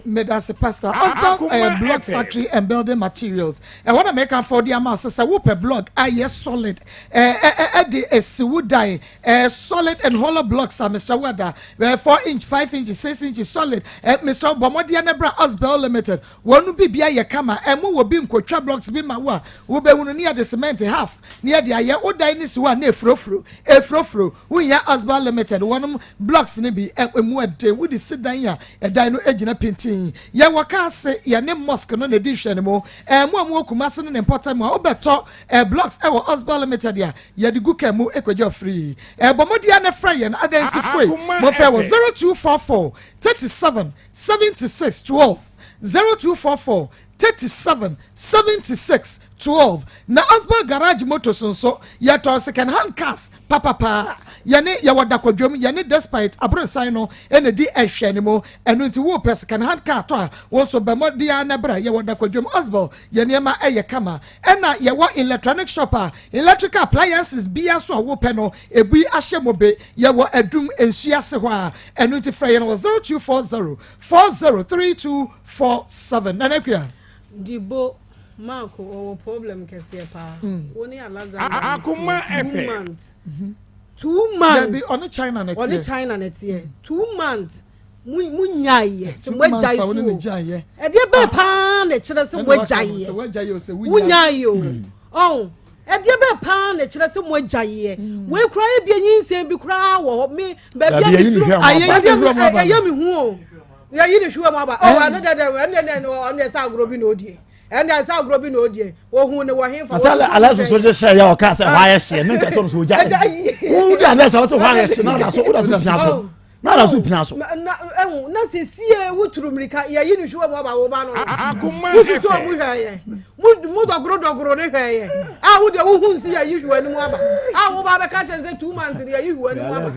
Speaker 13: Made us a pastor. Block factory and building materials. I want to make up for the amount. So, whoop a block. Yes, solid. A wood die. Solid and hollow blocks are Mr. Weather. 4 inch, 5 inches, 6 inches solid. Mr. Bomodiana Bra Osbel Limited. One will be your camera and more will be in quadra blocks. Be my wa. Will be near the cement half. Near the air. What dining one near Frofru. We are Osbel Limited. One blocks maybe and more day. Would sit down here. A dino agent painting. Ya waka say ya name mosque no edition anymore. More Kumasan and important more better blocks our Osbel Limited ya. Ya the good mu ekwajo free. Bomodiana Frey and Adensi Free. Mofa was 0244 37 76 12 0244 37 76 12. Na Osbel Garage Motors so ya to second hand cars papa yane ya wada kwadwom yane despite abro sign no ene di ehwe animo eno nti wo pes second hand car to a wo so bemodia na bra ya wada kwadwom Osbel yane ma eye kama ena ya wa electronic shop electrical appliances bia so wo pe no ebi ahye mobe ya wo adum ensua se ho a eno nti frɛ no 0240 403247 nanakua
Speaker 14: dibo Marco or problem kesiye pa. Oni alaza. Akoma FM. 2 months. Be on China next year. On China next year. 2 months. Munyaye. Se wejaye fu. E de be pa na kire se wejaye. Se wejaye o se munyaye o. Oh. E de be pa na kire se wejaye. We kura e bi anyinse bi kura wo me ba bia aye mi hu o. Ya yi ni hwa ma ba. Oh another on sa agrobi na odie. And I saw Robin Odie, or who know him for Alas, just say your cast a wire, and make us also. Who done that's also why I said, not so.
Speaker 13: na na so pina so
Speaker 14: na sesie wuturu mrika ya yi nuhwe mu aba wo ba no
Speaker 4: Akoma
Speaker 14: so mu hwaye mu dogoro ne hwaye wo de wo hunsi ya yi hwa ni mu aba wo ba be ka chense 2 months ya yi hwa ni mu aba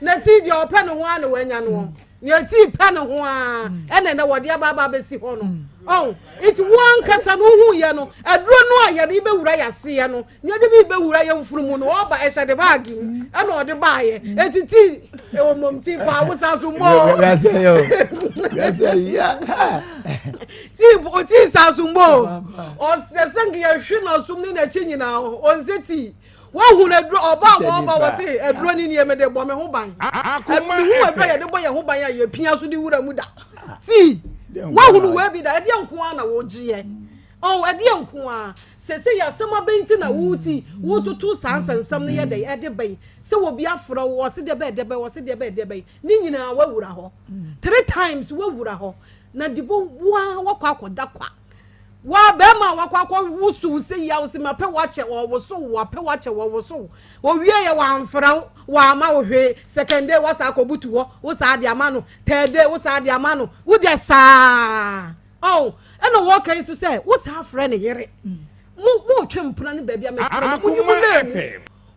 Speaker 14: na ti je ope no ho ana wanya no ya ti pa no ho a ene na wode aba be si ho no it's one kasa no hu ye no aduro no aye de be wura ya se ye no ne de be wura ye mfurumu no oba e hye de bag e na ode baaye etiti e wo mom ti pa wo sa so mo
Speaker 13: ya say ya
Speaker 14: ti sa so mo o se sengi ye hwe na so ni na chi nyina o nseti wo hu na duro oba wo se aduro ni ne me de bo me ho ban
Speaker 4: Akoma
Speaker 14: hu aduro ye de bo ye ho ban ya ye pia so di wura mu da ti wahunu we bi da ade nko na wo giye ade nko a sese ya sema benti na wuti wututu sansensam ne ye de ade bai se wo bia fro wo se de be wo se de be ni nyina wawura ho 3 times wawura ho na dibo wa kwakoda kwa wa be ma wa kwakwa wusu se ya wo se mape wa che wo so wa pe wa che wo so wo wie ye wa amfra wa ma wo hwe second day wa sa akobutu wo sa ade ama no third day wo sa ade ama no wo de sa eno wo kan su se wo sa afra ne yere mo twempuna ne ba bia me fra mo nyimu na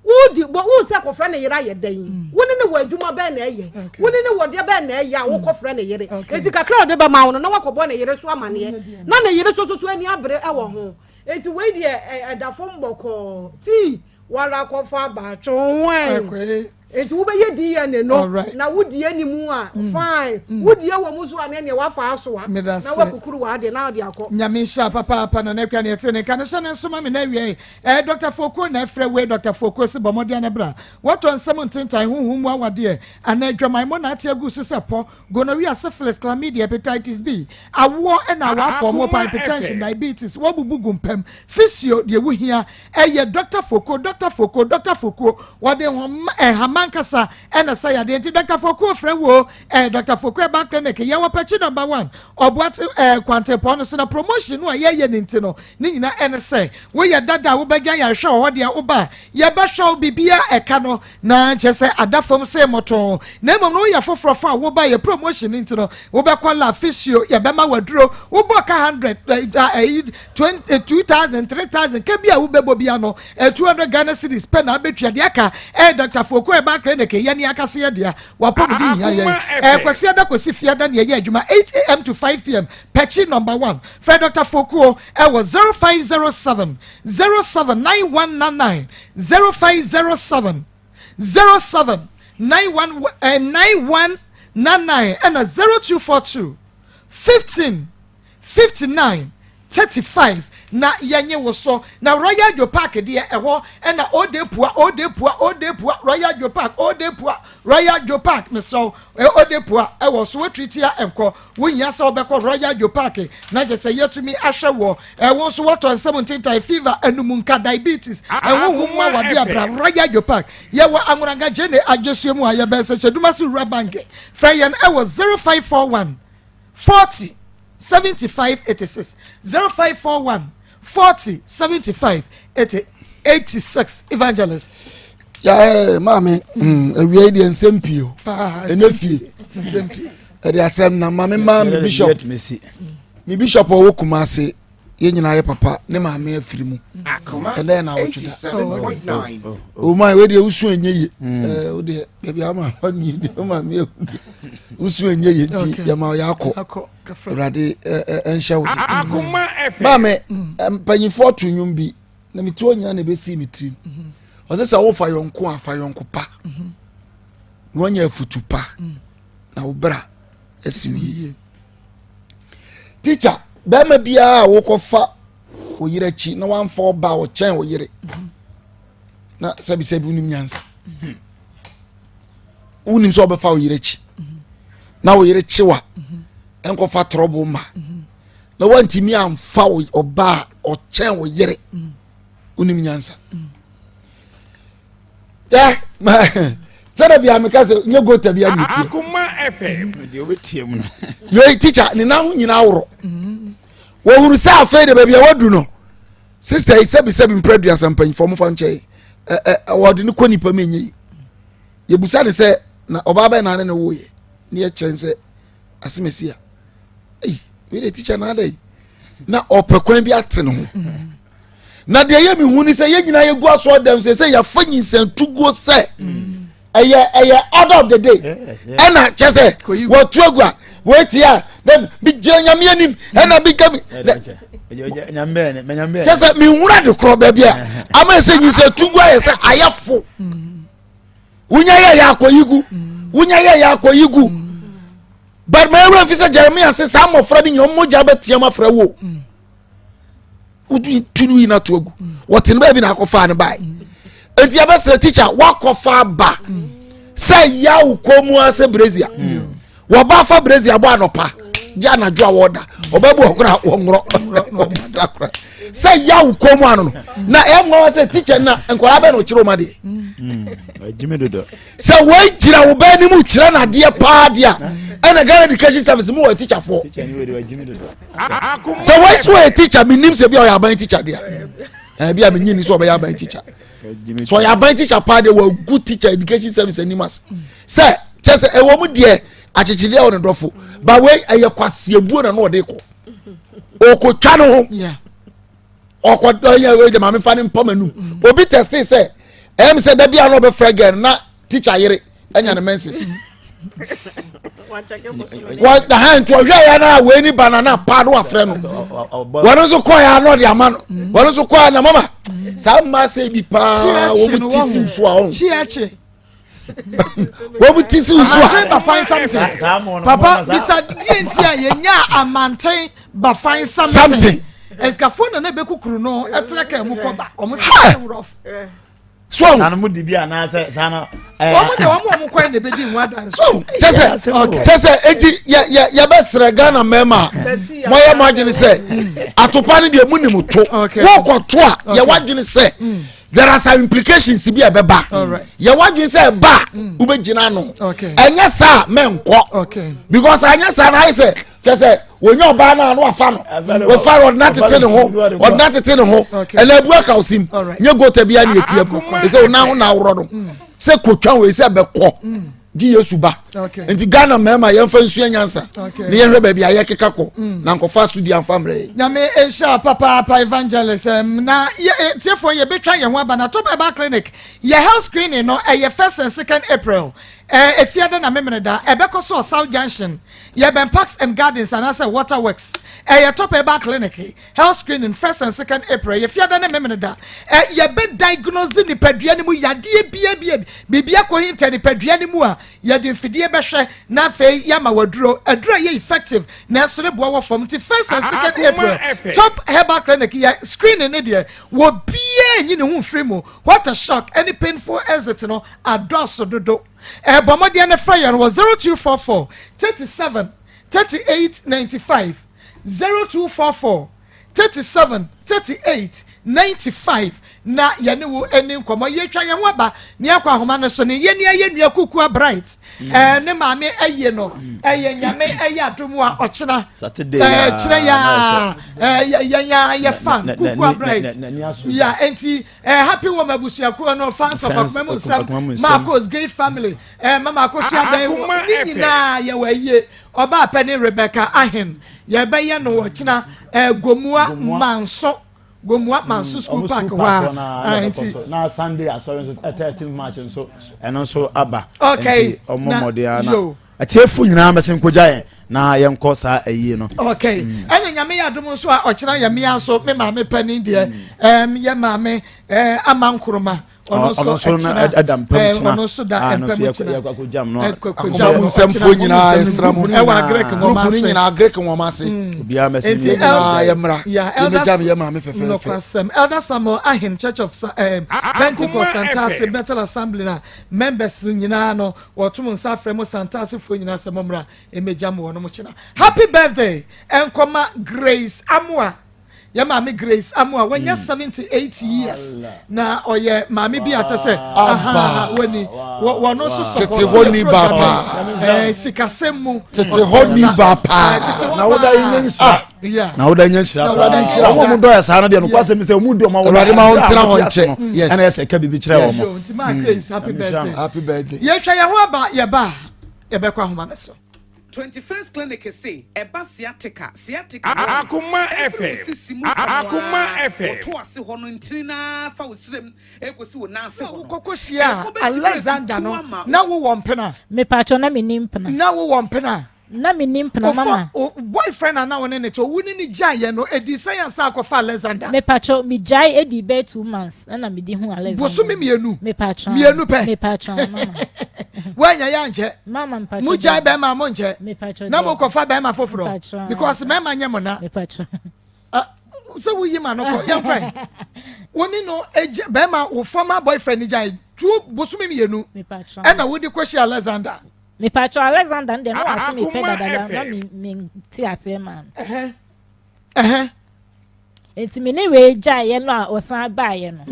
Speaker 14: wodi bo wo se akofra ne yere ayedan woni ne wadwuma be na eye woni ne wode be na eye a wo kofra ne yere enti kakra de ba ma wo na wakobo ne yere so amane na ne yere so ani abre e wo ho enti we de edafo mboko ti wala kofa ba chonwe enti wo be ye di ye ne no na wo di animu a fine wo di ye wo mu so ane ne wa fa aso a na wa kukuru wa de na de akọ
Speaker 1: nyamisha papa na nekwa ne tene kan se ne so ma me na wie Dr. Foko na frɛ we Dr. Foko se bomodia ne bra wato nsɛm ntentan huhum wa wade ana adwaman mo na ate agu so se po gonorrhea syphilis chlamydia hepatitis B awo na wa for mo hypertension diabetes wo bubu gumpam physio de wo hia Dr. Foko wade ho mankasa ena saya de nti Dr. Foko frɛ wo Dr. Foko e ba clinic ye wo pachi number 1 oboate kwantepon so na promotion no ye ne nti no ni nyina ene say wo ye dada wo bagya ya hwe wo de wo ba ye ba hwe bibia eka no na chese adafom say moto na mom no ye fofrofo wo ba ye promotion nti no wo be kwala physio ye be ma waduro wo bo ka 100 20 2000 3000 ke bia wo be bobia no 200 Ghana cedis pe na betua de aka Dr. Foko ba clinic ye ni akase ye dia wa pom di ya ye kwasi ada kwasi fiada ne ye adwuma 8 am to 5 pm patchy number 1 Fred Dr. Foko was 0507 079199 0507 079199 and 0242 15 59 35 na yenye wo so na Royal Jo Park de eho na odepua Royal Jo Park Royal Jo Park me so odepua wo so treat ya enko wo nya se obekọ Royal Jo Park na je se yetumi ahwe wo wo so wato 17 fever anumunka diabetes wo humwa wade abra Royal Jo Park ye wo anwuranga jene ajesuemu aye be se cheduma si Rabank Freyen was 0541 40 7586 0541 40 75 86 evangelist
Speaker 15: ya mame awie de nsempio enefie nsempio ede asem na mame mame bishop mi bishop owo kumase ye nyina ye papa ne mame afiri mu ene na wo twida
Speaker 10: 87.9
Speaker 15: o my we de usu enye o de baby ama ni o mame usu enye ye ti ya ma ya akọ rade enhya wo
Speaker 4: Akoma FM
Speaker 15: mame panyifo tunwum bi na mi to nyina na be si mi trim o se sa wo fa yonko afa yonko pa wonya afutu pa na wo bra asiwi teacher ba ma bia wo kofa wo yire chi na wan fa ba wo chen wo yire na sabi unim nyansa unim so be fa wo yire chi na wo yire chi wa enko fa trouble ma na wantimi amfa wo oba o chen wo yire unim nyansa ma tada bia me kase nye gota bia ni tie
Speaker 4: Akoma FM
Speaker 15: de obetie mu no yo teacher ni na ho nyina woro wo huru sa afa de bia wadu no sister isabi mpredua sampan fo mo fa nche wo de ne koni pa menyi ye busa ne se na obaba na ne wo ye ne ye chense asemesi a we the teacher na dai na opekwan bi ate no ho na de ye mi hu ni se ye nyina ye gu aso dem se ya fanyi santugo se eye order of the day ena chese wo tuagua we tia dem bi nyame anim ena bi kami chese mi wura de kro ba bia ama se nyi santugo ye se ayafo wunya ye ya akoyigu wunya ye ya akoyigu but my reverend officer Jeremiah says some of Freddy your moja betia ma fra wo udu tunu ina togu what in baby na akofa ne bai enti abesere teacher wakofa ba say ya ukomu ase brazia wo ba fa brazia bo anopa ja na jo awoda obabu okura wonro say ya ukomu anu na enwo say teacher na enkwara be no chiro ma de
Speaker 13: Jimmy Dodo.
Speaker 15: So why jira wo ba ni mu chira na de pa dia and a Ghana education service mu a teacher for. So why so a teacher me nim se bi o ya ban teacher dia. Bi a me nyini so o ba ya ban teacher. So ya ban teacher pa de wa good teacher education service animas. Say just e wo mu de achichire o ne dofo. But we aye kwase ebuo na no de ko. O ko twa no ho. Yeah. O ko do ya we de ma me fa ne mpomanu. Obi test say said that be a no fragile na teacher yere enya na menses what the hand to ya na we ni banana pa do afre no wonu so call ya no de amano wonu so call na mama some ma say bi pa wo bi tisi so a on wo bi tisi so a
Speaker 1: ba find something papa bisa dnt a yenya amanten ba find something eskafo na be kukuru no etreka mu ko ba o mo say rough
Speaker 15: so
Speaker 13: ana mu dibia na say sana
Speaker 1: omo kwan de bedi nwa dan
Speaker 15: so chese eti ya besre Ghana mema moya magini say atopa ne de mu ni muto wo koto a ya wagini say there are some implications bi abeba ya wagini say ba ubegina no enya sa menko because enya sa na say chese wonyo ba na no afa no we fa ordinate te ne ho ele bu aka osim nye gota bia na etie bu se o na ho na woro no se kotwa we se bekọ di Yesu ba enti Ghana mema ye mfa nsu anyansa ne ye hwe ba bia ye keka ko na nkofa su di amfamre
Speaker 1: nyame esha papa evangelist na tiefo ye betwa ye ho aba na to ba clinic ye health screening no ye 1st and 2nd April efiada na memreda ebekoso South Junction ye ben Parks and Gardens and asa Waterworks ye top eba clinic health screening 1st and 2nd April ye fiada na memreda ye be diagnose ni padua ni mu yade bibia ko hinta ni padua ni mu a ye de fidie be hwe na fe ya ma waduro aduro ye effective na so ne bo wo from ti 1st and 2nd April top herbal clinic ye screening ni de wo bia nyi ne hu free mu what a shock any painful exit no adoso dodo bomodi and fire was 0244 37 38 95 0244 37 38 95 na yene wo eni nkomo ye twa ye ho aba ne akwa ahoma no so ne ye ne aye nua kuku bright ne maame aye no aye nyame aye adomu a ochina
Speaker 13: Saturday
Speaker 1: chira ya ya fan kuku bright ya enti happy wo mabusuaku no fans of Akoma Sam Maa Akos great family mama Akos ya dan ni nyina ye waye oba pani Rebecca Ahem ye be ye no ochina gomua manso gomwa mansu school park wa
Speaker 13: na Sunday assurance 13th March so eno so aba
Speaker 1: okay
Speaker 13: omomodia na atiefu nyina mesin koja na yenko sa ayi no
Speaker 1: okay ene nyame ya dum so a okira ya me so me ma me pani de ye ma me amankuruma ono so
Speaker 13: adam pamchina
Speaker 1: ono so da
Speaker 13: empamchina ya ko jam no
Speaker 15: akoma nsemfo nyina esramu
Speaker 1: e wa grek mo ma se
Speaker 15: nyina grek mo ma se
Speaker 13: bia mesin
Speaker 15: ya mra ya jam ya ma me fefe
Speaker 1: no kwasem elder Samuel Ahin Church of Pentecost Santase Bethel Assembly na members nyina no wotum nsa fremo Santase fo nyina se momra emejam wo no mo china happy birthday enkoma Grace Amwa ya maame Grace Amua when you 78 years na oye maame bi atese aha woni wono so
Speaker 15: tete honi baba
Speaker 1: sikasemu
Speaker 15: tete honi baba
Speaker 13: na woda yenshira na woda yenshira wo mu do ya sa na de no kwase mi se mu do ma wo
Speaker 15: Awurade ma wo ntena ho nche yes
Speaker 13: ana ese ka bibi kire wo mo
Speaker 1: nti ma Grace happy birthday
Speaker 15: yes
Speaker 1: hwa ya ho aba ye ba ye be kwa homa so
Speaker 16: 21st clinic say eba sciatica
Speaker 4: Akoma FM Akoma FM
Speaker 16: to ase ho no ntina fa usrem ekosi wo na ase ho
Speaker 1: kokoshia Alexander no na wo wompena
Speaker 5: me pacho na me nimpena
Speaker 1: na wo wompena
Speaker 5: na me nimpena mama
Speaker 1: boyfriend na woni ne to woni ni jaye no edi science akwa Alexander
Speaker 5: me pacho mi jai edi be 2 months na me di hu Alexander
Speaker 1: boso me mienu
Speaker 5: me pacho
Speaker 1: pe
Speaker 5: me pacho mama
Speaker 1: wanya ya nche
Speaker 5: mama mpacho
Speaker 1: mu jai be ma mo nche
Speaker 5: me pacho
Speaker 1: na mo kofa be ma foforo because me ma nyemo na
Speaker 5: me pacho
Speaker 1: so we yi ma no ko yan kwan woni no be ma wo former boyfriend ni jai tu boso me mienu
Speaker 5: me pacho
Speaker 1: e na wo di kwashi Alexander
Speaker 5: me pacho Alexander de no wase me pe dada na me ti ase man enti me ne we jaye no a osan baaye no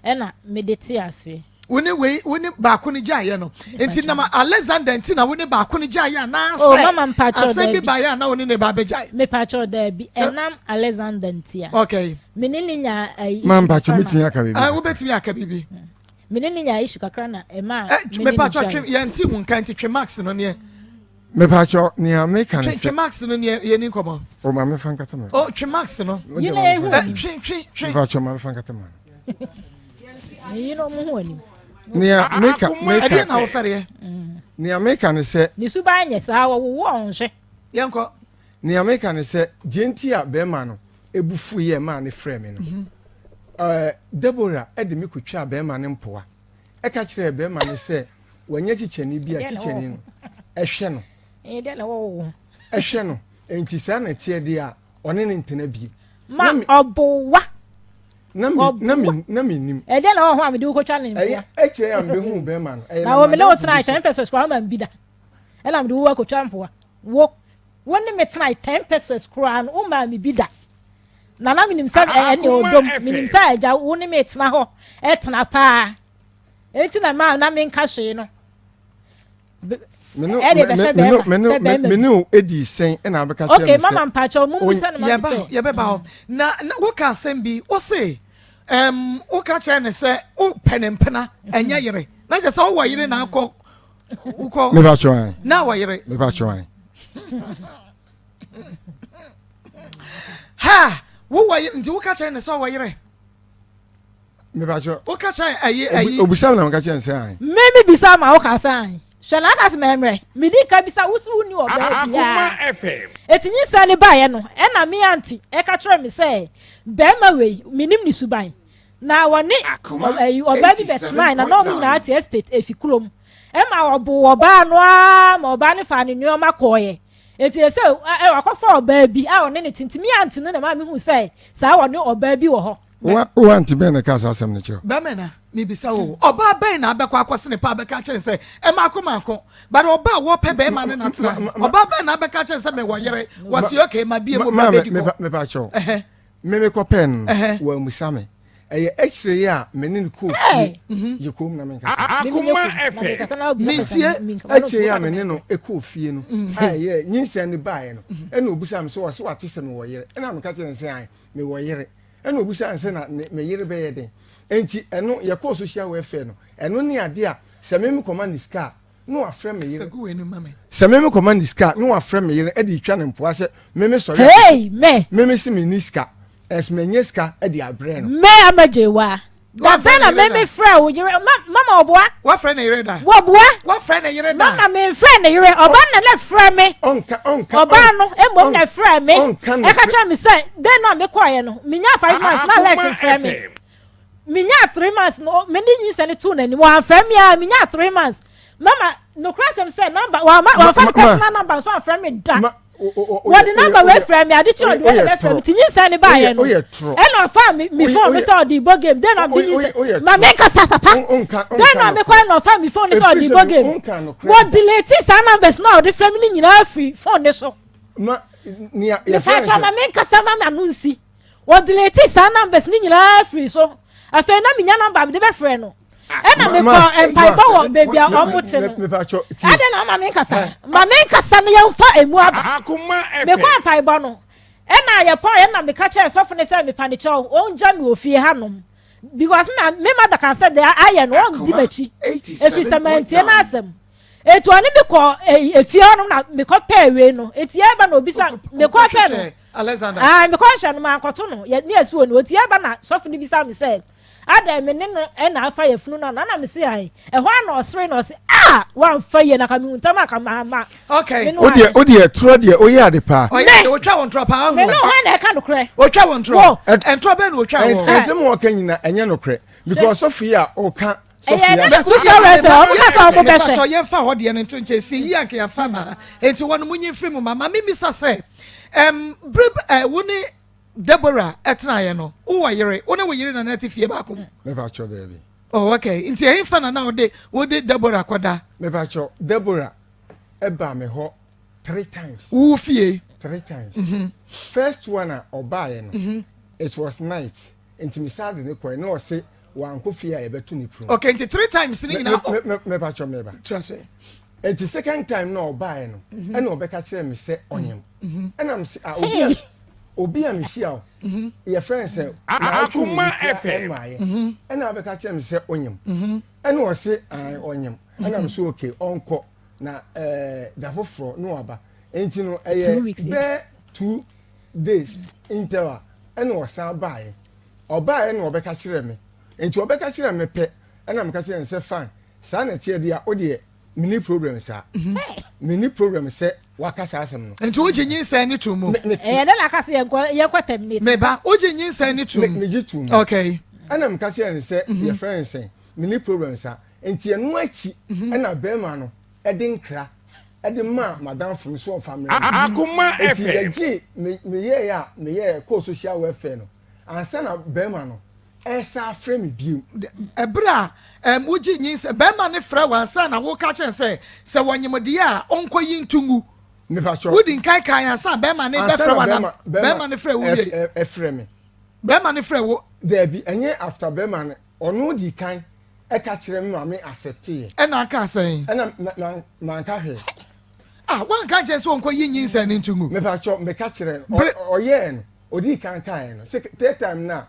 Speaker 5: e na me de ti ase
Speaker 1: woni ba ko ni jaye no enti na Alexander enti na woni ba ko ni jaye na ase
Speaker 5: oh mama mpacho
Speaker 1: ase bi ba ya na woni ne ba be jaye
Speaker 5: me pacho da bi enam Alexander ntia
Speaker 1: okay
Speaker 5: me ne nya
Speaker 6: mama mpacho mitumi aka bibi
Speaker 1: wo betumi aka bibi
Speaker 5: me ne nya issue kakra na e ma
Speaker 1: me pacho twem ye nti mu nkan ti Max no ne
Speaker 6: me pacho ni American
Speaker 1: se Max no ne ye ni komo
Speaker 6: o ma me fan kata ma
Speaker 1: oh Max no
Speaker 5: you know
Speaker 1: me
Speaker 6: pacho ma me fan kata ma
Speaker 5: you know mu ho ni
Speaker 6: ni America
Speaker 1: na wo fere
Speaker 6: ni American se
Speaker 5: ni su ba nya sa wo onhwe
Speaker 1: yenko
Speaker 6: ni American se genti a be ma no ebufu ye ma ne frame no Deborah ede mi kutwa be ma ne mpoa e ka kire be ma ne se wanya chicheni bi a chicheni no ehwe no
Speaker 5: de na wo
Speaker 6: ehwe no enti sa na tie de a one ne ntena bi
Speaker 5: ma obowa
Speaker 6: na mi nim
Speaker 5: e de na wo ho amede wo kotwa ne mpoa
Speaker 6: eche ya mbe hu be ma no
Speaker 5: na wo me na wo try 10 pesos kwa ma bi da e na mede wo kotwa mpoa wo ne me try 10 pesos kwa no ma mi bi da na minim sa ene odom minim sa aja wo ne me tena ho etena pa enti na ma na me nka hwe no
Speaker 6: menu edi sen na abeka se
Speaker 5: okay mama mpacho mumu se na ma se
Speaker 1: ye be ba ho na wo ka sem bi wo se wo ka che ne se wo penempena enya yire na je se wo yire na akọ uko
Speaker 6: me ba chwan
Speaker 1: na wo yire
Speaker 6: me ba chwan
Speaker 1: ha wo yire nti wo ka che ne se wo yire
Speaker 6: me ba cho
Speaker 1: wo ka che ayi
Speaker 6: obusam na me ka che nse an
Speaker 5: me bisa ma wo ka san shana ka se memre me di ka bisa wo su ni oba
Speaker 4: Akoma FM
Speaker 5: etinyi sa ne ba ye no e na me anti e ka kire me se be ma we minim ni suban na woni oba bi betna na no na ati estate efikulom e ma obo oba no a ma oba ne fa ne nyoma koye eti se akọfa oba bi a one ne tintimi anti ne na ma me hu se sa woni oba bi wo ho
Speaker 6: wo anti be na ka sa asem ne che
Speaker 1: ba me na mi bisa wo oba ben na abekọ akwose ne pa abeka kire se e ma akoma akọ but oba wo pe be ma ne na tena oba ben na abeka kire se me wo yere wasi okay ma bie mo ba be diko
Speaker 6: me pa cho me ko pen wa musame eye extra ya menini ko fi ye ko na men ka
Speaker 4: Akoma FM
Speaker 1: mi tie
Speaker 6: extra ya menino e ko fie no aye nyinsa ne bae no e na obusam so wo ate se me wo yere e na me ka kire se an me wo yere e na obusam se na me yere be ye den enti eno ye ko social welfare no eno ne ade a se me command ska no afre me yere se me command ska no afre me yere e di twa ne mpoa se me so
Speaker 5: hey me
Speaker 6: si me niska es me nyeska e di abre no
Speaker 5: me amajewa da fena me frɛ wo yere mama oboa
Speaker 1: wa frɛ ne yere da
Speaker 5: wo boa
Speaker 1: wa frɛ ne yere da
Speaker 5: mama me frɛ ne yere oba na frɛ me
Speaker 6: onka
Speaker 5: oba no emom na frɛ me e ka cha me say den no me kwaye no me nya 5 months na let frɛ me minya 3 months no me ni nyi sene tu na ni wa frɛ me a minya 3 months mama no crasem say number wa fa personal number so frɛ me da what the number we frɛ me ade chiro de we frɛ me tinyi sene ba ye no e no fa me phone me say the bo game then am tinyi ma me kasa papa then am me kwa no fa me phone say the bo game what delete sa numbers now the frɛ me ni nyina free phone ne so
Speaker 6: ma ni ya
Speaker 5: frɛ me kasa ma no nsi
Speaker 2: What delete some numbers nyina free so. Afa na me nya number me de be frɛ no. Ɛna me kɔ empire wɔ baby a ɔmote no. Ada na ma me nkasa. Ma me nkasa no yɛmfa emu aba. Me kɔ empire no. Ɛna yɛ pɔ yɛ na me ka kyerɛ sɔfo ne sɛ me pa ne kyɛw. Onja me ofie hanom. Because me mother can say the iron won di machi. If it's a maintain asem. Etu ani me kɔ efie no na me kɔ pɛ we no. Eti e ba na obisa me kɔ hwɛ no.
Speaker 1: Alexander.
Speaker 2: Me kɔ hwɛ no ma akɔto no. Ye ne asu no. Eti e ba na sɔfo ne bisa me sɛ ada me ne no e na afa ye funu no na me se ai. E ho na osre no se wan fa ye na ka me unta ma ka ma.
Speaker 1: Okay.
Speaker 6: Odi tro de o ye ade pa.
Speaker 1: O ye o twa won tro pa ho.
Speaker 2: Me no ho na e ka no kre.
Speaker 1: O twa won tro. En tro be no o twa won.
Speaker 6: Ese mo ka nyina enye no kre. Because Sophia o ka
Speaker 2: Sophia.
Speaker 1: Ye fa ho de no nto nche si yi anke ya fa ma. Enti won munyi free mu mama me mi sa say woni Deborah etnaye no wo yere woni wo yere na na tifie ba kom
Speaker 6: me ba cho baby.
Speaker 1: Oh okay nti e fa na wo de Deborah kwada
Speaker 6: me ba cho Deborah e ba me ho 3 times
Speaker 1: wo fie
Speaker 6: 3 times. First one oba ye no it was night nti me sad ne koy no say wan ko fie a e betu ni pro.
Speaker 1: Okay nti 3 times ni na
Speaker 6: me ba cho me ba
Speaker 1: trust
Speaker 6: nti second time no oba ye no e na obeka kire me say onyem e na me say obi am hia your friend say
Speaker 4: Akoma FM
Speaker 6: and na be ka tell me say onyem and o say onyem and am so okay onko na da foforo no aba enti no be 2 days interval and o san bae obae na obeka kire me enti obeka kire me pe and am ka tell say fine sa na tie dia o de mini problem sa mini problem say wakasa asem no
Speaker 1: enti oje nyinsa ni to mu
Speaker 2: de la kase ye kwa terminate
Speaker 1: me ba oje nyinsa ni to mu
Speaker 6: me ji to mu
Speaker 1: okay
Speaker 6: anam ka say your friend say mini problem sa enti enu achi na be ma no e de nkra e de ma madam fun so family
Speaker 4: Akoma FM
Speaker 6: me ye ko social welfare no ansa na be ma no esa frame biu
Speaker 1: ebra oje nyinsa be ma ne fra wansa na wo ka chen say se wonyemde a onkoyi ntungu
Speaker 6: me fa cho
Speaker 1: wodi nkai kan ansa be ma ne be fra wana be ma ne fra wo
Speaker 6: e frame
Speaker 1: be ma ne fra wo
Speaker 6: there be enye after be ma ne onu di kan e ka kire me ma me accept e
Speaker 1: na aka sen
Speaker 6: e na ka hwe
Speaker 1: wan ka je so onkoyi nyinsa ne ntungu
Speaker 6: me fa cho me ka kire oye no odi kan no third time na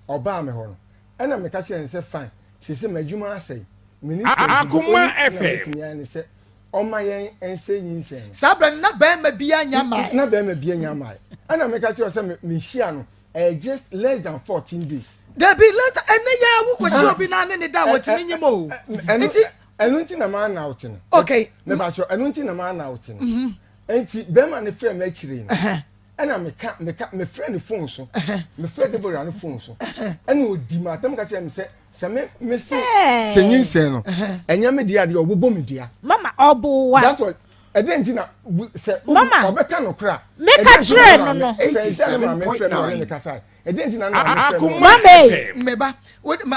Speaker 6: oba me ho no ena me ka kire say fine se madwuma asai minister
Speaker 4: Akoma FM
Speaker 6: yani say o ma yen ense nyinse
Speaker 1: sabra na be ma bia nyama
Speaker 6: na be ma bia nyama ena me ka kire say me hia no just less than 14 days
Speaker 1: there be less ene ya wo kwesi obi na ne da wotimi nyimo
Speaker 6: enti na ma na out no
Speaker 1: okay
Speaker 6: me ba sure enti na ma na out no enti be ma ne frame ma chire no ena me friend phone so me friend Deborah no phone so ena odi ma tam ka se me se nyinse no enya me dia de obobo me dia
Speaker 2: mama obowa
Speaker 6: that was edenti na se obeka no kra
Speaker 2: me ka kire no
Speaker 6: 87.9 edenti na
Speaker 4: Akoma
Speaker 1: meba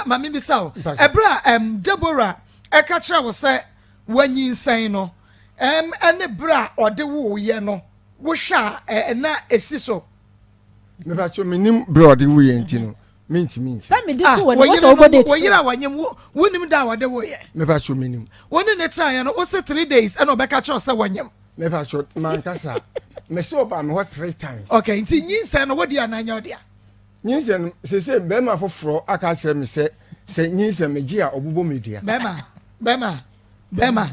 Speaker 1: ma me bisa o ebra Deborah e ka kire wo se wanyinsen no ene bra ode wo ye no wo sha na esi so
Speaker 6: me ba cho minim bro de wo ye enti no minti
Speaker 2: sa me dit wo so obode
Speaker 1: wo yira wanyem wo nim da wode wo ye
Speaker 6: me ba cho minim
Speaker 1: woni ne try no wo se 3 days and obeka cho se wanyem
Speaker 6: me ba cho man kasa me so ba me what 3 times
Speaker 1: okay nti nyinsa no wodi ananya odia
Speaker 6: nyinsa no se be ma foforo aka kire me se nyinsa me gi a obobo media be ma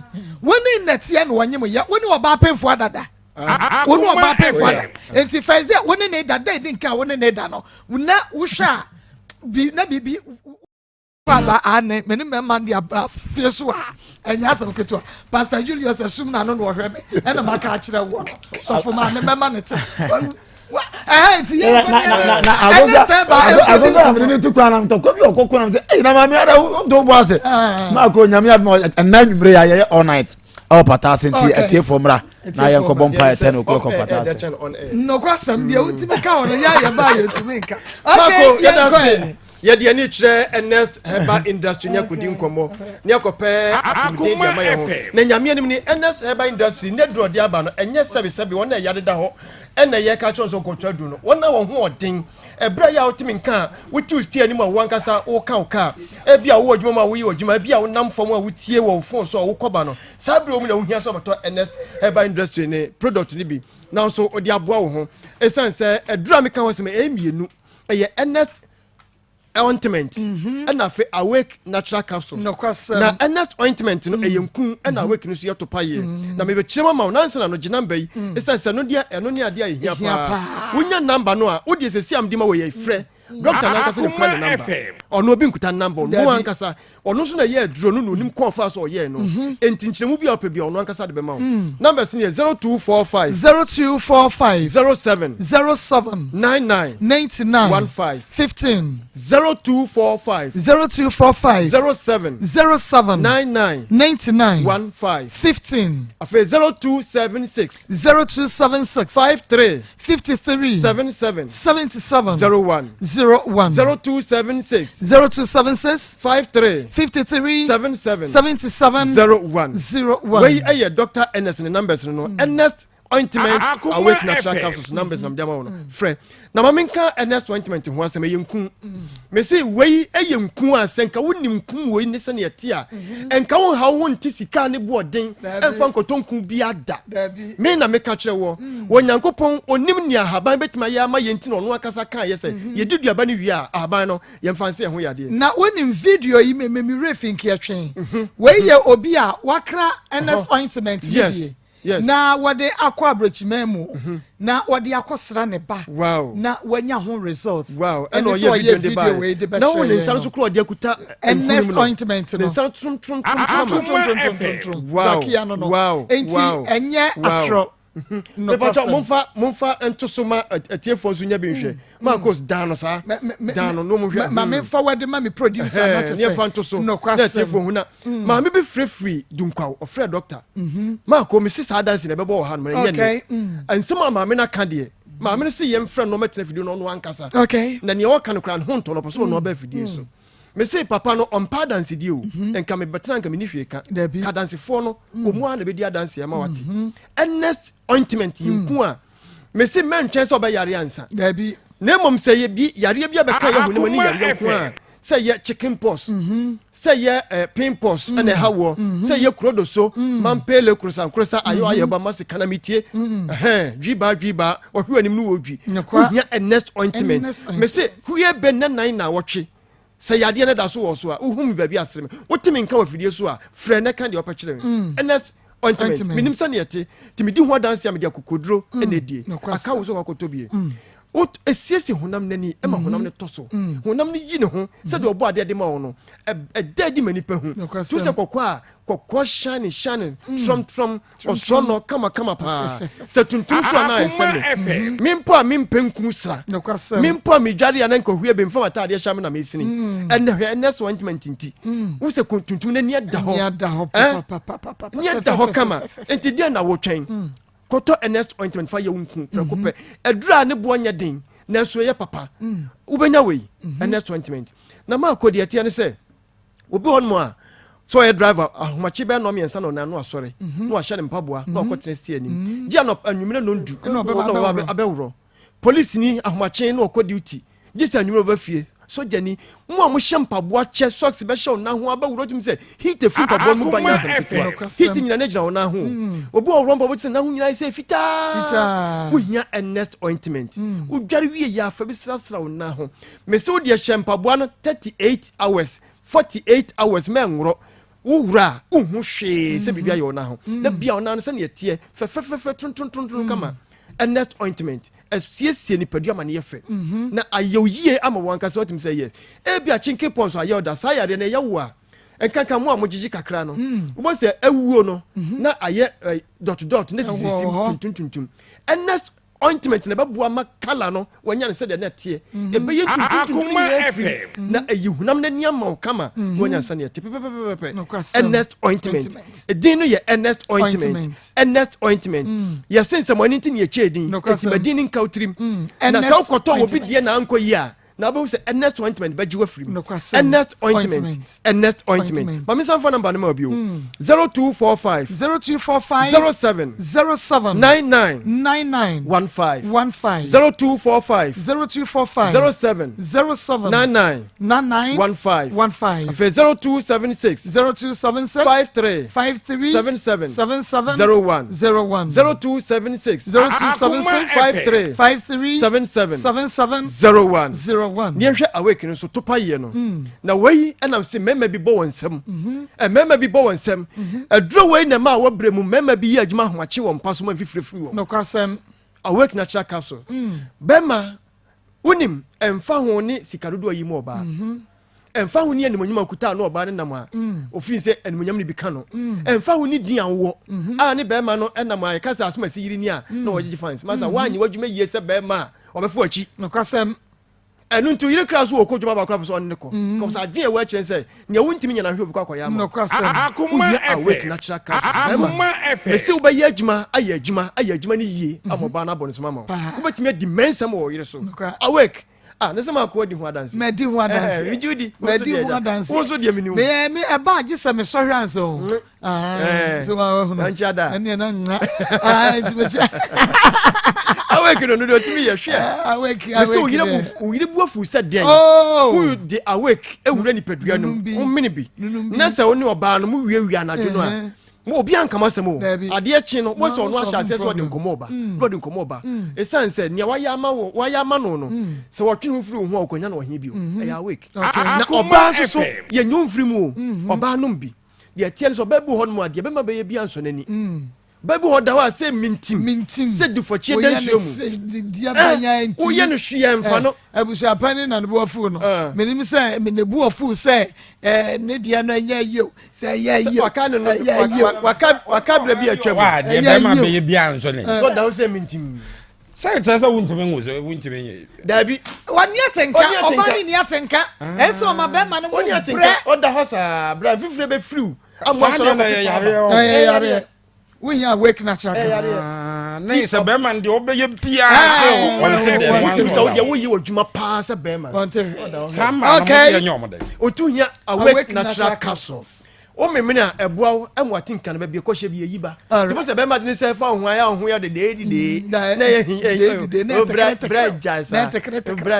Speaker 6: woni netie no wanyem ya woni oba pemfo adada wonu oba pemfo adada enti first day woni ne dada din ka woni ne da no na wo sha bi na bibi Baba ane meni memma dia fieso a enya asem keto Pastor Julius asum na no hwe me ena maka a kire wo so for ma memma ne te ti
Speaker 13: na agogo amene ne tukwa na mtoko bi okoko na say na ma me ada ndo bo ase ma ko nyame admo na nwumre ya ye all night all patas nti atie fomra na ye nko bompa 10 o'clock patas
Speaker 1: no kwasam dia utime ka wono ya ba ye utime nka
Speaker 17: okay ya da ye de ani kire NS Herbal Industry nya kodi nkomo ne akopɛ akumde de ma ye ho na nyame anim ni NS Herbal Industry ne dro de aba no enye sebe wona ya deda ho ena ye ka chon so kontwa du no wona wo ho odin ebra ya otimi nka wuti stia ni ma wankasa wo ka wo ka e bia wo adwuma ma wo yi adwuma bia wo nam fom a wutie wo phone so wo koba no sabra mu na wo hia so bato NS Herbal Industry ne product ni bi now so odi aboa wo ho esan se edura me ka ho se me emienu eye NS ointment and afe awake natural capsule
Speaker 1: no
Speaker 17: na NS ointment no eyenku and awake no so yeto paye na me be chirema ma na nsa na no ginamba yi esan se no dia eno ne ade ahia pa wonya number no a wo de sesi am de ma wo ye frɛ doctor na kasa ne kwa number ono obi nkuta number no ankasa ono so na ye aduro no no nim konfa so ye no entinchiremu bi opa bi ono ankasa de be ma number sin 0245 07 99 15 0245 07 99 15 afa 0276 53 77 01 0276 53 77 01 wey aye Dr. NS ne numbers no NS ointment awake natural capsules numbers na mdiama wono frɛ na mamenka NS ointment ho asɛm yenku me say wey ayenku asenka wonim kum wey ne sɛ ne yɛte a enka wo ha wo nti sika ne boɔden emfa nkotonku bi ada me na meka kyerɛ wo wonyankopɔn onim ne ahaban betima yɛ ama yɛnti no ɔno akasa ka yɛ sɛ yediduaba ne wie a ahaban no yɛmfa nse ho yade
Speaker 1: na wonim video yi me refin kiatwen wey yɛ obi a wakra NS ointment
Speaker 17: yes
Speaker 1: na wode akɔ abrochima mu na wode akɔsra ne ba na wanya ho results
Speaker 17: and no ye video we de na wo ne nsa so kro ode akuta
Speaker 1: NS ointment no
Speaker 17: nsa trum
Speaker 1: zakia no enti enye atro
Speaker 17: me pacha monfa entosoma atiefo so nya benhwe Maa Akos dano sa dano no mo hwe
Speaker 1: ma me forward ma me producer na
Speaker 17: te say fa ntoso na atiefo hu na ma me be free dunkwa ofre doctor Maa Akos me sisa dance na bebo ha no me nye ansema ma me na ka de ma me se yem frɛ no metena video no ankasa na ne wɔka no kra no honto no pɔso no ba video so me say papa no on pa dance di o enka me betena nka me ni hwe ka dance fo no omu a na be di dance ya ma wate NS ointment yinku a me say men twɛn so ba yare ansa
Speaker 1: dabi
Speaker 17: na mom say ye bi yare bi abeka ye hu ne mani yare ko a say ye chicken pox say ye pimples and a hawo say ye krodo so man pele krosa ayo ayeba masika na mitie dwiba ohwe anim no wodwi ya NS ointment me say huye ben na nan na wotwe say yade na da so wo so a uhum ba bi asere me wotimi nka wa fidie so a frɛ na kan de opakire NS ointment minim sane yete timidi ho dance ya me de akokodro enedie aka wo so akotobie ot esiesi honam nani ema honam ne toso honam ne yi ne ho se de obo ade de ma wo no dadi manipa hu tu se kokwa shine from osono kama pa se tuntun so na ese mimpo a mimpenku sra mimpo a midware ya na nkohue be mfa mata ade hya me na mesini NS ointment nti wo se tuntun nani ada ho ni ada ho kama enti dia na wo twen koto NS ointment fa ye wunku prekope edura ne bo nya den na so ye papa ubenya we NS ointment na Maa Akos de tie ne se obi hon mo a so ye driver ahomachi be no me ensa no na no asore no ahye ne mpaboa no akotene stie anim gia no anwumene no ndu no abewro police ni ahomachi no okɔ duty gisa anwumene ba fie so jani mo hye mpaboa che socks be hye na ho abewro tum se heat fu mpaboa mu banya se heat nyina na gyina na ho obi owro mpaboa se na ho nyina se fita wo hia NS ointment wo dware wie ya fa bi srasra wo na ho me se wo de hye mpaboa no 38 hours 48 hours me nwro wo wura wo hu hwe se bibia yo na ho na bia ona no se ne tie fe tron kama NS ointment esiesie ni padua ma ne yefe na ayoyie ama wanka so otim say yes e bia chinke pons ayoda sayare na yewo a enkanka mo amogigi kakra no wo se awuo no na aye dot na sisi tuntuntum NS ointment na babu ama kala no wanya ne se de na tie e be ye tuntuntum na ayihunam na niam kama wanya se ne tie pepepepe NS ointment edin no ye NS ointment ye sense mo ni tin ye chedin esimadin nka utrim na sa ukoto obi die na anko yi a na be say ernest ointment be jiwa free ernest ointment ma me phone number no bi o 0245 07 99 15 0245 07 99 15 0276 53 77 01 0276 53 77 niehwe awake no so topa ye no na wei enam se mema bi bo wonsam mema bi bo wonsam aduro wei na ma wabremu mema bi ye adwuma hoache wo mpaso ma fifirefiri wo
Speaker 1: no kwasem
Speaker 17: awake natural capsule bema unim emfa ho ni sikadodo yi mo ba emfa ho ni animonyam kuta na oba ne nam a ofin se animonyam ni bi ka no emfa ho ni din anwo a ne bema no enam a kasa asoma si yiri ni a na woji fans masa wanyi wadwuma yie se bema obefu achi
Speaker 1: no kwasem
Speaker 17: enu ntu yire kra so okodwuma ba kra so on ne ko ko sa adwen e wa chen say ne wuntimi nya na hwe obikwa koya ma
Speaker 1: no kwasem
Speaker 4: Akoma
Speaker 17: awake natural capsule me se uba ye adwuma aye adwuma ni yie amoba na bonso mama ubetimi adi mensam wo yire so awake ne sama ko di ho adanse
Speaker 1: me di ho adanse
Speaker 17: me judi
Speaker 1: me di ho adanse
Speaker 17: wo so di amini
Speaker 1: me e ba gi se me so hwanse o so wa hu no
Speaker 17: ancha da
Speaker 1: ene na nti me
Speaker 17: awake no do timi ye hwe
Speaker 1: awake
Speaker 17: so yire buafu se den who the awake ewura ni pedua no mmini bi na se woni oba no mu wiawia anadwo no a mo obi ankama semo ade echi no wo so no ahase so de nkomoba brother nkomoba esanse nia waya ama no se wotwe hu firi hu okonya na ohe bi o e ya awake na oba so ye nyum firi mu oba no bi ye tie so bebu ho no ade be ma be ye bi anso nani bebu ho da wa se mintim se du fo chie dan suo mu o ye no hwe mfa no
Speaker 1: abusia pani na nebo afu no menim se me nebu afu se ne dia no anya yo se ya yo
Speaker 17: waka no waka bra bi atwa
Speaker 4: wa de be ma be ye bi anso ne
Speaker 17: go da se mintim
Speaker 4: sai tsa wuntime nguzo wuntime ye
Speaker 17: dabi
Speaker 1: wani atenka obani ni atenka ese o ma be ma no
Speaker 17: woni atenka o da hosa bra fifre be flu
Speaker 4: amwa so na
Speaker 1: yare we here awake natural
Speaker 4: na se be man de obeye bia so
Speaker 17: wanted so de wo yi odwuma pa se be man
Speaker 1: okay
Speaker 17: otu hia awake natural capsules o memena eboa enwati nkan ba bi ko hye bi yiba ti mo se be ma de se fa ho ya de na ye bra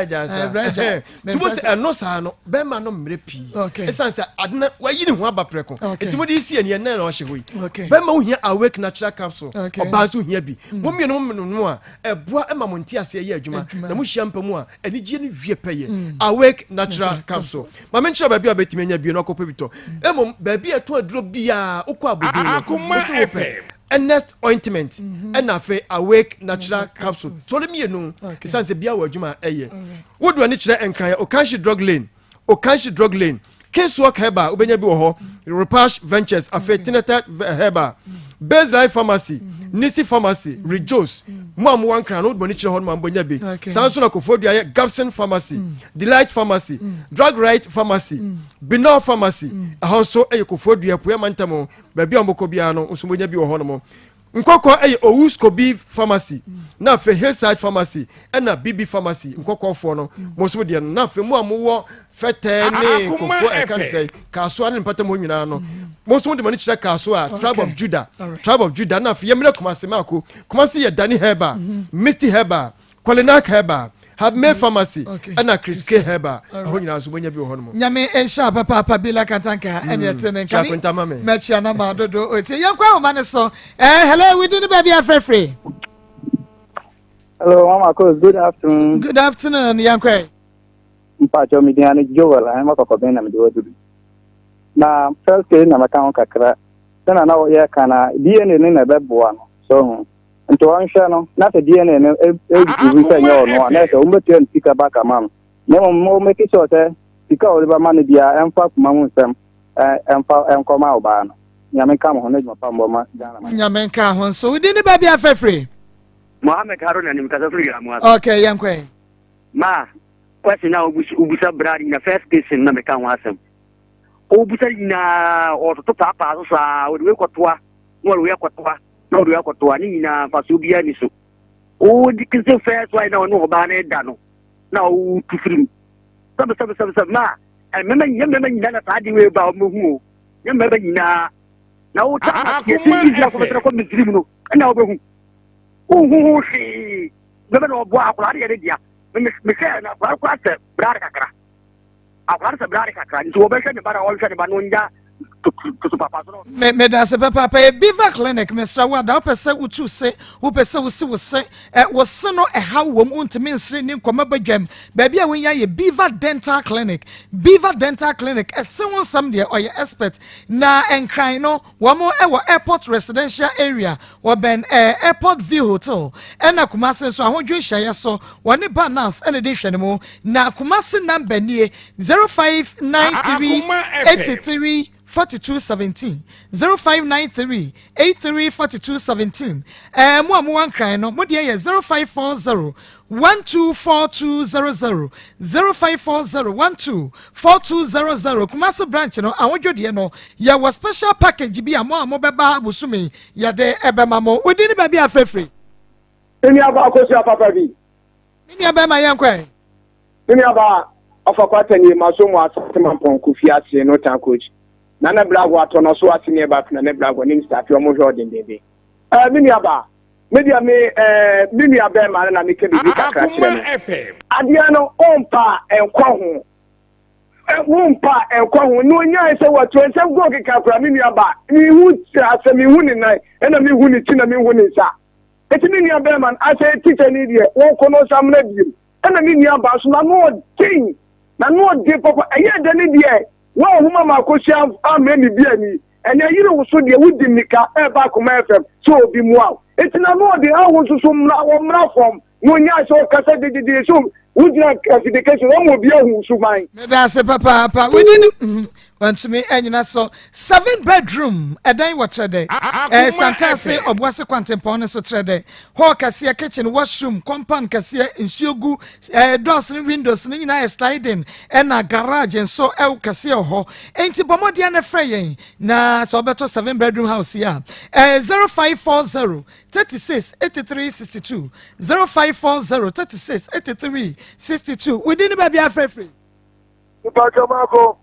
Speaker 17: jasa ti mo se eno sa no be ma no mre pi esanse adna wa yi ni ho aba preko ti mo de isi ene na o hye hoyi be ma ho hia awake natural capsule oba so hia bi mo mi no a eboa ema mo nti ase ye adwuma na mo hia mpamu a eni gie ni wie peye awake natural capsule ma me nchira ba bi abetimi anya bi no akopa bito emo bi eto aduro bia ukwa abodo
Speaker 4: Akoma FM
Speaker 17: ernest ointment and afa awake natural capsule so le mienu kisanse bia wa adwuma eye wodo ani kire enkran Okanshi drug lane Kingswalk Herba ubenya bi wo ho Repash Ventures afa Tineta Herba Baseline Pharmacy Nisi Pharmacy Rejoice Mom one crown old boni chire ho no mbonya bi Samson Akofodua Gabson Pharmacy Delight Pharmacy Drug Right Pharmacy Binor Pharmacy also Akofodua Puya Mantamo baby omboko bia no nsumbonya bi wo ho no nkoko Owusko B Pharmacy na fe Hillside Pharmacy na BB Pharmacy nkoko fo no mosumo de na fe mu amowo fetene kofo e kan say kaso an mpata mo nyina no mosumo de mani kire kaso a tribe of Judah na fe yemre Kumasi mako Kumasi ye Dani Herba Misty Herba Kwalenak Herba have May Pharmacy and Chris K Herba ho nyina so bonya bi ho no
Speaker 1: nyame ensha papa bila katanka ene tene nkani mechi na ma dodo oti yankwa o mane so hello we did baby afrefre.
Speaker 18: Hello Maa Akos, good afternoon
Speaker 1: yankwa
Speaker 18: mpacho midiane Joel I makoko bena mdiwo dudu na first day na maka kakra tena na ya kana DNA ne na beboa no so nto wansha no na te DNA ne ebu se nyo no na se umbetu en tika baka mam ne mo make sure say tika o ba man dia emfa kuma mu nsem emfa enkoma oba no nyame ka mo ho na djuma pambo ma Ghana ma
Speaker 1: nyame ka ho so we did baby afrefre
Speaker 18: Mohammed Haruna ni mkaza free ya mwa
Speaker 1: okay yankwe
Speaker 18: ma question na ubusa bradi na first question na meka ho asem obusa ina ototo papa so sa we kwotwa no we kwotwa no we kwotwa ni na faso bia ni so o dikise first why na no oba na da no na o tufiri
Speaker 3: sub na mema nyina na saa de we ba mo hu mema nyina na wo ta ya ko betra ko misiri no na wo behu hu shi bebe no bo akura de dia me se na ba akura se brad kakra akura se brad kakra nti wo be hwe ne bara wo hwe ne ba no nya
Speaker 1: me da se papa Beaver Clinic Mr. Wada opese utu se opese wose wose no ha wom untimi nsre ni nkoma badwam ba bia won ya ye Beaver Dental Clinic ese won sam de oye expert na enkran no womo ewo airport residential area wo ben airport view hotel ena Kumase so ahodwe hyaye so woni balance ene de hwene mu na Kumase number nie 0593 83 4217 0593 83 4217 mo amu cry no mo de ye 0540 124200 0540 124200 Kumasi branch no awodwode no ya was special package bi amo beba busumi ya de ebema mo odi ni ba bi afrefre
Speaker 3: eni aba akosi papa bi
Speaker 1: ni aba ma yankwan
Speaker 3: eni aba afakwata ni maso mo asatema ponku fiase no tan coach na blago atono so atine ba na blago ni start o mo hwe dendende mini aba media me mini aba ma na me kebi kakra kire adia no ompa enkwa ho no nya se wa to ensem go kakra mini aba mi hu ase mi hu ni nai na mi hu ni ti na mi hu ni sa eti mini aba man ase teacher ni die won kono sam na bi na mini aba so na no tin na no de papa eye de ni die wo huma makosia ameni biani enya yire wuso de wudi mika eba Akoma FM so obi muaw etina no de awu susu mra form no nya so kasa de so wudina classification wo mo bia hu suman
Speaker 1: me da se papa within want me enyina so 7 bedroom edan wo trede santase obwase kwantempon so trede hall kase kitchen washroom compound kase nsuogu doors ni windows ni nyina sliding na garage nso kase ho enti bomode na freyen na so beto 7 bedroom house ya 0540 36 83 62 0540 36 83 62 within baby afrefre
Speaker 19: Ipachomako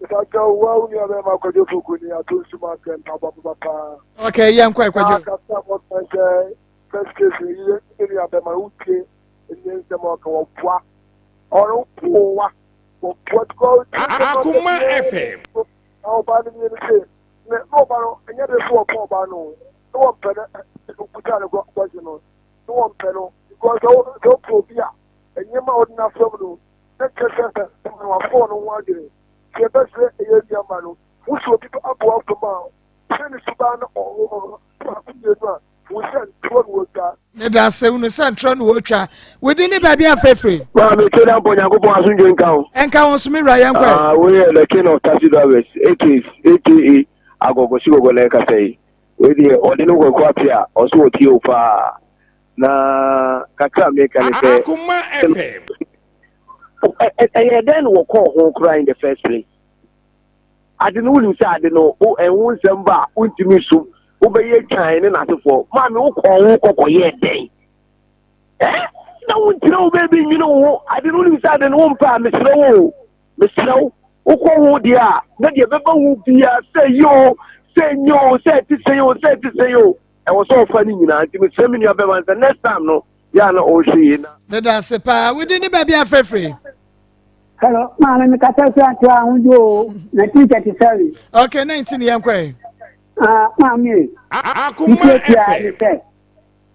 Speaker 19: Itaka wow ni abe makojo fukuni atunsi maken papa.
Speaker 1: Okay, yeah, quite.
Speaker 19: First case ni abe mauke ni sema kwa kwa. Oro kwa. Kwa
Speaker 4: Akoma FM.
Speaker 19: Au bani ni se. Ne no bano enye de so kwa bano. No mpene ukutana kwa jino. No mpeno because so phobia. Enye ma odina from no. Ne kese no afọ no wadire. Kebese eya manu wuso bi abo afoma sene subana o akuyenu wusen tron wota
Speaker 1: ne da se unu san tron wotwa wedi ne ba bia fefre
Speaker 19: ma me keda bonyankopon asunje
Speaker 1: nka won so mi ra yan kwa
Speaker 19: we the king of taxi drivers aka agogo sigogo le ka sei wedi odinu go kwa pia oso oti ofa na kakra me ka ne se
Speaker 4: Akoma FM
Speaker 19: and then we'll call home cry in the first place. I didn't know say I didn't know. Oh, and one samba, ultimate soup, obey your time and after for. Mammy, will call ye day. No, baby, you know, I didn't know say I didn't want pa, Miss Low. Miss Low, who call dear, that you ever will be say yo, say yo. I was so funny, you know, to me, send me your bevan the next time, no. Yeah, no, oh, she.
Speaker 1: That's a pa, we didn't baby afrefre.
Speaker 20: Hello, Mama, me kata sa tua unjo 1937.
Speaker 1: Okay, 19 yankwe.
Speaker 20: Mami.
Speaker 4: Akoma FM.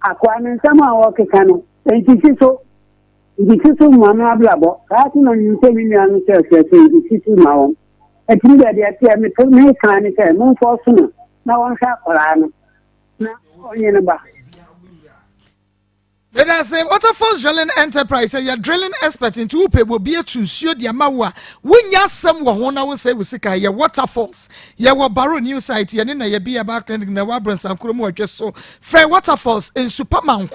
Speaker 20: Akwa me nsama wo keka no. Enti so mama ablabo. Ka ti no nyinte mi anu se enti so ma won. Enti de de me kan ni se mo fo so no. Na won sha kwara no. Na onye ne ba.
Speaker 1: Let us say Waterfalls Drilling Enterprise, you're drilling expert into Upe will be a to show the Amawa. When ya some one will say with Sika, your Waterfalls, ya were Barrow New Site, and then you be about clinic Nawabras and Kurumo just so Fair Waterfalls in Superman,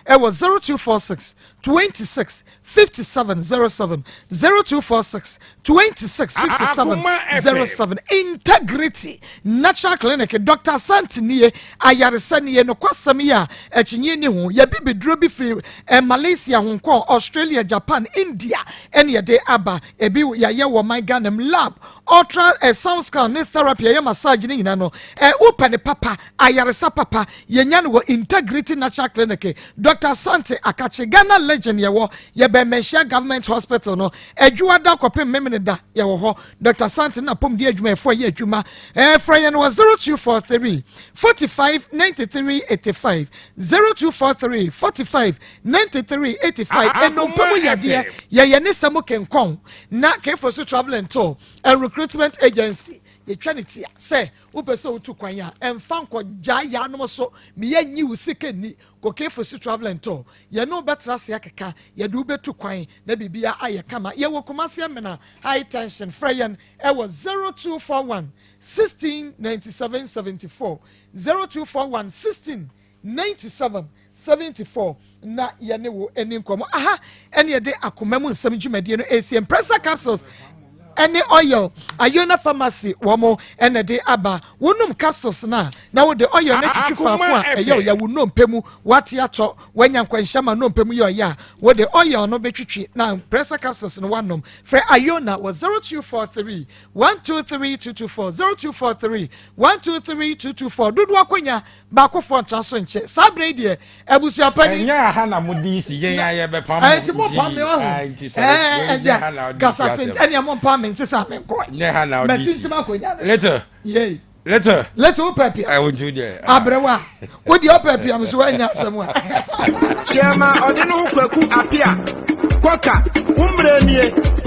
Speaker 1: it was 0246 26 5707 0246 26 5707 Integrity Natural Clinic Dr. Santini Ayaresani no Kwasamia Echinye ni hu ya bibi bi free Malaysia, Hong Kong, Australia, Japan, India, any day aba ebi ya ye wo my Ghana lab ultra sound scan ne therapy ya massage ni no open papa ayaresa papa yenya no integrity natural clinic Dr. Sante Akache Ghana legend ye wo ye be mention government hospital no adwua da kopem memene da ye wo ho Dr. Sante na pom di adwuma efo ye adwuma friend was 0243 45 93 85 0243 45 93 85 eno pomo yade ye ne samo kenkon na kefo so travel and tour and recruitment agency ye trinity say upeso utu kwan ya emfa nko gya ya no so me yanyi usike ni ko kefo so travel and tour ye no betra se akeka ye do betu kwan na bibia aye kama ye wo komase mena high tension frayen e was 0241 16 97 74 0241 16 97 74 na yene wo eni nkomo aha ene ye de Akoma mu nsam dwumadie no ACM pressure capsules any oil ayona pharmacy womo ene de aba wonum capsules na wo de oil na twitwa fa ko eyo ya wonom pemu wate ato wanya nkwanhyama no pemu yo ya wo de oil no betwitwi na pressure capsules no wanom for ayona was 0243 123224 0243 123224 dudu akonya ba ko fo ntraso nche sabre de ebusu apani
Speaker 4: enya ha na mudi si yen aye be pam
Speaker 1: ti mo pam me ho kasa tin enya mo pam me sa me ko
Speaker 4: ne ha na odi later
Speaker 1: yeah
Speaker 4: later
Speaker 1: papi
Speaker 4: I want you there
Speaker 1: abrewa wo di papi am so anya asem a
Speaker 21: chema odi no kwaku apia koka umbre nie